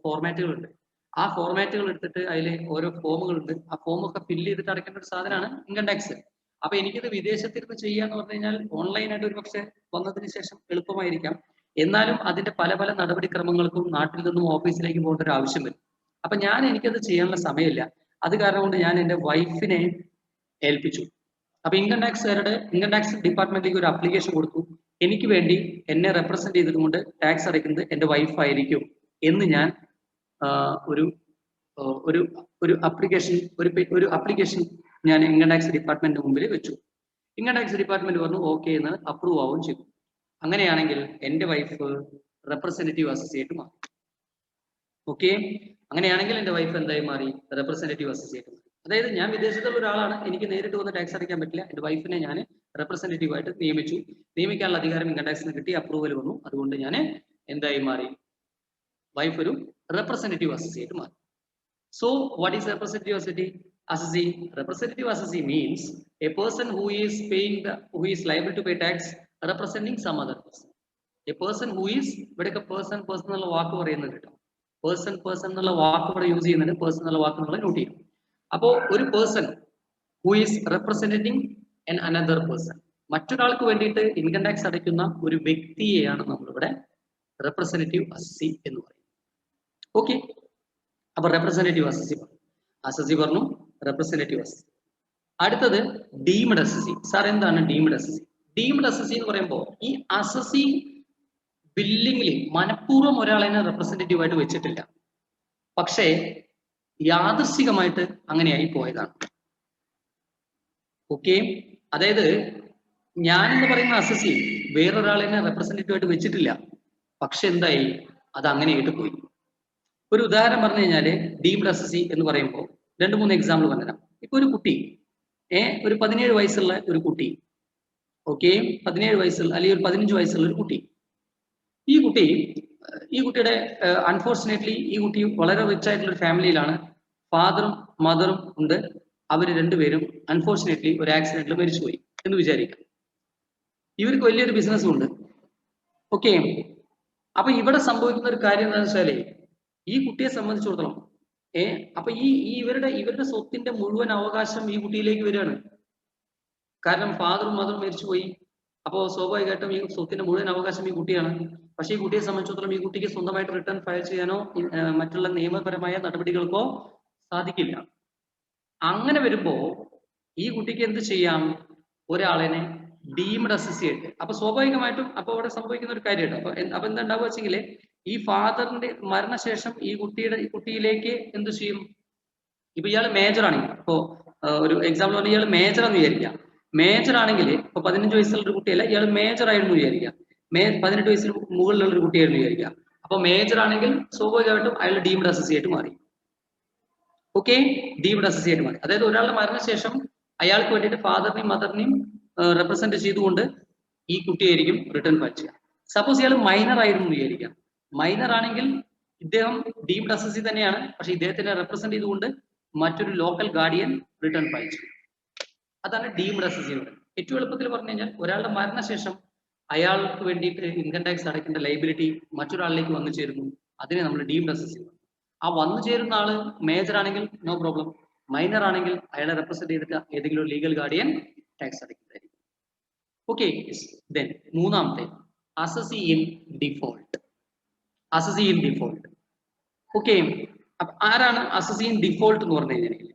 ഫോർമാറ്റുകൾ ഉണ്ട്. ആ ഫോർമാറ്റുകൾ എടുത്തിട്ട് അതിൽ ഓരോ ഫോമുകളുണ്ട്. ആ ഫോമൊക്കെ ഫില്ല് ചെയ്തിട്ട് അടയ്ക്കേണ്ട ഒരു സാധനമാണ് ഇൻകം ടാക്സ്. അപ്പൊ എനിക്കിത് വിദേശത്തിരുന്ന് ചെയ്യാന്ന് പറഞ്ഞു കഴിഞ്ഞാൽ ഓൺലൈനായിട്ട് ഒരു പക്ഷെ വന്നതിന് ശേഷം എളുപ്പമായിരിക്കാം. എന്നാലും അതിന്റെ പല പല നടപടിക്രമങ്ങൾക്കും നാട്ടിൽ നിന്നും ഓഫീസിലേക്ക് പോകേണ്ട ഒരു ആവശ്യം വരും. അപ്പൊ എനിക്കത് ചെയ്യാനുള്ള സമയമില്ല. അത് കാരണം കൊണ്ട് ഞാൻ എൻ്റെ വൈഫിനെ ഏൽപ്പിച്ചു. അപ്പൊ ഇൻകം ടാക്സ് ഡിപ്പാർട്ട്മെന്റിലേക്ക് ഒരു ആപ്ലിക്കേഷൻ കൊടുത്തു. എനിക്ക് വേണ്ടി എന്നെ റെപ്രസെന്റ് ചെയ്തുകൊണ്ട് ടാക്സ് അടയ്ക്കുന്നത് എൻ്റെ വൈഫ് ആയിരിക്കും എന്ന് ഞാൻ ഒരു ആപ്ലിക്കേഷൻ ഞാൻ ഇൻകം ടാക്സ് ഡിപ്പാർട്ട്മെന്റിന് മുമ്പിൽ വെച്ചു. ഇൻകം ടാക്സ് ഡിപ്പാർട്ട്മെന്റ് പറഞ്ഞു ഓക്കെ എന്ന് അപ്രൂവ് ആവുകയും ചെയ്തു. അങ്ങനെയാണെങ്കിൽ എൻ്റെ വൈഫ് റെപ്രസെന്റേറ്റീവ് അസോസിയേറ്റ് മാറി. ഓക്കെ, അങ്ങനെയാണെങ്കിൽ എൻ്റെ വൈഫ് എന്തായി മാറി? റെപ്രസെന്റേറ്റീവ് അസോസിയേറ്റ് മാറി. അതായത് ഞാൻ വിദേശത്തുള്ള ഒരാളാണ്, എനിക്ക് നേരിട്ട് വന്ന് ടാക്സ് അടയ്ക്കാൻ പറ്റില്ല. എൻ്റെ വൈഫിനെ ഞാൻ റെപ്രസെന്റേറ്റീവ് ആയിട്ട് നിയമിക്കാനുള്ള അധികാരം ഇൻകം ടാക്സിന് കിട്ടി, അപ്രൂവൽ വന്നു. അതുകൊണ്ട് ഞാൻ എന്തായി മാറി? വൈഫ് ഒരു റെപ്രസെന്റേറ്റീവ് അസോസിയേറ്റ് മാറി. So what is representative assessee? Representative assessee means a person who is liable to pay tax representing some other person. A person who is, ഇവിടെയൊക്കെ person എന്നുള്ള വാക്ക് പറയുന്നുണ്ട് കേട്ടോ. person എന്നുള്ള വാക്ക് ഇവിടെ യൂസ് ചെയ്യുന്നുണ്ട്. person എന്നുള്ള വാക്ക് നമ്മൾ നോട്ട് ചെയ്യും. അപ്പോൾ ഒരു person who is representing another person, മറ്റൊരാൾക്ക് വേണ്ടിയിട്ട് ഇൻകം ടാക്സ് അടയ്ക്കുന്ന ഒരു വ്യക്തിയെയാണ് നമ്മളിവിടെ റെപ്രസെന്റേറ്റീവ് അസസി എന്ന് പറയുന്നത്. ഓക്കെ, അപ്പൊ റെപ്രസെന്റേറ്റീവ് അസസി പറഞ്ഞു, റെപ്രസെന്റേറ്റീവ് അസസി. അടുത്തത് ഡീംഡ് അസസി. സാർ എന്താണ് ഡീംഡ് അസസി? ഡീംഡ് അസസി എന്ന് പറയുമ്പോൾ ഈ അസസി ബില്ലിംഗിൽ മനഃപൂർവ്വം ഒരാളെ റെപ്രസെന്റേറ്റീവ് ആയിട്ട് വെച്ചിട്ടില്ല, പക്ഷേ യാദൃശ്ചികമായിട്ട് അങ്ങനെയായി പോയതാണ്. ഓക്കെ, അതായത് ഞാൻ എന്ന് പറയുന്ന അസസി വേറൊരാളെ റെപ്രസെന്റേറ്റീവ് ആയിട്ട് വെച്ചിട്ടില്ല, പക്ഷെ എന്തായി? അത് അങ്ങനെയായിട്ട് പോയി. ഒരു ഉദാഹരണം പറഞ്ഞു കഴിഞ്ഞാല് ഡീംഡ് അസസി എന്ന് പറയുമ്പോൾ 2-3 എക്സാമ്പിൾ പറഞ്ഞുതരാം. ഇപ്പൊ ഒരു കുട്ടി, ഒരു 17 വയസ്സുള്ള ഒരു കുട്ടി, ഓക്കെ, 17 വയസ്സുള്ള അല്ലെങ്കിൽ ഒരു 15 വയസ്സുള്ള ഒരു കുട്ടി. ഈ കുട്ടിയുടെ അൺഫോർച്ചുനേറ്റ്ലി ഈ കുട്ടി വളരെ റിച്ച് ആയിട്ടുള്ള ഒരു ഫാമിലിയിലാണ്. ഫാദറും മദറും ഉണ്ട്. അവർ രണ്ടുപേരും അൺഫോർച്ചുനേറ്റ്ലി ഒരു ആക്സിഡന്റിൽ മരിച്ചുപോയി എന്ന് വിചാരിക്കാം. ഇവർക്ക് വലിയൊരു ബിസിനസ്സും ഉണ്ട്. ഓക്കെ, അപ്പൊ ഇവിടെ സംഭവിക്കുന്ന ഒരു കാര്യം എന്താണെന്ന് വെച്ചാല്, ഈ കുട്ടിയെ സംബന്ധിച്ചിടത്തോളം അപ്പൊ ഇവരുടെ സ്വത്തിന്റെ മുഴുവൻ അവകാശം ഈ കുട്ടിയിലേക്ക് വരികയാണ്. കാരണം ഫാദറും മദറും മരിച്ചുപോയി. അപ്പോൾ സ്വാഭാവികമായിട്ടും ഈ സ്വത്തിന്റെ മുഴുവൻ അവകാശം ഈ കുട്ടിയാണ്. പക്ഷെ ഈ കുട്ടിയെ സംബന്ധിച്ചിടത്തോളം ഈ കുട്ടിക്ക് സ്വന്തമായിട്ട് റിട്ടേൺ ഫയൽ ചെയ്യാനോ മറ്റുള്ള നിയമപരമായ നടപടികൾക്കോ സാധിക്കില്ല. അങ്ങനെ വരുമ്പോ ഈ കുട്ടിക്ക് എന്ത് ചെയ്യാം? ഒരാളെ ഡീംഡ് അസോസിയേറ്റ്. അപ്പൊ സ്വാഭാവികമായിട്ടും അപ്പൊ അവിടെ സംഭവിക്കുന്ന ഒരു കാര്യമാണ്. അപ്പൊ എന്താ ഉണ്ടാവുക വെച്ചെങ്കിൽ, ഈ ഫാദറിന്റെ മരണശേഷം ഈ കുട്ടിയിലേക്ക് എന്ത് ചെയ്യും? ഇപ്പൊ ഇയാൾ മേജർ ആണെങ്കിൽ, ഇപ്പോ ഒരു എക്സാമ്പിൾ പറഞ്ഞാൽ ഇയാൾ മേജർ എന്ന് വിചാരിക്കാം. മേജർ ആണെങ്കിൽ ഇപ്പൊ 15 വയസ്സുള്ള ഒരു കുട്ടിയല്ല, ഇയാൾ മേജർ ആയിരുന്നു വിചാരിക്കാം. 18 വയസ്സിന് മുകളിലുള്ള ഒരു കുട്ടിയായിരുന്നു വിചാരിക്കാം. അപ്പൊ മേജർ ആണെങ്കിൽ സ്വാഭാവികമായിട്ടും അയാൾ ഡീംഡ് അസോസിയേറ്റ് മാറി. ഓക്കെ, ഡീംഡ് അസോസിയേറ്റ് മാറി. അതായത് ഒരാളുടെ മരണശേഷം അയാൾക്ക് വേണ്ടിയിട്ട് ഫാദറിനെയും മദറിനെയും റെപ്രസെന്റ് ചെയ്തുകൊണ്ട് ഈ കുട്ടിയായിരിക്കും റിട്ടേൺ ഫയൽ ചെയ്യുക. സപ്പോസ് ഇയാൾ മൈനർ ആയിരുന്നു വിചാരിക്കാം. മൈനർ ആണെങ്കിൽ ഇദ്ദേഹം ഡീംഡ് അസസി തന്നെയാണ്, പക്ഷെ ഇദ്ദേഹത്തിനെ റെപ്രസെന്റ് ചെയ്തുകൊണ്ട് മറ്റൊരു ലോക്കൽ ഗാർഡിയൻ റിട്ടേൺ ഫയൽ ചെയ്യും. അതാണ് ഡീംഡ് അസസി എന്ന് പറയുന്നത്. ഏറ്റവും എളുപ്പത്തിൽ പറഞ്ഞു കഴിഞ്ഞാൽ ഒരാളുടെ മരണശേഷം അയാൾക്ക് വേണ്ടിയിട്ട് ഇൻകം ടാക്സ് അടയ്ക്കേണ്ട ലൈബിലിറ്റി മറ്റൊരാളിലേക്ക് വന്നു ചേരുന്നു. അതിനെ നമ്മൾ ഡീംഡ് അസസി പറയും. ആ വന്നു ചേരുന്ന ആള് മേജർ ആണെങ്കിൽ നോ പ്രോബ്ലം, മൈനർ ആണെങ്കിൽ അയാളെ റെപ്രസെന്റ് ചെയ്തിട്ട് ഏതെങ്കിലും ഒരു ലീഗൽ ഗാർഡിയൻ ടാക്സ് അടയ്ക്കുന്നതായിരിക്കും. ഓക്കെ, ദെൻ മൂന്നാമത്തെ assessee in default. Assessee in default. Okay, അപ്പൊ ആരാണ് അസസി ഇൻ ഡിഫോൾട്ട് എന്ന് പറഞ്ഞു കഴിഞ്ഞാൽ?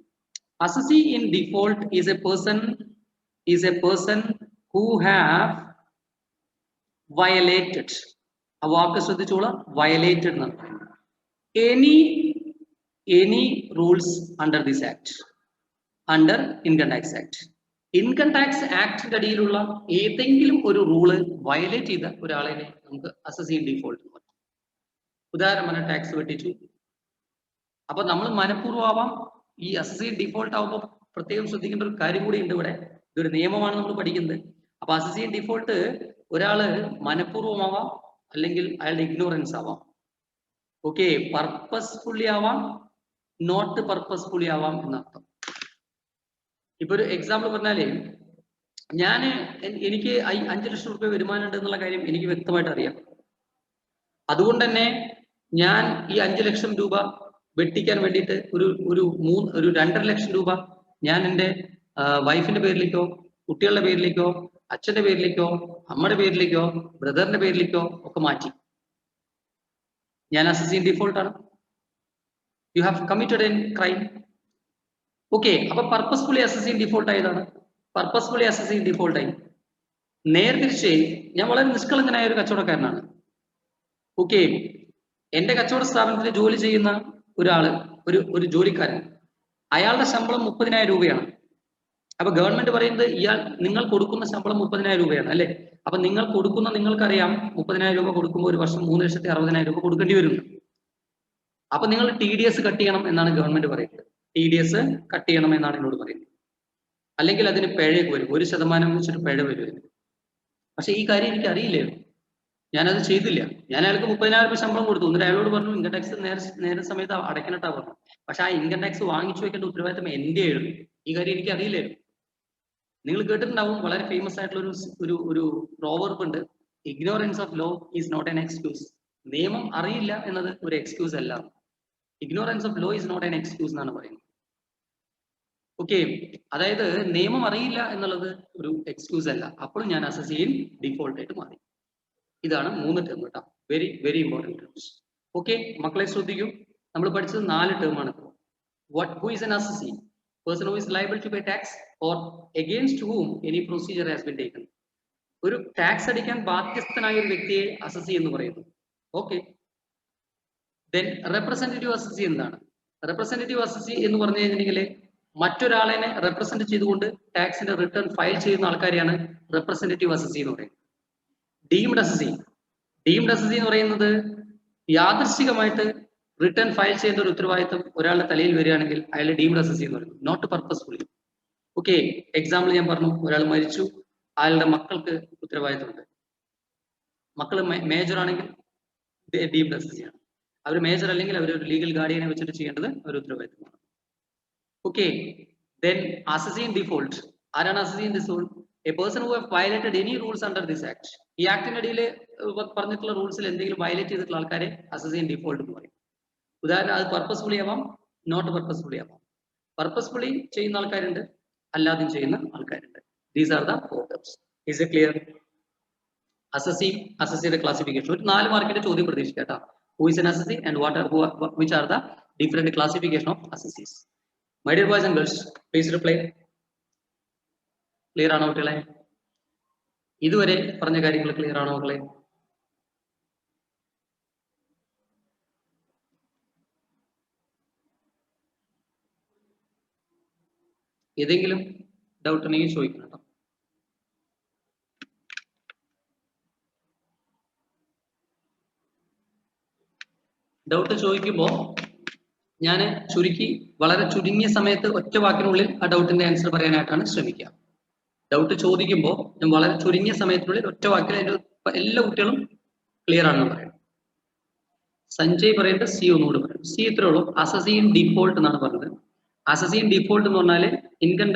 Assessee in default is a person who have violated. ആ വാക്ക് ശ്രദ്ധിച്ചോളാം, violated എന്നാണ് പറയുന്നത്. Any rules under this act, under Income Tax Act. Income tax ആക്ടിന്റെ അടിയിലുള്ള ഏതെങ്കിലും ഒരു റൂള് വയലേറ്റ് ചെയ്ത ഒരാളെ നമുക്ക് അസസി ഇൻ ഡിഫോൾട്ട് എന്ന് പറയും. ഉദാഹരണം, ടാക്സ് വെട്ടിച്ചു. അപ്പൊ നമ്മൾ മനഃപൂർവ്വം ആവാം. ഈ അസസി ഡിഫോൾട്ട് ആവുമ്പോൾ പ്രത്യേകം ശ്രദ്ധിക്കേണ്ട ഒരു കാര്യം കൂടി ഉണ്ട് ഇവിടെ. ഇതൊരു നിയമമാണ് നമ്മൾ പഠിക്കുന്നത്. അപ്പൊ അസസി ഡിഫോൾട്ട് ഒരാള് മനഃപൂർവ്വമാവാം, അല്ലെങ്കിൽ അയാളുടെ ഇഗ്നോറൻസ് ആവാം. ഓക്കെ, പർപ്പസ്ഫുള്ളി ആവാം, നോട്ട് പർപ്പസ്ഫുള്ളി ആവാം എന്നർത്ഥം. ഇപ്പൊ ഒരു എക്സാമ്പിൾ പറഞ്ഞാല്, എനിക്ക് 5 ലക്ഷം രൂപ വരുമാനം ഉണ്ട് എന്നുള്ള കാര്യം എനിക്ക് വ്യക്തമായിട്ട് അറിയാം. അതുകൊണ്ട് തന്നെ ഞാൻ ഈ 5 ലക്ഷം രൂപ വെട്ടിക്കാൻ വേണ്ടിയിട്ട് ഒരു 2.5 ലക്ഷം രൂപ ഞാൻ എൻ്റെ വൈഫിന്റെ പേരിലേക്കോ, കുട്ടികളുടെ പേരിലേക്കോ, അച്ഛന്റെ പേരിലേക്കോ, അമ്മയുടെ പേരിലേക്കോ, ബ്രദറിന്റെ പേരിലേക്കോ ഒക്കെ മാറ്റി. ഞാൻ അസസി ഇൻ ഡിഫോൾട്ട് ആണ്. You have committed N crime. Okay, അപ്പൊ പർപ്പസ്ഫുള്ളി അസസി ഇൻ ഡിഫോൾട്ട് ആയതാണ്. പർപ്പസ്ഫുള്ളി അസസി ഇൻ ഡിഫോൾട്ട് ആയി. നേർതിരിച്ച് ഞാൻ വളരെ നിഷ്കളങ്കനായ ഒരു കച്ചവടക്കാരനാണ്. ഓക്കെ, എന്റെ കച്ചവട സ്ഥാപനത്തിൽ ജോലി ചെയ്യുന്ന ഒരാള്, ഒരു ജോലിക്കാരൻ, അയാളുടെ ശമ്പളം 30,000 രൂപയാണ്. അപ്പൊ ഗവൺമെന്റ് പറയുന്നത് നിങ്ങൾ കൊടുക്കുന്ന ശമ്പളം 30,000 രൂപയാണ് അല്ലെ? അപ്പൊ നിങ്ങൾക്കറിയാം 30,000 രൂപ കൊടുക്കുമ്പോൾ ഒരു വർഷം 3,60,000 രൂപ കൊടുക്കേണ്ടി വരും. അപ്പൊ നിങ്ങൾ TDS കട്ട് ചെയ്യണം എന്നാണ് ഗവൺമെന്റ് പറയുന്നത്. TDS കട്ട് ചെയ്യണം എന്നാണ് എന്നോട് പറയുന്നത്. അല്ലെങ്കിൽ അതിന് പിഴയൊക്കെ വരും, 1% വെച്ചിട്ട് പിഴ വരും. പക്ഷെ ഈ കാര്യം എനിക്ക് അറിയില്ലായിരുന്നു. ഞാനത് ചെയ്തില്ല. ഞാൻ അയാൾക്ക് 30,000 രൂപ ശമ്പളം കൊടുത്തു. എന്നിട്ട് അയാളോട് പറഞ്ഞു ഇൻകം ടാക്സ് നേരെ സമയത്ത് അടയ്ക്കണട്ടാ പറഞ്ഞു. പക്ഷെ ആ ഇൻകം ടാക്സ് വാങ്ങിച്ചു വെക്കേണ്ട ഉത്തരവാദിത്തം എന്റെ ആയിരുന്നു. ഈ കാര്യം എനിക്ക് അറിയില്ലായിരുന്നു. നിങ്ങൾ കേട്ടിട്ടുണ്ടാവും, വളരെ ഫേമസ് ആയിട്ടുള്ള ഒരു പ്രോവർബ് ഉണ്ട്, ignorance of law is not an excuse. നിയമം അറിയില്ല എന്നത് ഒരു എക്സ്ക്യൂസ് അല്ല. Ignorance of law is not an excuse എന്നാണ് പറയുന്നത്. ഓക്കെ, അതായത് നിയമം അറിയില്ല എന്നുള്ളത് ഒരു എക്സ്ക്യൂസ് അല്ല. അപ്പോഴും ഞാൻ അസസി ഇൻ ഡിഫോൾട്ട് ആയിട്ട് മാറി. ഇതാണ് 3 ടേം കേട്ടോ. Very very important terms. Okay, മക്കളെ ശ്രദ്ധിക്കൂ. നമ്മൾ പഠിച്ചത് 4 ടേമാണ്. Who is an assessee? Person who is liable to pay tax or against whom any procedure has been taken. ഒരു ടാക്സ് അടിക്കാൻ ബാധ്യസ്ഥനായ ഒരു വ്യക്തിയെ അസസി എന്ന് പറയുന്നു. ഓക്കെ, ദെൻ റെപ്രസെന്റേറ്റീവ് അസസി എന്താണ്? റെപ്രസെന്റേറ്റീവ് അസസി എന്ന് പറഞ്ഞു കഴിഞ്ഞിട്ടുണ്ടെങ്കിൽ മറ്റൊരാളെ റെപ്രസെന്റ് ചെയ്തുകൊണ്ട് ടാക്സിന്റെ റിട്ടേൺ ഫയൽ ചെയ്യുന്ന ആൾക്കാരെയാണ് റെപ്രസെന്റേറ്റീവ് അസസി എന്ന് പറയുന്നത്. ഡീംഡ് അസസി എന്ന് പറയുന്നത് യാദൃശ്ചികമായിട്ട് റിട്ടേൺ ഫയൽ ചെയ്യേണ്ട ഒരു ഉത്തരവാദിത്തം ഒരാളുടെ തലയിൽ വരികയാണെങ്കിൽ അയാൾ ഡീംഡ് അസസി എന്ന് പറയുന്നത്, നോട്ട് പർപ്പസ്ഫുള്ളി. ഓക്കെ, എക്സാമ്പിൾ ഞാൻ പറഞ്ഞു, ഒരാൾ മരിച്ചു, അയാളുടെ മക്കൾക്ക് ഉത്തരവാദിത്തമുണ്ട്. മക്കൾ മേജർ ആണെങ്കിൽ ഡീംഡ് അസസി ആണ്. അവർ മേജർ അല്ലെങ്കിൽ അവർ ഒരു ലീഗൽ ഗാർഡിയനെ വെച്ചിട്ട് ചെയ്യേണ്ടത് ഒരു ഉത്തരവാദിത്തമാണ്. Okay, then assessee in default. ആരാണ് assessee in default? A person who have violated any rules under this act. ഈ ആക്ടിന്റെ അടിയിൽ പറഞ്ഞിട്ടുള്ള റൂൾസിൽ എന്തെങ്കിലും വയലേറ്റ് ചെയ്തിട്ടുള്ള ആൾക്കാരെ അസസി ഇൻ ഡിഫോൾട്ട് എന്ന് പറയും. ഉദാഹരണം, അത് പർപ്പസ്ഫുള്ളി ആവാം, നോട്ട് പർപ്പസ്ഫുള്ളി ആവാം. പർപ്പസ്ഫുള്ളി ചെയ്യുന്ന ആൾക്കാരുണ്ട്, അല്ലാതെയും ചെയ്യുന്ന ആൾക്കാരുണ്ട്. These are the 4 terms. Is it clear? അസസിയുടെ ക്ലാസിഫിക്കേഷൻ ഒരു 4 മാർക്കിന്റെ ചോദ്യം പ്രതീക്ഷിക്കാം കേട്ടോ. Who is an assessee and which are the different classification of assessees? My dear boys and girls, please reply. Clear ആണോ കുട്ടികളെ? ഇതുവരെ പറഞ്ഞ കാര്യങ്ങൾ ക്ലിയർ ആണോ മക്കളെ? ഏതെങ്കിലും ഡൗട്ട് ഉണ്ടെങ്കിൽ ചോദിക്കണം കേട്ടോ. ഡൗട്ട് ചോദിക്കുമ്പോൾ ഞാൻ വളരെ ചുരുങ്ങിയ സമയത്ത് ഒറ്റ വാക്കിനുള്ളിൽ ആ ഡൗട്ടിന്റെ ആൻസർ പറയാനായിട്ടാണ് ശ്രമിക്കുക. ഡൗട്ട് ചോദിക്കുമ്പോൾ ഞാൻ വളരെ ചുരുങ്ങിയ സമയത്തിനുള്ളിൽ ഒറ്റ വാക്കിൽ അതിന്റെ എല്ലാ കുട്ടികളും ക്ലിയർ ആണെന്ന് പറയാം. സഞ്ജയ് പറയേണ്ടത് സി ഒന്നുകൂടി പറയാം. സി ഇത്രേ ഉള്ളൂ, അസസി ഇൻ ഡിഫോൾട്ട് എന്നാണ് പറഞ്ഞത്. അസസീൻ ഡിഫോൾട്ട് എന്ന് പറഞ്ഞാൽ ഇൻകം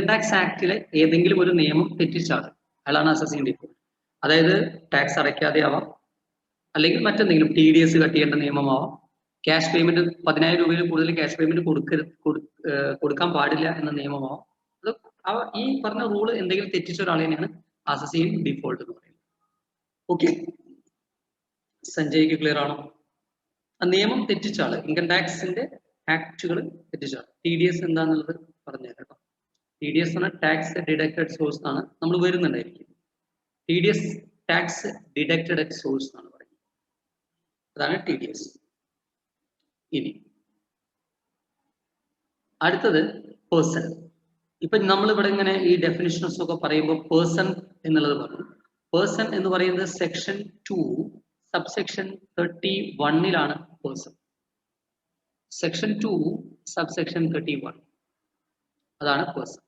ടാക്സ് ആക്ടിലെ ഏതെങ്കിലും ഒരു നിയമം തെറ്റിച്ചാൽ അയാളാണ് അസസീൻ ഡിഫോൾട്ട്. അതായത് ടാക്സ് അടയ്ക്കാതെ ആവാം, അല്ലെങ്കിൽ മറ്റെന്തെങ്കിലും TDS കട്ട് ചെയ്യേണ്ട നിയമമാവാം, ക്യാഷ് പേയ്മെന്റ് 10,000 രൂപയിൽ കൂടുതൽ ക്യാഷ് പേയ്മെന്റ് കൊടുക്കാൻ പാടില്ല എന്ന നിയമമാവാം. അത് ഈ പറഞ്ഞ റൂള് എന്തെങ്കിലും തെറ്റിച്ച ഒരാളെ തന്നെയാണ് അസസീൻ ഡിഫോൾട്ട് എന്ന് പറയുന്നത്. ഓക്കെ, സഞ്ജയ്ക്ക് ക്ലിയർ ആണോ? ആ നിയമം തെറ്റിച്ച ആള്, ഇൻകം ടാക്സിന്റെ ആക്ടുകൾ തെറ്റിച്ച ആള്. TDS എന്താന്നുള്ളത് പറഞ്ഞുതരാം കേട്ടോ. TDS എന്ന ടാക്സ് ഡിഡക്റ്റഡ് സോഴ്സ് ആണ് നമ്മൾ വരുന്നുണ്ടായിരിക്കും. TDS tax deducted at source എന്നാണ് പറയുന്നത്. അതാണ് TDS. ഇനി അടുത്തത് പേഴ്സൺ. ഇപ്പൊ നമ്മൾ ഇവിടെ ഇങ്ങനെ ഈ ഡെഫിനിഷൻസ് ഒക്കെ പറയുമ്പോൾ പേഴ്സൺ എന്നുള്ളത് പറഞ്ഞു. പേഴ്സൺ എന്ന് പറയുന്നത് section 2 subsection 31 person. Section 2 subsection 31 അതാണ് പേഴ്സൺ.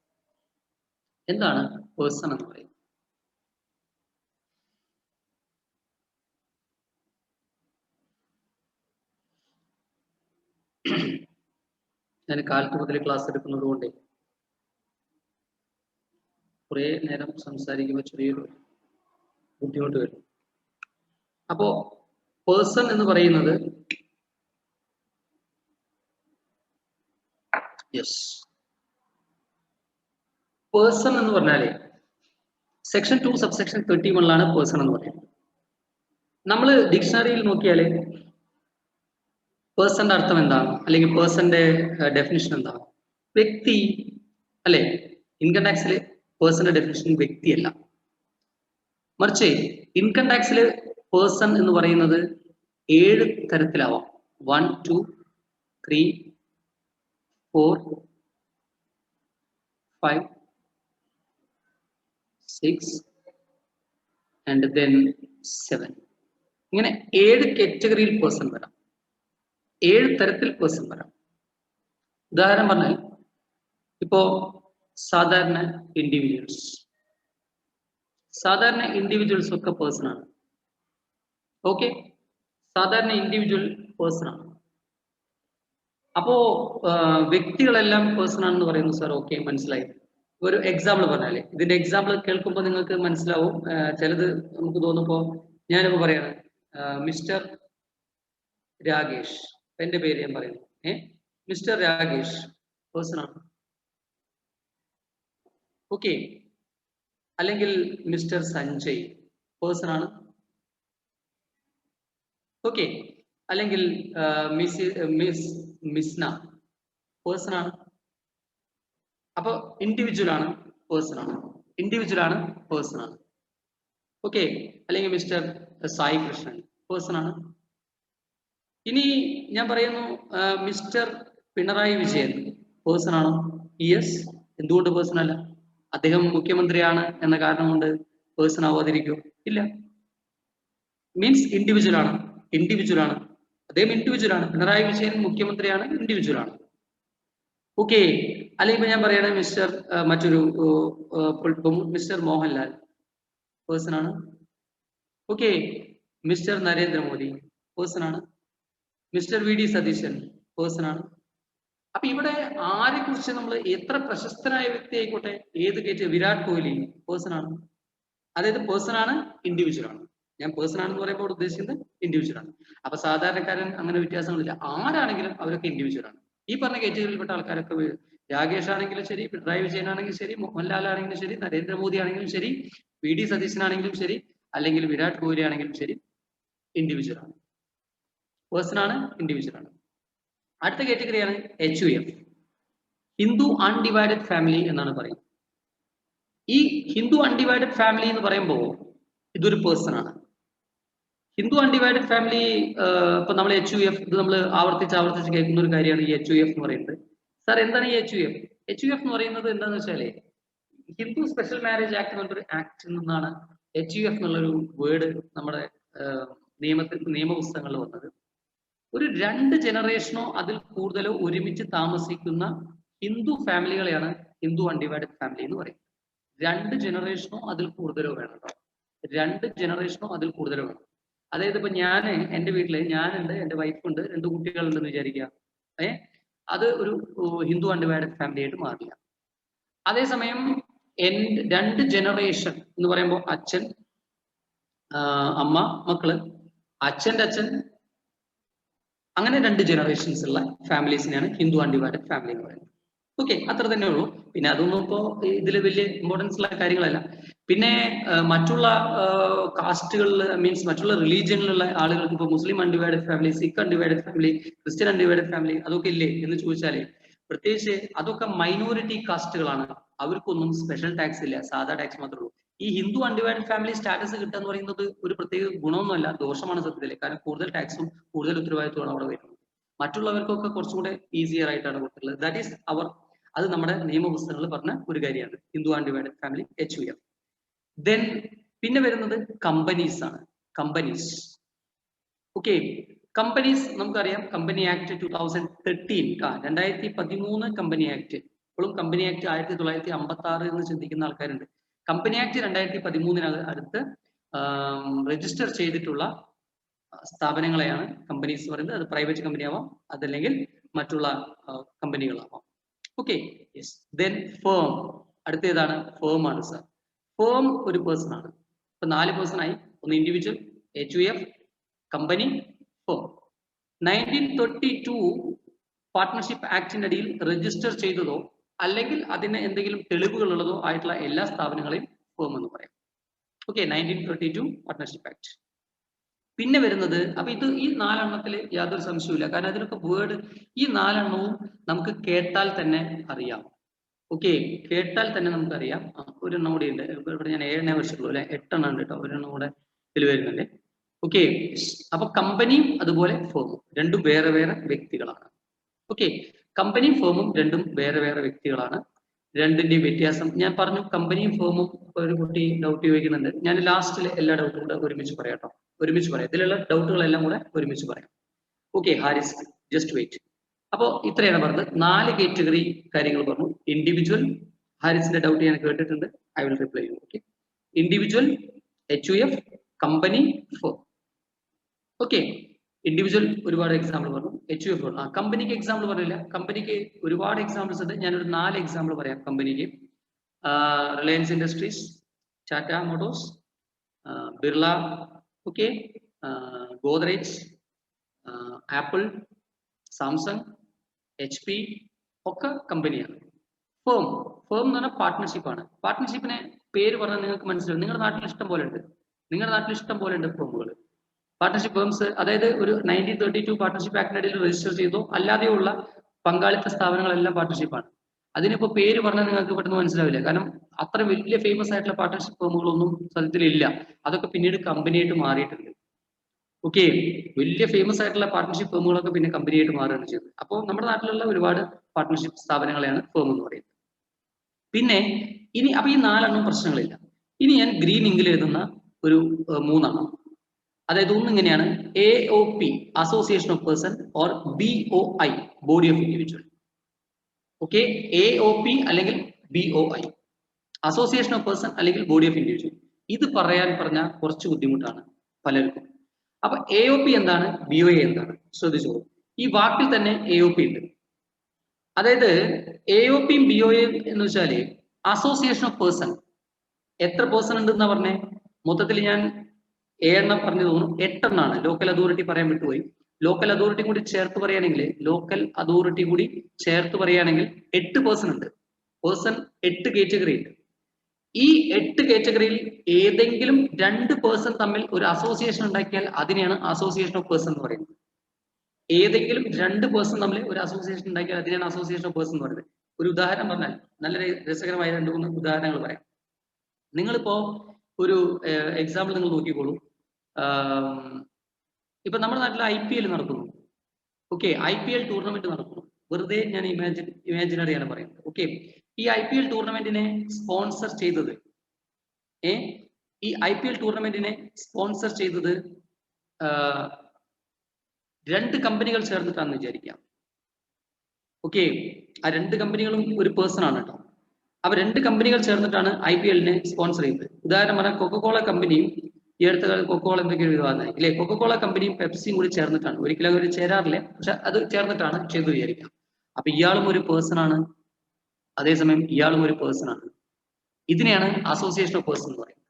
എന്താണ് പേഴ്സൺ എന്ന് പറയുന്നത്? ഞാൻ കാലത്ത് മുതൽ ക്ലാസ് എടുക്കുന്നത് കൊണ്ട് കുറെ നേരം സംസാരിക്കുമ്പോൾ ചെറിയൊരു ബുദ്ധിമുട്ട് വരും. അപ്പോ പേഴ്സൺ എന്ന് പറയുന്നത് പേഴ്സൺ എന്ന് പറഞ്ഞാല് സെക്ഷൻ 2 സബ്സെക്ഷൻ 31 പേഴ്സൺ എന്ന് പറയുന്നത്. നമ്മൾ ഡിക്ഷണറിയിൽ നോക്കിയാല് പേഴ്സന്റെ അർത്ഥം എന്താണ്, അല്ലെങ്കിൽ പേഴ്സന്റെ ഡെഫിനിഷൻ എന്താണ്? വ്യക്തി അല്ലെ? ഇൻകം ടാക്സിൽ പേഴ്സന്റെ ഡെഫിനിഷൻ വ്യക്തിയല്ല, മറിച്ച് ഇൻകം ടാക്സിൽ പേഴ്സൺ എന്ന് പറയുന്നത് 7 തരത്തിലാവാം. 1, 2, 3, 4, 5, 6 and then 7. ഇങ്ങനെ 7 കാറ്റഗറിയിൽ പേഴ്സൺ വരാം, 7 തരത്തിൽ പേഴ്സൺ വരാം. ഉദാഹരണം പറഞ്ഞാൽ ഇപ്പോ സാധാരണ ഇൻഡിവിജ്വൽസ് ഒക്കെ പേഴ്സൺ ആണ്. ഓക്കെ, സാധാരണ ഇൻഡിവിജ്വൽ പേഴ്സൺ ആണ്. അപ്പോ വ്യക്തികളെല്ലാം പേഴ്സൺ ആണെന്ന് പറയുന്നു സാർ. ഓക്കെ, മനസ്സിലായി. ഒരു എക്സാമ്പിൾ പറഞ്ഞാല്, ഇതിന്റെ എക്സാമ്പിൾ കേൾക്കുമ്പോൾ നിങ്ങൾക്ക് മനസ്സിലാവും. ചിലത് നമുക്ക് തോന്നുമ്പോ ഞാനിപ്പോ പറയാണ് മിസ്റ്റർ രാകേഷ്, എന്റെ പേര് ഞാൻ പറയുന്നു. മിസ്റ്റർ രാകേഷ് പേഴ്സൺ ആണ്. ഓക്കെ, അല്ലെങ്കിൽ മിസ്റ്റർ സഞ്ജയ് പേഴ്സൺ ആണ്. ഓക്കെ, അല്ലെങ്കിൽ മിസ്ന പേഴ്സൺ ആണ്. അപ്പൊ ഇൻഡിവിജ്വൽ ആണ്, പേഴ്സൺ ആണ്. ഓക്കെ, അല്ലെങ്കിൽ മിസ്റ്റർ സായി കൃഷ്ണൻ പേഴ്സൺ ആണ്. ഇനി ഞാൻ പറയുന്നു മിസ്റ്റർ പിണറായി വിജയൻ പേഴ്സൺ ആണോ? യെസ്. എന്തുകൊണ്ട് പേഴ്സൺ അല്ല? അദ്ദേഹം മുഖ്യമന്ത്രിയാണ് എന്ന കാരണം കൊണ്ട് പേഴ്സൺ ആവാതിരിക്കും? ഇല്ല. മീൻസ് ഇൻഡിവിജ്വൽ ആണ്. അദ്ദേഹം ഇൻഡിവിജ്വൽ ആണ്. പിണറായി വിജയൻ മുഖ്യമന്ത്രിയാണ്, ഇൻഡിവിജ്വൽ ആണ്. ഓക്കെ, അല്ലെങ്കിൽ ഞാൻ പറയണേ മിസ്റ്റർ മോഹൻലാൽ പേഴ്സൺ ആണ്. ഓക്കെ, മിസ്റ്റർ നരേന്ദ്രമോദി പേഴ്സൺ ആണ്. മിസ്റ്റർ VD സതീശൻ പേഴ്സൺ ആണ്. അപ്പൊ ഇവിടെ ആരെ കുറിച്ച് നമ്മൾ എത്ര പ്രശസ്തനായ വ്യക്തി ആയിക്കോട്ടെ, ഏത് വിരാട് കോഹ്ലി പേഴ്സൺ ആണ്. അതായത് പേഴ്സൺ ആണ്, ഇൻഡിവിജ്വൽ ആണ്. ഞാൻ പേഴ്സൺ ആണെന്ന് പറയുമ്പോൾ ഉദ്ദേശിക്കുന്നത് ഇൻഡിവിജ്വൽ ആണ്. അപ്പൊ സാധാരണക്കാരൻ അങ്ങനെ വ്യത്യാസങ്ങളില്ല. ആരാണെങ്കിലും അവരൊക്കെ ഇൻഡിവിജ്വൽ ആണ്. ഈ പറഞ്ഞ കാറ്റഗറിയിൽപ്പെട്ട ആൾക്കാരൊക്കെ രാകേഷ് ആണെങ്കിലും ശരി, പിണറായി വിജയൻ ആണെങ്കിലും ശരി, മോഹൻലാൽ ആണെങ്കിലും ശരി, നരേന്ദ്രമോദി ആണെങ്കിലും ശരി, VD സതീശൻ ആണെങ്കിലും ശരി, അല്ലെങ്കിൽ വിരാട് കോഹ്ലി ആണെങ്കിലും ശരി, ഇൻഡിവിജ്വൽ ആണ്, പേഴ്സൺ ആണ്, ഇൻഡിവിജ്വൽ ആണ്. അടുത്ത കാറ്റഗറിയാണ് HUF, ഹിന്ദു അൺഡിവൈഡഡ് ഫാമിലി എന്നാണ് പറയുന്നത്. ഈ ഹിന്ദു അൺഡിവൈഡഡ് ഫാമിലി എന്ന് പറയുമ്പോൾ ഇതൊരു പേഴ്സൺ ആണ്. ഹിന്ദു അൺഡിവൈഡഡ് ഫാമിലി ഇപ്പൊ നമ്മൾ HUF, ഇത് നമ്മൾ ആവർത്തിച്ച് കേൾക്കുന്ന ഒരു കാര്യമാണ് ഈ HUF എന്ന് പറയുന്നത്. സാർ എന്താണ് ഈ HUF? HUF എന്ന് പറയുന്നത് എന്താണെന്ന് വെച്ചാല് ഹിന്ദു സ്പെഷ്യൽ മാരേജ് ആക്ട് എന്ന് പറഞ്ഞൊരു ആക്ടിൽ നിന്നാണ് HUF എന്നുള്ളൊരു വേർഡ് നമ്മുടെ നിയമപുസ്തകങ്ങളിൽ വന്നത്. ഒരു 2 ജനറേഷനോ അതിൽ കൂടുതലോ ഒരുമിച്ച് താമസിക്കുന്ന ഹിന്ദു ഫാമിലികളെയാണ് ഹിന്ദു അൺഡിവൈഡഡ് ഫാമിലി എന്ന് പറയുന്നത്. 2 ജനറേഷനോ അതിൽ കൂടുതലോ വേണം കേട്ടോ. 2 ജനറേഷനോ അതിൽ കൂടുതലോ വേണം. അതായത് ഇപ്പൊ എന്റെ വീട്ടില് ഞാനുണ്ട്, എന്റെ വൈഫുണ്ട്, 2 കുട്ടികളുണ്ടെന്ന് വിചാരിക്കുക. അത് ഒരു ഹിന്ദു അൺഡിവൈഡഡ് ഫാമിലി ആയിട്ട് മാറില്ല. അതേസമയം രണ്ട് ജനറേഷൻ എന്ന് പറയുമ്പോൾ അച്ഛൻ, അമ്മ, മക്കള്, അച്ഛൻ്റെ അച്ഛൻ, അങ്ങനെ രണ്ട് ജനറേഷൻസ് ഉള്ള ഫാമിലീസിനെയാണ് ഹിന്ദു അൺഡിവൈഡഡ് ഫാമിലി എന്ന് പറയുന്നത്. ഓക്കെ, അത്ര തന്നെ ഉള്ളൂ. പിന്നെ അതൊന്നും ഇപ്പോ ഇതിൽ വലിയ ഇമ്പോർട്ടൻസ് ഉള്ള കാര്യങ്ങളല്ല. പിന്നെ മറ്റുള്ള കാസ്റ്റുകളിൽ മീൻസ് മറ്റുള്ള റിലീജിയനിലുള്ള ആളുകൾക്ക് ഇപ്പോൾ Muslim undivided family, Sikh undivided family, Christian undivided family അതൊക്കെ ഇല്ലേ എന്ന് ചോദിച്ചാല് പ്രത്യേകിച്ച് അതൊക്കെ മൈനോറിറ്റി കാസ്റ്റുകളാണ്. അവർക്കൊന്നും സ്പെഷ്യൽ ടാക്സ് ഇല്ല, സാധാ ടാക്സ് മാത്രമേ ഉള്ളൂ. ഈ ഹിന്ദു അൺഡിവൈഡഡ് ഫാമിലി സ്റ്റാറ്റസ് കിട്ടുക എന്ന് പറയുന്നത് ഒരു പ്രത്യേക ഗുണമൊന്നുമല്ല, ദോഷമാണ് സത്യത്തില്. കാരണം കൂടുതൽ ടാക്സും കൂടുതൽ ഉത്തരവാദിത്വമാണ് അവിടെ വരുന്നത്. മറ്റുള്ളവർക്കൊക്കെ കുറച്ചും കൂടെ ഈസിയർ ആയിട്ടാണ് കൊടുത്തിട്ടുള്ളത്. ദാറ്റ് ഈസ് അവർ, അത് നമ്മുടെ നിയമപുസ്തകങ്ങളിൽ പറഞ്ഞ ഒരു കാര്യമാണ് Hindu undivided family HUF. Then പിന്നെ വരുന്നത് കമ്പനീസ് ആണ്. കമ്പനീസ്, ഓക്കെ, കമ്പനീസ് നമുക്കറിയാം കമ്പനി ആക്ട് 2013 2013 കമ്പനി ആക്ട്. ഇപ്പോഴും കമ്പനി ആക്ട് 1956 എന്ന് ചിന്തിക്കുന്ന ആൾക്കാരുണ്ട്. കമ്പനി ആക്ട് 2013 അടുത്ത് രജിസ്റ്റർ ചെയ്തിട്ടുള്ള സ്ഥാപനങ്ങളെയാണ് കമ്പനീസ് പറയുന്നത്. അത് പ്രൈവറ്റ് കമ്പനി ആവാം, അതല്ലെങ്കിൽ മറ്റുള്ള കമ്പനികളാവാം. Okay, yes. ദെൻ ഫേം, അടുത്തേതാണ്? ഫേം ആണ് സർ. ഫേം ഒരു പേഴ്സൺ ആണ്. ഇപ്പൊ 4 പേഴ്സൺ ആയി. ഒന്ന് individual, HUF, company, firm. 1932 partnership ആക്ടിന്റെ അടിയിൽ രജിസ്റ്റർ ചെയ്തതോ അല്ലെങ്കിൽ അതിന് എന്തെങ്കിലും തെളിവുകൾ ഉള്ളതോ ആയിട്ടുള്ള എല്ലാ സ്ഥാപനങ്ങളെയും ഫേം എന്ന് പറയാം. Okay, 1932 partnership act. പിന്നെ വരുന്നത്, അപ്പൊ ഈ 4 എണ്ണത്തിൽ യാതൊരു സംശയവുമില്ല. കാരണം അതിനൊക്കെ വേർഡ്, ഈ 4 എണ്ണവും നമുക്ക് കേട്ടാൽ തന്നെ അറിയാം. ഓക്കെ, കേട്ടാൽ തന്നെ നമുക്കറിയാം. ഒരെണ്ണം കൂടി ഉണ്ട്. ഇവിടെ ഞാൻ 7 എണ്ണേ വെച്ചിട്ടുള്ളൂ അല്ലെ, 8 എണ്ണം ഉണ്ട് കേട്ടോ. ഒരെണ്ണം കൂടെ ഇതിൽ വരുന്നുണ്ട്. ഓക്കെ, അപ്പൊ കമ്പനിയും അതുപോലെ ഫേമും രണ്ടും വേറെ വേറെ വ്യക്തികളാണ്. ഓക്കെ, കമ്പനിയും ഫേമും രണ്ടും വേറെ വേറെ വ്യക്തികളാണ്. രണ്ടിന്റെയും വ്യത്യാസം ഞാൻ പറഞ്ഞു. കമ്പനിയും ഫേമും ഒരു കുട്ടി ഡൗട്ട് ചോദിക്കുന്നുണ്ട്. ഞാൻ ലാസ്റ്റിൽ എല്ലാ ഡൗട്ടും കൂടെ ഒരുമിച്ച് പറയാം കേട്ടോ. ഒരുമിച്ച് പറയാം, ഇതിലുള്ള ഡൗട്ടുകളെല്ലാം കൂടെ ഒരുമിച്ച് പറയാം. Okay Haris, just wait. അപ്പോൾ ഇത്രയാണ് പറഞ്ഞത്. 4 കാറ്റഗറി കാര്യങ്ങൾ പറഞ്ഞു. ഇൻഡിവിജ്വൽ, ഹാരിസിന്റെ ഡൗട്ട് ഞാൻ കേട്ടിട്ടുണ്ട്, I will reply you. Okay, individual, HUF, company, firm. Okay, individual ഒരുപാട് എക്സാമ്പിൾ പറഞ്ഞു, HUF പറഞ്ഞു. കമ്പനിക്ക് എക്സാമ്പിൾ പറഞ്ഞില്ല. കമ്പനിക്ക് ഒരുപാട് എക്സാമ്പിൾസ് ഉണ്ട്. ഞാനൊരു 4 എക്സാമ്പിൾ പറയാം കമ്പനിക്ക്. Reliance industries, Tata Motors, Birla, okay, Godrej, apple, Samsung, HP ഒക്കെ കമ്പനിയാണ്. ഫേം, ഫേം എന്ന് പറഞ്ഞാൽ പാർട്ട്ണർഷിപ്പാണ്. പാർട്ട്ണർഷിപ്പിനെ പേര് പറഞ്ഞാൽ നിങ്ങൾക്ക് മനസ്സിലാവും. നിങ്ങളുടെ നാട്ടിൽ ഇഷ്ടം പോലെ ഉണ്ട്. നിങ്ങളുടെ നാട്ടിൽ ഇഷ്ടം പോലെ ഉണ്ട് ഫേമുകൾ, പാർട്ട്ണർഷിപ്പ് ഫേംസ്. അതായത് ഒരു 1932 പാർട്ട്ണർഷിപ്പ് ആക്ടിനിടയിൽ രജിസ്റ്റർ ചെയ്തോ അല്ലാതെയുള്ള പങ്കാളിത്ത സ്ഥാപനങ്ങളെല്ലാം പാർട്ട്ണർഷിപ്പാണ്. അതിനിപ്പോ പേര് പറഞ്ഞാൽ നിങ്ങൾക്ക് പെട്ടെന്ന് മനസ്സിലാവില്ല. കാരണം അത്ര വലിയ ഫേമസ് ആയിട്ടുള്ള പാർട്ട്ണർഷിപ്പ് ഫേമുകളൊന്നും സത്യത്തിലില്ല. അതൊക്കെ പിന്നീട് കമ്പനിയായിട്ട് മാറിയിട്ടുണ്ട്. ഓക്കെ, വലിയ ഫേമസ് ആയിട്ടുള്ള പാർട്ട്ണർഷിപ്പ് ഫേമുകളൊക്കെ പിന്നെ കമ്പനിയായിട്ട് മാറുകയാണ് ചെയ്തത്. അപ്പോൾ നമ്മുടെ നാട്ടിലുള്ള ഒരുപാട് പാർട്ട്ണർഷിപ്പ് സ്ഥാപനങ്ങളെയാണ് ഫേം എന്ന് പറയുന്നത്. പിന്നെ ഇനി അപ്പൊ ഈ 4 എണ്ണം പ്രശ്നങ്ങളില്ല. ഇനി ഞാൻ ഗ്രീൻ ഇങ്കിൽ എഴുതുന്ന ഒരു 3 എണ്ണം. അതായത് ഒന്നിങ്ങനെയാണ് AOP, association of person, or BOI, body of individual. Okay, AOP അല്ലെങ്കിൽ BOI, അസോസിയേഷൻ ഓഫ് പേഴ്സൺ അല്ലെങ്കിൽ ബോഡി ഓഫ് ഇൻഡിവിജ്വൽ. ഇത് പറഞ്ഞാൽ കുറച്ച് ബുദ്ധിമുട്ടാണ് പലർക്കും. അപ്പൊ AOP എന്താണ്, BOI എന്താണ് ശ്രദ്ധിച്ചോളൂ. ഈ വാക്കിൽ തന്നെ AOP ഉണ്ട്. അതായത് AOPയും BOIയും എന്ന് വെച്ചാല് അസോസിയേഷൻ ഓഫ് പേഴ്സൺ. എത്ര പേഴ്സൺ ഉണ്ടെന്നാ പറഞ്ഞേ? മൊത്തത്തിൽ ഞാൻ 7 എണ്ണം പറഞ്ഞു തോന്നുന്നു, 8 എണ്ണമാണ്. ലോക്കൽ അതോറിറ്റി പറയാൻ വിട്ടുപോയി. ലോക്കൽ അതോറിറ്റി കൂടി ചേർത്ത് പറയുകയാണെങ്കിൽ 8 പേഴ്സൺ ഉണ്ട്. പേഴ്സൺ 8 കാറ്റഗറി ഉണ്ട്. ഈ 8 കാറ്റഗറിയിൽ ഏതെങ്കിലും 2 പേഴ്സൺ തമ്മിൽ ഒരു അസോസിയേഷൻ ഉണ്ടാക്കിയാൽ അതിനെയാണ് അസോസിയേഷൻ ഓഫ് പേഴ്സൺ എന്ന് പറയുന്നത്. ഏതെങ്കിലും 2 പേഴ്സൺ തമ്മിൽ ഒരു അസോസിയേഷൻ ഉണ്ടാക്കിയാൽ അതിനെയാണ് അസോസിയേഷൻ ഓഫ് പേഴ്സൺ എന്ന് പറയുന്നത്. ഒരു ഉദാഹരണം പറഞ്ഞാൽ, നല്ല രസകരമായ 2-3 ഉദാഹരണങ്ങൾ പറയാം. നിങ്ങളിപ്പോ ഒരു എക്സാമ്പിൾ നിങ്ങൾ നോക്കിക്കോളൂ. ഇപ്പൊ നമ്മുടെ നാട്ടിൽ IPL നടക്കുന്നു. ഓക്കെ, IPL ടൂർണമെന്റ് നടക്കുന്നു. വെറുതെ ഞാൻ ഇമാജിനറിയാണ് പറയുന്നത്. ഓക്കെ, ഈ IPL ടൂർണമെന്റിനെ സ്പോൺസർ ചെയ്തത് രണ്ട് കമ്പനികൾ ചേർന്നിട്ടാണെന്ന് വിചാരിക്കാം. ഓക്കെ, ആ 2 കമ്പനികളും ഒരു പേഴ്സൺ ആണ് കേട്ടോ. അപ്പൊ 2 കമ്പനികൾ ചേർന്നിട്ടാണ് IPLനെ സ്പോൺസർ ചെയ്തത്. ഉദാഹരണം പറഞ്ഞാൽ കൊക്കക്കോള കമ്പനിയും ഈ അടുത്ത കാലത്ത് കൊക്കക്കോള എന്തൊക്കെയൊരു വിവാദമായി ഇല്ലേ, കൊക്കക്കോള കമ്പനിയും പെപ്സിയും കൂടി ചേർന്നിട്ടാണ്. ഒരിക്കലും അവർ ചേരാറില്ല, പക്ഷെ അത് ചേർന്നിട്ടാണ് ചെയ്തു വിചാരിക്കാം. അപ്പൊ ഇയാളും ഒരു പേഴ്സൺ ആണ്, അതേസമയം ഇയാളും ഒരു പേഴ്സൺ ആണ്. ഇതിനെയാണ് അസോസിയേഷൻ ഓഫ് പേഴ്സൺ എന്ന് പറയുന്നത്.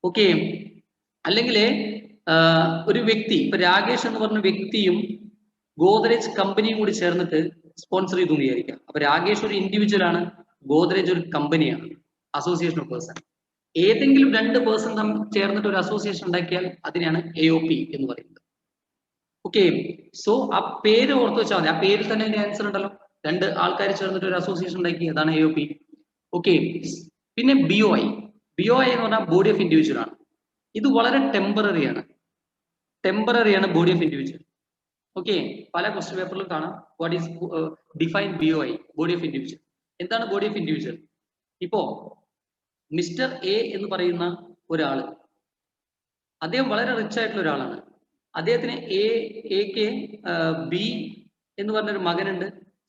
ഓക്കെ, അല്ലെങ്കിൽ ഒരു വ്യക്തി, ഇപ്പൊ രാകേഷ് എന്ന് പറഞ്ഞ വ്യക്തിയും ഗോദ്രേജ് കമ്പനിയും കൂടി ചേർന്നിട്ട് സ്പോൺസർ ചെയ്തു എന്ന് വിചാരിക്കാം. അപ്പൊ രാകേഷ് ഒരു ഇൻഡിവിജ്വൽ ആണ്, ഗോദ്രേജ് ഒരു കമ്പനിയാണ്. Association of person. ഏതെങ്കിലും രണ്ട് പേഴ്സൺ തമ്മിൽ ചേർന്നിട്ട് ഒരു അസോസിയേഷൻ ഉണ്ടാക്കിയാൽ അതിനെയാണ് AOP എന്ന് പറയുന്നത്. ഓക്കെ, സോ ആ പേര് ഓർത്ത് വെച്ചാൽ മതി. ആ പേരിൽ തന്നെ അതിന്റെ ആൻസർ ഉണ്ടല്ലോ. രണ്ട് ആൾക്കാർ ചേർന്നിട്ട് ഒരു അസോസിയേഷൻ ഉണ്ടാക്കി, അതാണ് AOP. ഓക്കെ, പിന്നെ BOI എന്ന് പറഞ്ഞാൽ ബോഡി ഓഫ് ഇൻഡിവിജ്വൽ ആണ്. ഇത് വളരെ ടെമ്പററി ആണ്, ബോഡി ഓഫ് ഇൻഡിവിജ്വൽ. ഓക്കെ, പല ക്വസ്റ്റ്യൻ പേപ്പറിലും കാണാം what is define BOI, body of individual. എന്താണ് ബോഡി ഓഫ് ഇൻഡിവിജ്വൽ? ഇപ്പോ മിസ്റ്റർ A എന്ന് പറയുന്ന ഒരാള്, അദ്ദേഹം വളരെ റിച്ച് ആയിട്ടുള്ള ഒരാളാണ്. അദ്ദേഹത്തിന് എക്ക് B എന്ന് പറഞ്ഞൊരു മകനുണ്ട്,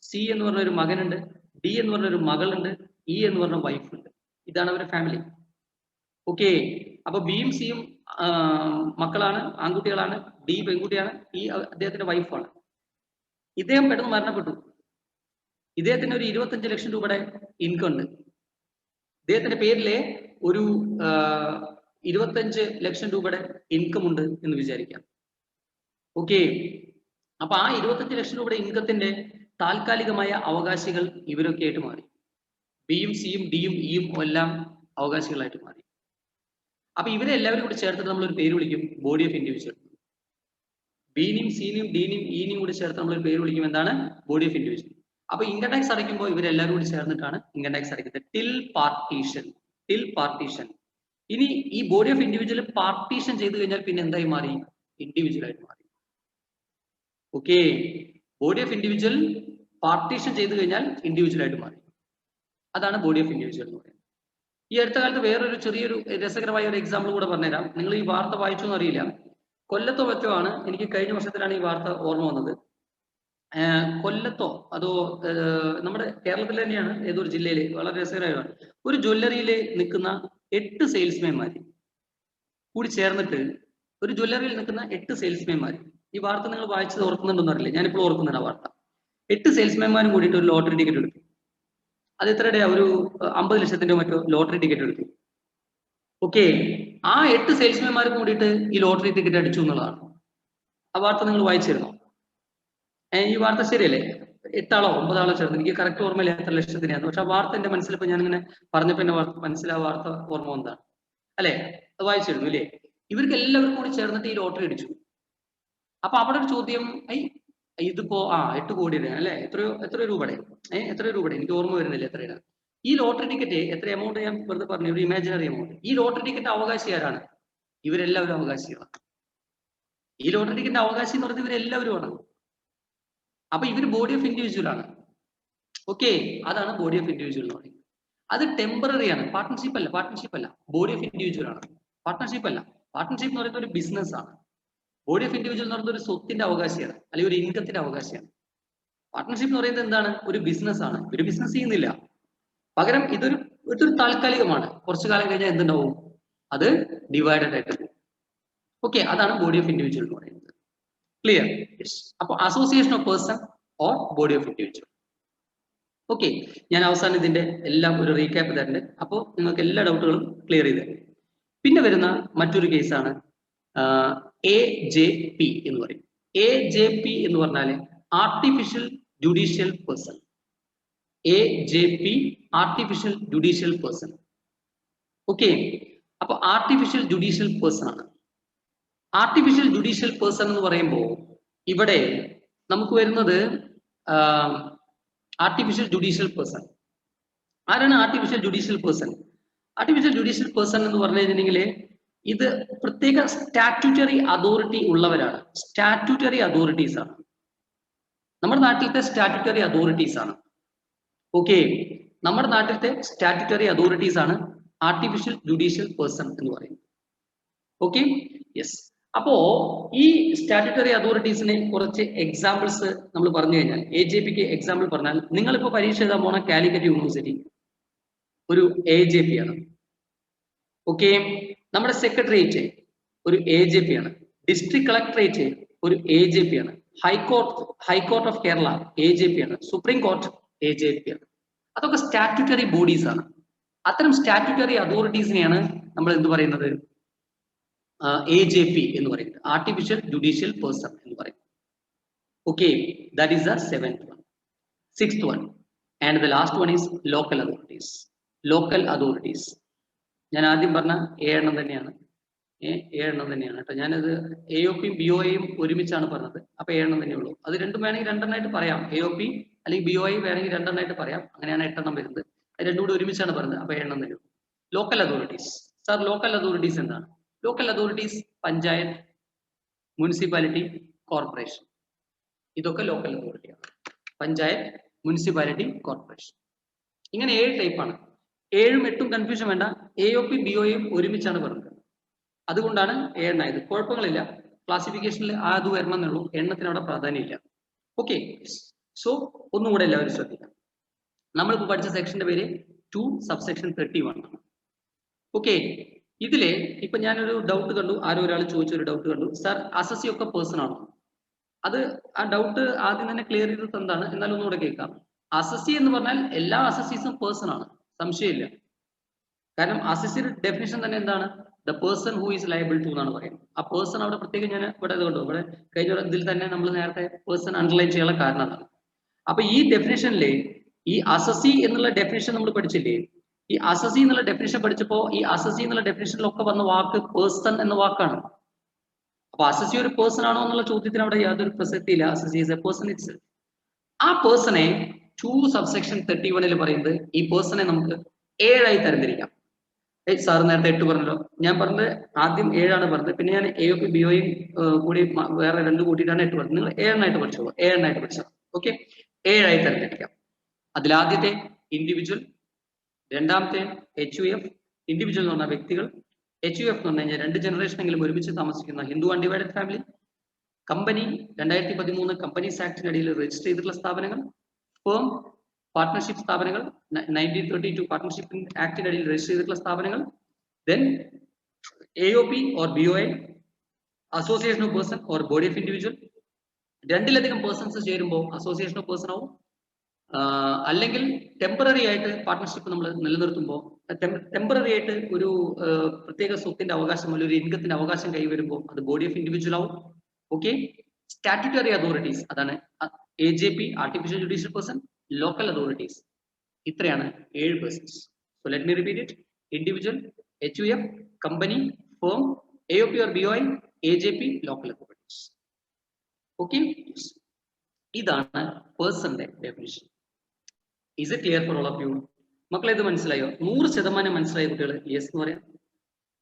C എന്ന് പറഞ്ഞൊരു മകനുണ്ട്, D എന്ന് പറഞ്ഞൊരു മകളുണ്ട്, E എന്ന് പറഞ്ഞ വൈഫുണ്ട്. ഇതാണ് അവരുടെ ഫാമിലി. ഓക്കെ, അപ്പൊ ബിയും സിയും മക്കളാണ്, ആൺകുട്ടികളാണ്, D പെൺകുട്ടിയാണ്, E അദ്ദേഹത്തിന്റെ വൈഫാണ്. ഇദ്ദേഹം പെട്ടെന്ന് മരണപ്പെട്ടു. ഇദ്ദേഹത്തിന് ഒരു 25 ലക്ഷം രൂപയുടെ ഇൻകം ഉണ്ട്. ഇദ്ദേഹത്തിന്റെ പേരിലെ ഒരു 25 ലക്ഷം രൂപയുടെ ഇൻകം ഉണ്ട് എന്ന് വിചാരിക്കാം. ഓക്കെ, അപ്പൊ ആ 25 ലക്ഷം രൂപയുടെ ഇൻകത്തിന്റെ താൽക്കാലികമായ അവകാശികൾ ഇവരൊക്കെ ആയിട്ട് മാറി. ബിയും സിയും ഡിയും ഇയും എല്ലാം അവകാശികളായിട്ട് മാറി. അപ്പൊ ഇവരെ എല്ലാവരും കൂടി ചേർത്തിട്ട് നമ്മളൊരു പേര് വിളിക്കും ബോഡി ഓഫ് ഇൻഡിവിജ്വൽ. ബിനെയും സിനെയും ഡിനെയും ഇനെയും കൂടി ചേർത്ത് നമ്മളൊരു പേര് വിളിക്കും, എന്താണ്? Body of individual. അപ്പൊ ഇൻകം ടാക്സ് അടയ്ക്കുമ്പോൾ ഇവരെല്ലാവരും കൂടി ചേർന്നിട്ടാണ് ഇൻകം ടാക്സ് അടയ്ക്കുന്നത്. Till partition. ഇനി ഈ ബോഡി ഓഫ് ഇൻഡിവിജ്വൽ പാർട്ടീഷൻ ചെയ്ത് കഴിഞ്ഞാൽ പിന്നെ എന്തായി മാറി? ഇൻഡിവിജ്വൽ ആയിട്ട് മാറി. Okay, body of individual partition ചെയ്ത് കഴിഞ്ഞാൽ ഇൻഡിവിജ്വൽ ആയിട്ട് മാറി. അതാണ് ബോഡി ഓഫ് ഇൻഡിവിജ്വൽ എന്ന് പറയുന്നത്. ഈ അടുത്ത കാലത്ത് വേറൊരു ചെറിയൊരു രസകരമായ ഒരു എക്സാമ്പിൾ കൂടെ പറഞ്ഞുതരാം. നിങ്ങൾ ഈ വാർത്ത വായിച്ചു എന്ന് അറിയില്ല. കൊല്ലത്തോ മറ്റോ ആണ്, എനിക്ക് കഴിഞ്ഞ വർഷത്തിലാണ് ഈ വാർത്ത ഓർമ്മ വന്നത്. കൊല്ലത്തോ അതോ നമ്മുടെ കേരളത്തിൽ തന്നെയാണ്, ഏതൊരു ജില്ലയിൽ, വളരെ രസകരമാണ്. ഒരു ജ്വല്ലറിയിൽ നിൽക്കുന്ന 8 സെയിൽസ്മാൻമാർ കൂടി ചേർന്നിട്ട്, ഒരു ജ്വല്ലറിയിൽ നിൽക്കുന്ന 8 സെയിൽസ്മാൻമാർ, ഈ വാർത്ത നിങ്ങൾ വായിച്ചത് ഓർക്കുന്നുണ്ടോന്ന് അറിയില്ല, ഞാനിപ്പോൾ ഓർക്കുന്നുണ്ട് ആ വാർത്ത. 8 സെയിൽസ്മാൻമാരും കൂടിയിട്ട് ഒരു ലോട്ടറി ടിക്കറ്റ് എടുത്തു. അത് എത്രയുടെയാ? ഒരു 50 ലക്ഷത്തിന്റെ മറ്റോ ലോട്ടറി ടിക്കറ്റ് എടുത്തു. ഓക്കെ, ആ 8 സെയിൽസ്മാൻമാരും കൂടിയിട്ട് ഈ ലോട്ടറി ടിക്കറ്റ് അടിച്ചു എന്നുള്ളതാണ്. ആ വാർത്ത നിങ്ങൾ വായിച്ചിരുന്നോ? ഈ വാർത്ത ശരിയല്ലേ? 8 ആളോ 9 ആളോ ചേർന്ന്, എനിക്ക് കറക്റ്റ് ഓർമ്മയില്ല എത്ര ലക്ഷത്തിനാണ്. പക്ഷെ ആ വാർത്ത എന്റെ മനസ്സിൽ ഇപ്പൊ ഞാനിങ്ങനെ പറഞ്ഞപ്പോ എന്റെ മനസ്സിൽ ആ വാർത്ത ഓർമ്മ വന്നതാണ്. അല്ലെ, അത് വായിച്ചിരുന്നു അല്ലേ? ഇവർക്ക് എല്ലാവർക്കും കൂടി ചേർന്നിട്ട് ഈ ലോട്ടറി അടിച്ചു. അപ്പൊ അവിടെ ഒരു ചോദ്യം, ഇതിപ്പോ 8 കോടിയുടെ അല്ലെ, എത്രയോ രൂപയുടെ, എത്രയോ രൂപയുടെ, എനിക്ക് ഓർമ്മ വരുന്നില്ല എത്രയാണ്. ഈ ലോട്ടറി ടിക്കറ്റ് എത്ര എമൗണ്ട് ഞാൻ വെറുതെ പറഞ്ഞു, ഒരു ഇമാജിനറി എമൗണ്ട്. ഈ ലോട്ടറി ടിക്കറ്റ് അവകാശി ആരാണ്? ഇവരെല്ലാവരും അവകാശികളാണ്. ഈ ലോട്ടറി ടിക്കറ്റിന്റെ അവകാശി എന്ന് പറയുന്നത് ഇവരെല്ലാവരുമാണ്. അപ്പൊ ഇവർ ബോഡി ഓഫ് ഇൻഡിവിജ്വൽ ആണ്. ഓക്കെ, അതാണ് ബോഡി ഓഫ് ഇൻഡിവിജ്വൽ എന്ന് പറയുന്നത്. അത് ടെമ്പററി ആണ്, പാർട്ട്ണർഷിപ്പ് അല്ല. ബോഡി ഓഫ് ഇൻഡിവിജ്വൽ ആണ്, പാർട്ട്ണർഷിപ്പ് അല്ല. പാർട്ട്ണർഷിപ്പ് എന്ന് പറയുന്നത് ഒരു ബിസിനസ് ആണ്. ബോഡി ഓഫ് ഇൻഡിവിജ്വൽ എന്ന് പറയുന്നത് ഒരു സ്വത്തിന്റെ അവകാശിയാണ്, അല്ലെങ്കിൽ ഒരു ഇൻകത്തിന്റെ അവകാശിയാണ്. പാർട്ട്ണർഷിപ്പ് എന്ന് പറയുന്നത് എന്താണ്? ഒരു ബിസിനസ് ആണ്. ഒരു ബിസിനസ് ചെയ്യുന്നില്ല, പകരം ഇതൊരു താൽക്കാലികമാണ്. കുറച്ചു കാലം കഴിഞ്ഞാൽ എന്തുണ്ടാവും? അത് ഡിവൈഡഡ് ആയിട്ട് പോകും. ഓക്കെ, അതാണ് ബോഡി ഓഫ് ഇൻഡിവിജ്വൽ എന്ന് പറയുന്നത്. ക്ലിയർ? യെസ്. അപ്പോൾ association of person or body of individual. Okay, ഞാൻ അവസാനം ഇതിന്റെ എല്ലാം ഒരു റീക്യാപ്പ് തരുന്നുണ്ട്. അപ്പോൾ നിങ്ങൾക്ക് എല്ലാ ഡൗട്ടുകളും ക്ലിയർ ചെയ്ത് തരും. പിന്നെ വരുന്ന മറ്റൊരു കേസാണ് AJP എന്ന് പറയും. AJP എന്ന് പറഞ്ഞാൽ artificial judicial person. AJP artificial judicial person. Okay, അപ്പൊ ആർട്ടിഫിഷ്യൽ ജുഡീഷ്യൽ പേഴ്സൺ ആണ്. ആർട്ടിഫിഷ്യൽ ജുഡീഷ്യൽ പേഴ്സൺ എന്ന് പറയുമ്പോൾ ഇവിടെ നമുക്ക് വരുന്നത് ആർട്ടിഫിഷ്യൽ ജുഡീഷ്യൽ പേഴ്സൺ. ആരാണ് artificial judicial person? Artificial judicial person എന്ന് പറഞ്ഞു കഴിഞ്ഞിട്ടുണ്ടെങ്കിൽ ഇത് പ്രത്യേക സ്റ്റാറ്റ്യൂട്ടറി അതോറിറ്റി ഉള്ളവരാണ്. സ്റ്റാറ്റ്യൂട്ടറി അതോറിറ്റീസ് ആണ്, നമ്മുടെ നാട്ടിലത്തെ സ്റ്റാറ്റ്യൂട്ടറി അതോറിറ്റീസ് ആണ്. ഓക്കെ, നമ്മുടെ നാട്ടിലത്തെ സ്റ്റാറ്റ്യൂട്ടറി അതോറിറ്റീസ് ആണ് ആർട്ടിഫിഷ്യൽ ജുഡീഷ്യൽ പേഴ്സൺ എന്ന് പറയുന്നത്. Okay, yes. അപ്പോ ഈ സ്റ്റാറ്റ്യൂട്ടറി അതോറിറ്റീസിനെ കുറച്ച് എക്സാമ്പിൾസ് നമ്മൾ പറഞ്ഞു കഴിഞ്ഞാൽ, AJPക്ക് എക്സാമ്പിൾ പറഞ്ഞാൽ, നിങ്ങളിപ്പോ പരീക്ഷ എഴുതാൻ പോണ കാലിക്കറ്റ് യൂണിവേഴ്സിറ്റി ഒരു AJP ആണ്. ഓക്കെ, നമ്മുടെ സെക്രട്ടേറിയറ്റ് ഒരു AJP ആണ്. ഡിസ്ട്രിക്ട് കളക്ടറേറ്റ് ഒരു AJP ആണ്. ഹൈക്കോർട്ട് ഓഫ് കേരള AJP ആണ്, സുപ്രീം കോർട്ട് AJP ആണ്. അതൊക്കെ സ്റ്റാറ്റ്യൂട്ടറി ബോഡീസ് ആണ്. അത്തരം സ്റ്റാറ്റ്യൂട്ടറി അതോറിറ്റീസിനെയാണ് നമ്മൾ എന്ത് പറയുന്നത്, AJP എന്ന് പറയുന്നത്, ആർട്ടിഫിഷ്യൽ ജുഡീഷ്യൽ പേഴ്സൺ എന്ന് പറയുന്നത്. Okay, that is the 7th one. 6th one, and the last one is local authorities. Local authorities. ഞാൻ ആദ്യം പറഞ്ഞ ഏഴെണ്ണം തന്നെയാണ് കേട്ടോ. ഞാനത് AOPയും BOIയും ഒരുമിച്ചാണ് പറഞ്ഞത്. അപ്പൊ ഏഴെണ്ണം തന്നെ ഉള്ളൂ. അത് രണ്ടും വേണമെങ്കിൽ രണ്ടെണ്ണമായിട്ട് പറയാം. AOP അല്ലെങ്കിൽ BOI വേണമെങ്കിൽ രണ്ടെണ്ണമായിട്ട് പറയാം. അങ്ങനെയാണ് 8 എണ്ണം വരുന്നത്. അത് രണ്ടും കൂടി ഒരുമിച്ചാണ് പറഞ്ഞത്. അപ്പൊ ഏഴെണ്ണം തന്നെ ഉള്ളൂ. Local authorities. Sir, local authorities എന്താണ്? Local authorities panchayat, municipality, corporation. ഇതൊക്കെ ലോക്കൽ അതോറിറ്റിയാണ്. Panchayat, municipality, corporation. ഇങ്ങനെ 7 ടൈപ്പാണ്. 7ഉം 8ഉം കൺഫ്യൂഷൻ വേണ്ട. AOP BOIയും ഒരുമിച്ചാണ് പറഞ്ഞത്. അതുകൊണ്ടാണ് 7 ആയത്. കുഴപ്പങ്ങളില്ല, ക്ലാസിഫിക്കേഷനിൽ അത് വരണമെന്നുള്ളൂ. എണ്ണത്തിന് അവിടെ പ്രാധാന്യമില്ല. ഓക്കെ, സോ ഒന്നും കൂടെ എല്ലാവരും ശ്രദ്ധിക്കാം. നമ്മളിപ്പോൾ പഠിച്ച സെക്ഷന്റെ പേര് 2 സബ്സെക്ഷൻ 31 ആണ്. ഓക്കെ, ഇതില് ഇപ്പൊ ഞാനൊരു ഡൗട്ട് കണ്ടു, ആരോ ഒരാൾ ചോദിച്ചൊരു ഡൗട്ട് കണ്ടു, സാർ അസസി ഒക്കെ പേഴ്സൺ ആണോ? അത് ആ ഡൗട്ട് ആദ്യം തന്നെ ക്ലിയർ ചെയ്തത് എന്താണ്, എന്നാലും ഒന്നുകൂടെ കേൾക്കാം. അസസി എന്ന് പറഞ്ഞാൽ എല്ലാ അസസീസും പേഴ്സൺ ആണ്, സംശയമില്ല. കാരണം അസസിയുടെ ഡെഫിനിഷൻ തന്നെ എന്താണ്, the person who is liable to എന്നാണ് പറയുന്നത്. ആ പേഴ്സൺ അവിടെ പ്രത്യേകം ഞാൻ ഇവിടെ കണ്ടു, ഇവിടെ കഴിഞ്ഞ ഇതിൽ തന്നെ നമ്മൾ നേരത്തെ പേഴ്സൺ അണ്ടർലൈൻ ചെയ്യാനുള്ള കാരണം അതാണ്. അപ്പൊ ഈ ഡെഫിനിഷനിൽ ഈ അസസി എന്നുള്ള ഡെഫിനിഷൻ നമ്മൾ പഠിച്ചില്ലേ? ഈ അസസി എന്നുള്ള ഡെഫിനിഷൻ പഠിച്ചപ്പോ ഈ അസസി എന്നുള്ള ഡെഫിനിഷനിലൊക്കെ വന്ന വാക്ക് പേഴ്സൺ എന്ന വാക്കാണ്. അപ്പൊ അസസി ഒരു പേഴ്സൺ ആണോ എന്നുള്ള ചോദ്യത്തിന് അവിടെ യാതൊരു പ്രസക്തിയില്ല. Assessee is a person itself. ആ പേഴ്സണെ 2 സബ്സെക്ഷൻ 31 പറയുന്നത് ഈ പേഴ്സണെ നമുക്ക് 7 ആയി തരംതിരിക്കാം. സാർ നേരത്തെ 8 പറഞ്ഞല്ലോ, ഞാൻ പറഞ്ഞത് ആദ്യം 7 പറഞ്ഞത്, പിന്നെ ഞാൻ AOP BOയും കൂടി വേറെ 2 കൂട്ടിയിട്ടാണ് 8 പറഞ്ഞത്. നിങ്ങൾ 7 പഠിച്ചോളൂ, 7 പഠിച്ചോ. ഓക്കെ, 7 ആയി തരംതിരിക്കാം. അതിലാദ്യത്തെ ഇൻഡിവിജ്വൽ, രണ്ടാമത്തെ HUF. ഇൻഡിവിജ്വൽ എന്ന് പറഞ്ഞ വ്യക്തികൾ, HUF എന്ന് പറഞ്ഞു കഴിഞ്ഞാൽ 2 ജനറേഷനെങ്കിലും ഒരുമിച്ച് താമസിക്കുന്ന Hindu undivided family. Company 2013 companies ആക്ടിന് അടിയിൽ രജിസ്റ്റർ ചെയ്തിട്ടുള്ള സ്ഥാപനങ്ങൾ. ഫേം, പാർട്ട്ണർഷിപ്പ് സ്ഥാപനങ്ങൾ 1932 പാർട്ട്ണർഷിപ്പ് ആക്ടിന് അടിയിൽ രജിസ്റ്റർ ചെയ്തിട്ടുള്ള സ്ഥാപനങ്ങൾ. Then AOP or BOI, association of person or body of individual. 2-ലധികം പേഴ്സൺസ് ചേരുമ്പോൾ അസോസിയേഷൻ ഓഫ് പേഴ്സൺ ആവും. അല്ലെങ്കിൽ ടെമ്പററി ആയിട്ട് പാർട്ട്ണർഷിപ്പ് നമ്മൾ നിലനിർത്തുമ്പോൾ, ടെമ്പററി ആയിട്ട് ഒരു പ്രത്യേക സ്വത്തിന്റെ അവകാശം അല്ലെങ്കിൽ ഒരു ഇൻകത്തിന്റെ അവകാശം കൈവരുമ്പോൾ അത് ബോഡി ഓഫ് ഇൻഡിവിജ്വൽ ആവും. ഓക്കെ, സ്റ്റാറ്റ്യൂട്ടറി അതോറിറ്റീസ് അതാണ് AJP, artificial judicial person. Local authorities ഇത്രയാണ് 7 persons. So let me repeat it. Individual, HUF, company, firm, AOP or BOI, AJP, local authorities. Okay, ഇതാണ് പേഴ്സന്റെ definition. Is it clear for all of you? മക്കളെ, ഇത് മനസ്സിലായോ? 100% മനസ്സിലായ കുട്ടികൾ yes എന്ന് പറയാം.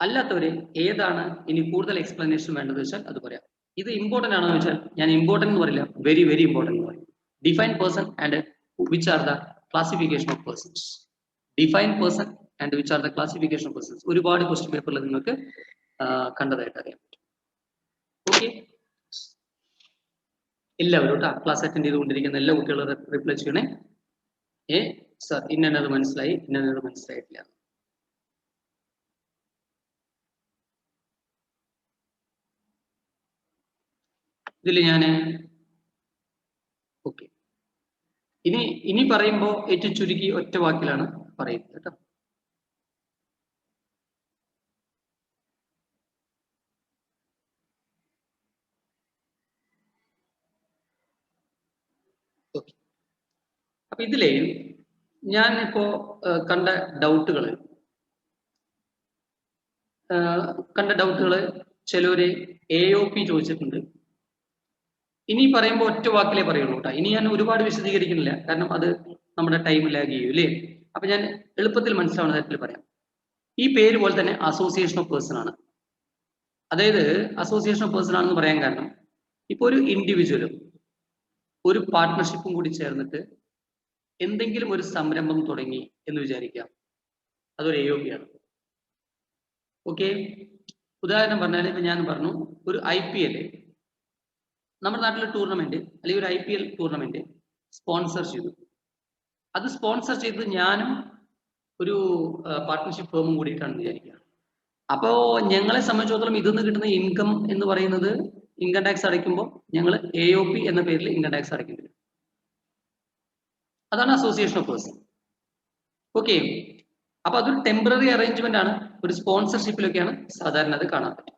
അല്ലാത്തവര് ഏതാണ് ഇനി കൂടുതൽ എക്സ്പ്ലനേഷൻ വേണ്ടത് വെച്ചാൽ അത് പറയാം. ഇത് ഇമ്പോർട്ടന്റ് ആണോ ചോദിച്ചാൽ ഞാൻ ഇമ്പോർട്ടന്റ് എന്ന് പറയില്ല, വെരി വെരി ഇമ്പോർട്ടന്റ് എന്ന് പറയും. Define person and which are the classification of persons. Define person and which are the classification of persons. ഒരുപാട് ക്വസ്റ്റ്യൻ പേപ്പറിൽ നിങ്ങൾക്ക് കണ്ടതായിട്ട് അറിയാൻ പറ്റും. ഓക്കെ, എല്ലാവരും ക്ലാസ് അറ്റൻഡ് ചെയ്തുകൊണ്ടിരിക്കുന്ന എല്ലാ കുട്ടികളും റിപ്ലൈ ചെയ്യണേ. സർ ഇന്നത് മനസ്സിലായി, ഇന്നത് മനസ്സിലായിട്ടില്ല. ഇതിൽ ഞാൻ ഓക്കെ, ഇനി പറയുമ്പോൾ ഏറ്റവും ചുരുക്കി ഒറ്റ വാക്കിലാണ് പറയുന്നത് കേട്ടോ. ഓക്കെ, അപ്പൊ ഇതിലേ ഞാനിപ്പോ കണ്ട ഡൗട്ടുകള് ചിലര് AOP ചോദിച്ചിട്ടുണ്ട്. ഇനി പറയുമ്പോൾ ഒറ്റ വാക്കിലേ പറയുള്ളൂ കേട്ടോ. ഇനി ഞാൻ ഒരുപാട് വിശദീകരിക്കുന്നില്ല, കാരണം അത് നമ്മുടെ ടൈം ലാഗ് ചെയ്യും അല്ലേ. അപ്പൊ ഞാൻ എളുപ്പത്തിൽ മനസ്സിലാവുന്ന തരത്തിൽ പറയാം. ഈ പേര് പോലെ തന്നെ അസോസിയേഷൻ ഓഫ് പേഴ്സൺ ആണ്. അതായത് അസോസിയേഷൻ ഓഫ് പേഴ്സൺ ആണെന്ന് പറയാൻ കാരണം, ഇപ്പൊ ഒരു ഇൻഡിവിജ്വലും ഒരു പാർട്ട്ണർഷിപ്പും കൂടി ചേർന്നിട്ട് എന്തെങ്കിലും ഒരു സംരംഭം തുടങ്ങി എന്ന് വിചാരിക്കാം, അതൊരു AOP ആണ്. ഓക്കെ, ഉദാഹരണം പറഞ്ഞാൽ ഇപ്പൊ ഞാൻ പറഞ്ഞു, ഒരു IPL, നമ്മുടെ നാട്ടിലെ ടൂർണമെന്റ് അല്ലെങ്കിൽ ഒരു IPL ടൂർണമെന്റ് സ്പോൺസർ ചെയ്തു. അത് സ്പോൺസർ ചെയ്തത് ഞാനും ഒരു പാർട്ട്ണർഷിപ്പ് ഫേമും കൂടിയിട്ടാണ് വിചാരിക്കുക. അപ്പോ ഞങ്ങളെ സംബന്ധിച്ചിടത്തോളം ഇതിൽ നിന്ന് കിട്ടുന്ന ഇൻകം എന്ന് പറയുന്നത് ഇൻകം ടാക്സ് അടയ്ക്കുമ്പോൾ ഞങ്ങൾ AOP എന്ന പേരിൽ ഇൻകം ടാക്സ് അടയ്ക്കേണ്ടി വരും. അതാണ് അസോസിയേഷൻ ഓഫ് പേഴ്സൺ. ഓക്കെ, അപ്പൊ അതൊരു ടെമ്പററി അറേഞ്ച്മെന്റ് ആണ്. ഒരു സ്പോൺസർഷിപ്പിലൊക്കെയാണ് സാധാരണ അത് കാണാൻ പറ്റും.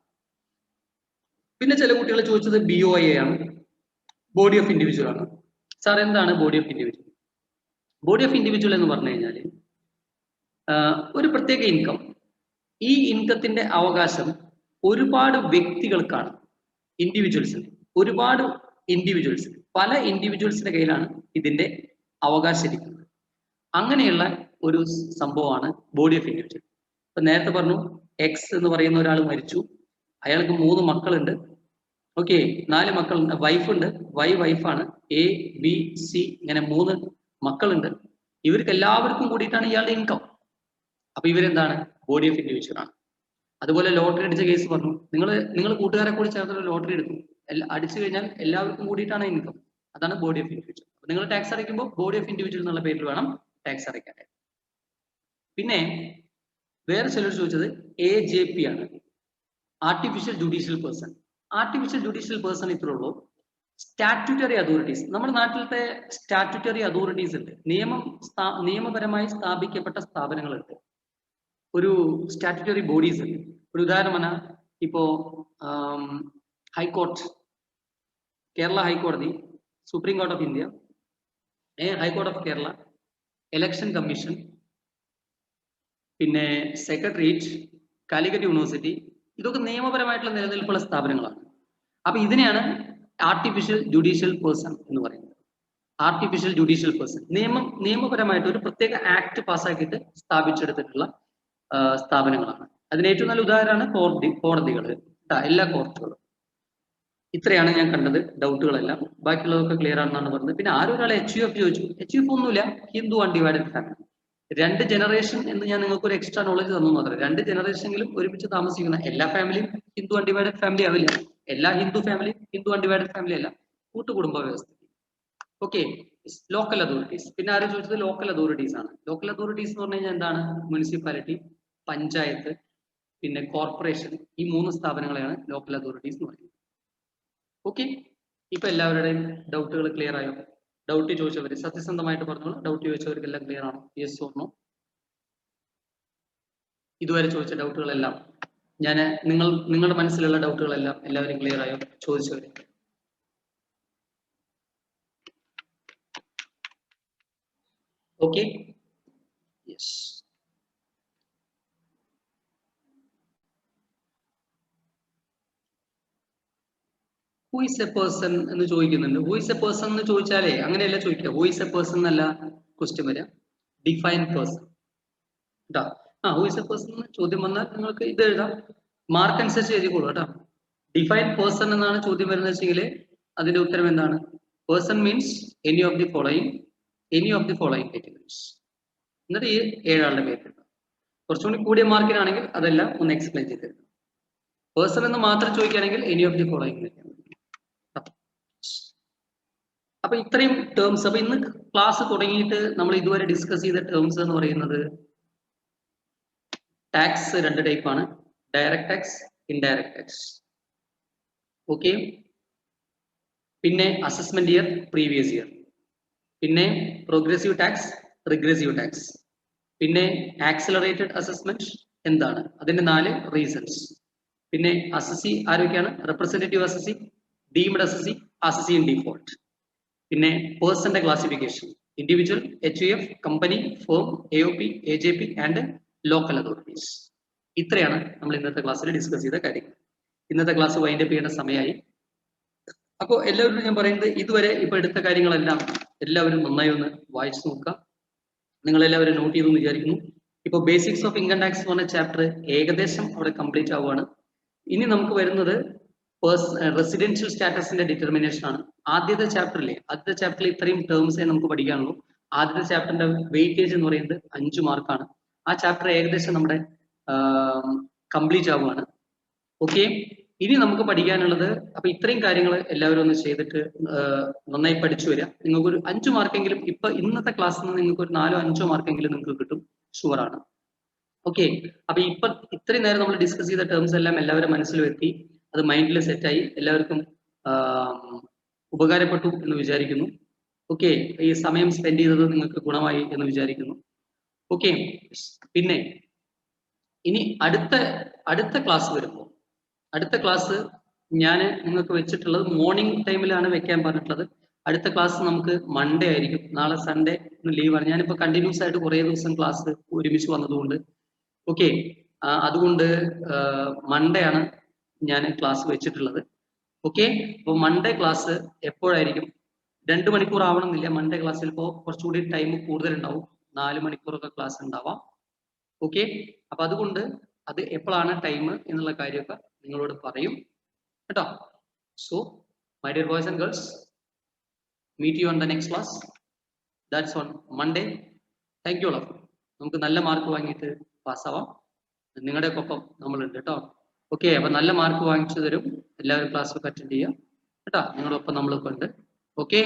പിന്നെ ചില കുട്ടികൾ ചോദിച്ചത് BOI ആണ്, ബോഡി ഓഫ് ഇൻഡിവിജ്വൽ ആണ്. സാർ എന്താണ് body of individual? Body of individual എന്ന് പറഞ്ഞു കഴിഞ്ഞാൽ ഒരു പ്രത്യേക ഇൻകം, ഈ ഇൻകത്തിന്റെ അവകാശം ഒരുപാട് വ്യക്തികൾക്കാണ്, ഇൻഡിവിജ്വൽസിന്, ഒരുപാട് ഇൻഡിവിജ്വൽസ്, പല ഇൻഡിവിജ്വൽസിന്റെ കയ്യിലാണ് ഇതിന്റെ അവകാശം ഇരിക്കുന്നത്. അങ്ങനെയുള്ള ഒരു സംഭവമാണ് ബോഡി ഓഫ് ഇൻഡിവിജ്വൽ. ഇപ്പൊ നേരത്തെ പറഞ്ഞു X എന്ന് പറയുന്ന ഒരാൾ മരിച്ചു, അയാൾക്ക് 3 മക്കളുണ്ട്. ഓക്കെ, 4 മക്കളുണ്ട്, വൈഫുണ്ട്, വൈഫാണ്, A B C ഇങ്ങനെ 3 മക്കളുണ്ട്. ഇവർക്ക് എല്ലാവർക്കും കൂടിയിട്ടാണ് ഇയാളുടെ ഇൻകം. അപ്പൊ ഇവരെന്താണ്? ബോഡി ഓഫ് ഇൻഡിവിജ്വൽ ആണ്. അതുപോലെ ലോട്ടറി അടിച്ച കേസ് പറഞ്ഞു, നിങ്ങൾ കൂട്ടുകാരെ കൂടി ചേർത്ത് ലോട്ടറി എടുക്കും, അടിച്ചു കഴിഞ്ഞാൽ എല്ലാവർക്കും കൂടിയിട്ടാണ് ഇൻകം, അതാണ് ബോഡി ഓഫ് ഇൻഡിവിജ്വൽ. അപ്പൊ നിങ്ങൾ ടാക്സ് അടയ്ക്കുമ്പോൾ ബോഡി ഓഫ് ഇൻഡിവിജ്വൽ എന്നുള്ള പേരിൽ വേണം ടാക്സ് അടയ്ക്കാനായിട്ട്. പിന്നെ വേറെ ചിലർ ചോദിച്ചത് AJP ആണ്, artificial judicial person. Artificial judicial person ഇത്രേ ഉള്ളൂ. സ്റ്റാറ്റ്യൂട്ടറി അതോറിറ്റീസ്, നമ്മുടെ നാട്ടിലത്തെ സ്റ്റാറ്റ്യൂട്ടറി അതോറിറ്റീസ് ഉണ്ട്, നിയമപരമായി സ്ഥാപിക്കപ്പെട്ട സ്ഥാപനങ്ങളുണ്ട്, ഒരു സ്റ്റാറ്റ്യൂട്ടറി ബോഡീസ് ഉണ്ട്. ഒരു ഉദാഹരണമാണ് ഇപ്പോ ഹൈക്കോർട്ട്, കേരള ഹൈക്കോടതി, supreme court of India, high court of Kerala, election commission, പിന്നെ സെക്രട്ടേറിയറ്റ്, കാലിക്കറ്റ് യൂണിവേഴ്സിറ്റി, ഇതൊക്കെ നിയമപരമായിട്ടുള്ള നിലനിൽപ്പുള്ള സ്ഥാപനങ്ങളാണ്. അപ്പൊ ഇതിനെയാണ് ആർട്ടിഫിഷ്യൽ ജുഡീഷ്യൽ പേഴ്സൺ എന്ന് പറയുന്നത്. ആർട്ടിഫിഷ്യൽ ജുഡീഷ്യൽ പേഴ്സൺ നിയമപരമായിട്ട് ഒരു പ്രത്യേക ആക്ട് പാസ്സാക്കിയിട്ട് സ്ഥാപിച്ചെടുത്തിട്ടുള്ള സ്ഥാപനങ്ങളാണ്. അതിന് ഏറ്റവും നല്ല ഉദാഹരണമാണ് കോടതികൾ, എല്ലാ കോർട്ടുകളും. ഇത്രയാണ് ഞാൻ കണ്ടത് ഡൗട്ടുകളെല്ലാം. ബാക്കിയുള്ളതൊക്കെ ക്ലിയർ ആണെന്നാണ് പറഞ്ഞത്. പിന്നെ ആരൊരാളെ HUF ചോദിച്ചു. HUF ഒന്നുമില്ല, ഹിന്ദു അൺഡിവൈഡഡ് ഫാമിലി. 2 ജനറേഷൻ എന്ന് ഞാൻ നിങ്ങൾക്ക് ഒരു എക്സ്ട്രാ നോളജ് തന്നു മാത്രമേ. 2 ജനറേഷനെങ്കിലും ഒരുമിച്ച് താമസിക്കുന്ന എല്ലാ ഫാമിലിയും ഹിന്ദു അൺഡിവൈഡഡ് ഫാമിലി ആവില്ല. എല്ലാ Hindu family Hindu undivided family അല്ല, കൂട്ടുകുടുംബ വ്യവസ്ഥ. Okay, local authorities. പിന്നെ ആരും ചോദിച്ചത് ലോക്കൽ അതോറിറ്റീസ് ആണ്. ലോക്കൽ അതോറിറ്റീസ് എന്ന് പറഞ്ഞു കഴിഞ്ഞാൽ എന്താണ്? മുനിസിപ്പാലിറ്റി, പഞ്ചായത്ത്, പിന്നെ കോർപ്പറേഷൻ, ഈ 3 സ്ഥാപനങ്ങളെയാണ് ലോക്കൽ അതോറിറ്റീസ് എന്ന് പറയുന്നത്. ഓക്കെ, ഇപ്പൊ എല്ലാവരുടെയും ഡൗട്ടുകൾ ക്ലിയർ ആയോ? ഡൗട്ട് ചോദിച്ചവര് സത്യസന്ധമായിട്ട് പറഞ്ഞോളൂ. ഡൗട്ട് ചോദിച്ചവർക്കെല്ലാം ക്ലിയർ ആണോ? Yes or no? ഇതുവരെ ചോദിച്ച ഡൗട്ടുകളെല്ലാം നിങ്ങളുടെ മനസ്സിലുള്ള ഡൗട്ടുകളെല്ലാം എല്ലാവരും ക്ലിയർ ആയോ? ചോദിച്ചവര് okay? Yes. Who is a person എന്ന് ചോദിക്കുന്നുണ്ട്. ഹു ഈസ് എ പേഴ്സൺ എന്ന് ചോദിച്ചാലേ അങ്ങനെയല്ല ചോദിക്കുക. ഹു ഈസ് എ പേഴ്സൺ എന്നല്ല ക്വസ്റ്റ്യൻ വരിക, ഡിഫൈൻ പേഴ്സൺ. കേട്ടോ? ഹു ഈസ് എ പേഴ്സൺ എന്ന് ചോദ്യം വന്നാൽ നിങ്ങൾക്ക് ഇത് എഴുതാം, മാർക്ക് അനുസരിച്ച് എഴുതിക്കോളൂ കേട്ടോ. ഡിഫൈൻ പേഴ്സൺ എന്നാണ് ചോദ്യം വരുന്നത് വെച്ചെങ്കിൽ അതിന്റെ ഉത്തരം എന്താണ്? Person means any of the following categories. എന്നിട്ട് ഈ 7 ആളുടെ പേര്. കുറച്ചുകൂടി കൂടിയ മാർക്കിനാണെങ്കിൽ അതെല്ലാം ഒന്ന് എക്സ്പ്ലെയിൻ ചെയ്ത് തരും. പേഴ്സൺ എന്ന് മാത്രം ചോദിക്കുകയാണെങ്കിൽ എനി ഓഫ് ദി ഫോളോയിങ്. അപ്പൊ ഇത്രയും ടേംസ്. അപ്പൊ ഇന്ന് ക്ലാസ് തുടങ്ങിയിട്ട് നമ്മൾ ഇതുവരെ ഡിസ്കസ് ചെയ്ത ടേംസ് എന്ന് പറയുന്നത് ടാക്സ് 2 ടൈപ്പ് ആണ്, direct tax, indirect tax. Okay, പിന്നെ അസസ്മെന്റ് ഇയർ, പ്രീവിയസ് ഇയർ, പിന്നെ പ്രോഗ്രസീവ് ടാക്സ്, റിഗ്രസീവ് ടാക്സ്, പിന്നെ ആക്സിലറേറ്റഡ് അസസ്മെന്റ് എന്താണ്, അതിന്റെ 4 റീസൺസ്. പിന്നെ അസസി ആരൊക്കെയാണ്? Representative assessee, deemed assessee, assessee in default. പിന്നെ പേഴ്സന്റെ classification, individual, HUF, company, firm, AOP, AJP and local authorities. ഇത്രയാണ് നമ്മൾ ഇന്നത്തെ ക്ലാസ്സിൽ ഡിസ്കസ് ചെയ്ത കാര്യങ്ങൾ. ഇന്നത്തെ ക്ലാസ് വൈൻഡ് അപ്പ് ചെയ്യേണ്ട സമയമായി. അപ്പോൾ എല്ലാവരും ഞാൻ പറയുന്നത് ഇതുവരെ ഇപ്പൊ എടുത്ത കാര്യങ്ങളെല്ലാം എല്ലാവരും നന്നായി ഒന്ന് വായിച്ചു നോക്കുക. നിങ്ങൾ എല്ലാവരും നോട്ട് ചെയ്തു എന്ന് വിചാരിക്കുന്നു. ഇപ്പൊ ബേസിക്സ് ഓഫ് ഇൻകം ടാക്സ് എന്ന് പറഞ്ഞ ചാപ്റ്റർ ഏകദേശം അവിടെ കംപ്ലീറ്റ് ആവുകയാണ്. ഇനി നമുക്ക് വരുന്നത് റെസിഡൻഷ്യൽ സ്റ്റാറ്റസിന്റെ ഡിറ്റർമിനേഷൻ ആണ്. ആദ്യത്തെ ചാപ്റ്ററിൽ ഇത്രയും ടേംസേ നമുക്ക് പഠിക്കാനുള്ളൂ. ആദ്യത്തെ ചാപ്റ്ററിന്റെ വെയിറ്റേജ് എന്ന് പറയുന്നത് 5 മാർക്കാണ്. ആ ചാപ്റ്റർ ഏകദേശം നമ്മുടെ കംപ്ലീറ്റ് ആവുകയാണ്. ഓക്കെ, ഇനി നമുക്ക് പഠിക്കാനുള്ളത്, അപ്പൊ ഇത്രയും കാര്യങ്ങൾ എല്ലാവരും ഒന്ന് ചെയ്തിട്ട് നന്നായി പഠിച്ചു വരിക. നിങ്ങൾക്കൊരു 5 മാർക്കെങ്കിലും ഇപ്പൊ ഇന്നത്തെ ക്ലാസ്സിൽ നിന്ന് നിങ്ങൾക്ക് ഒരു 4-5 മാർക്കെങ്കിലും നിങ്ങൾക്ക് കിട്ടും, ഷുവറാണ്. ഓക്കെ, അപ്പൊ ഇപ്പൊ ഇത്രയും നേരം നമ്മൾ ഡിസ്കസ് ചെയ്ത ടേംസ് എല്ലാം എല്ലാവരും മനസ്സിൽ വെത്തി. അത് മൈൻഡിൽ സെറ്റായി എല്ലാവർക്കും ഉപകാരപ്പെട്ടു എന്ന് വിചാരിക്കുന്നു. ഓക്കെ, ഈ സമയം സ്പെൻഡ് ചെയ്തത് നിങ്ങൾക്ക് ഗുണമായി എന്ന് വിചാരിക്കുന്നു. ഓക്കെ, പിന്നെ ഇനി അടുത്ത ക്ലാസ് വരുമ്പോൾ, അടുത്ത ക്ലാസ് ഞാൻ നിങ്ങൾക്ക് വെച്ചിട്ടുള്ളത് മോർണിംഗ് ടൈമിലാണ് വെക്കാൻ പറഞ്ഞിട്ടുള്ളത്. അടുത്ത ക്ലാസ് നമുക്ക് മൺഡേ ആയിരിക്കും. നാളെ സൺഡേ ലീവാണ്. ഞാനിപ്പോൾ കണ്ടിന്യൂസ് ആയിട്ട് കുറേ ദിവസം ക്ലാസ് ഒരുമിച്ച് വന്നതുകൊണ്ട് ഓക്കെ, അതുകൊണ്ട് മൺഡേ ആണ് ഞാൻ ക്ലാസ് വെച്ചിട്ടുള്ളത്. ഓക്കെ, അപ്പോൾ മൺഡേ ക്ലാസ് എപ്പോഴായിരിക്കും? 2 മണിക്കൂർ ആവണമെന്നില്ല. മൺഡേ ക്ലാസ്സിൽ ഇപ്പോൾ കുറച്ചുകൂടി ടൈം കൂടുതലുണ്ടാവും, 4 മണിക്കൂറൊക്കെ ക്ലാസ് ഉണ്ടാവാം. ഓക്കെ, അപ്പൊ അതുകൊണ്ട് അത് എപ്പോഴാണ് ടൈം എന്നുള്ള കാര്യമൊക്കെ നിങ്ങളോട് പറയും കേട്ടോ. So my dear boys and girls, meet you on the next class. That's on Monday. Thank you all of you. നമുക്ക് നല്ല മാർക്ക് വാങ്ങിയിട്ട് പാസ്സാവാം. നിങ്ങളുടെ ഒപ്പം നമ്മളുണ്ട് കേട്ടോ. ഓക്കെ, അപ്പൊ നല്ല മാർക്ക് വാങ്ങിച്ചു തരും. എല്ലാവരും ക്ലാസ് ഒക്കെ അറ്റൻഡ് ചെയ്യുക കേട്ടോ. നിങ്ങളുടെ ഒപ്പം നമ്മളൊക്കെ ഉണ്ട്. Okay,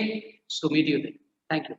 so meet you. Thank U.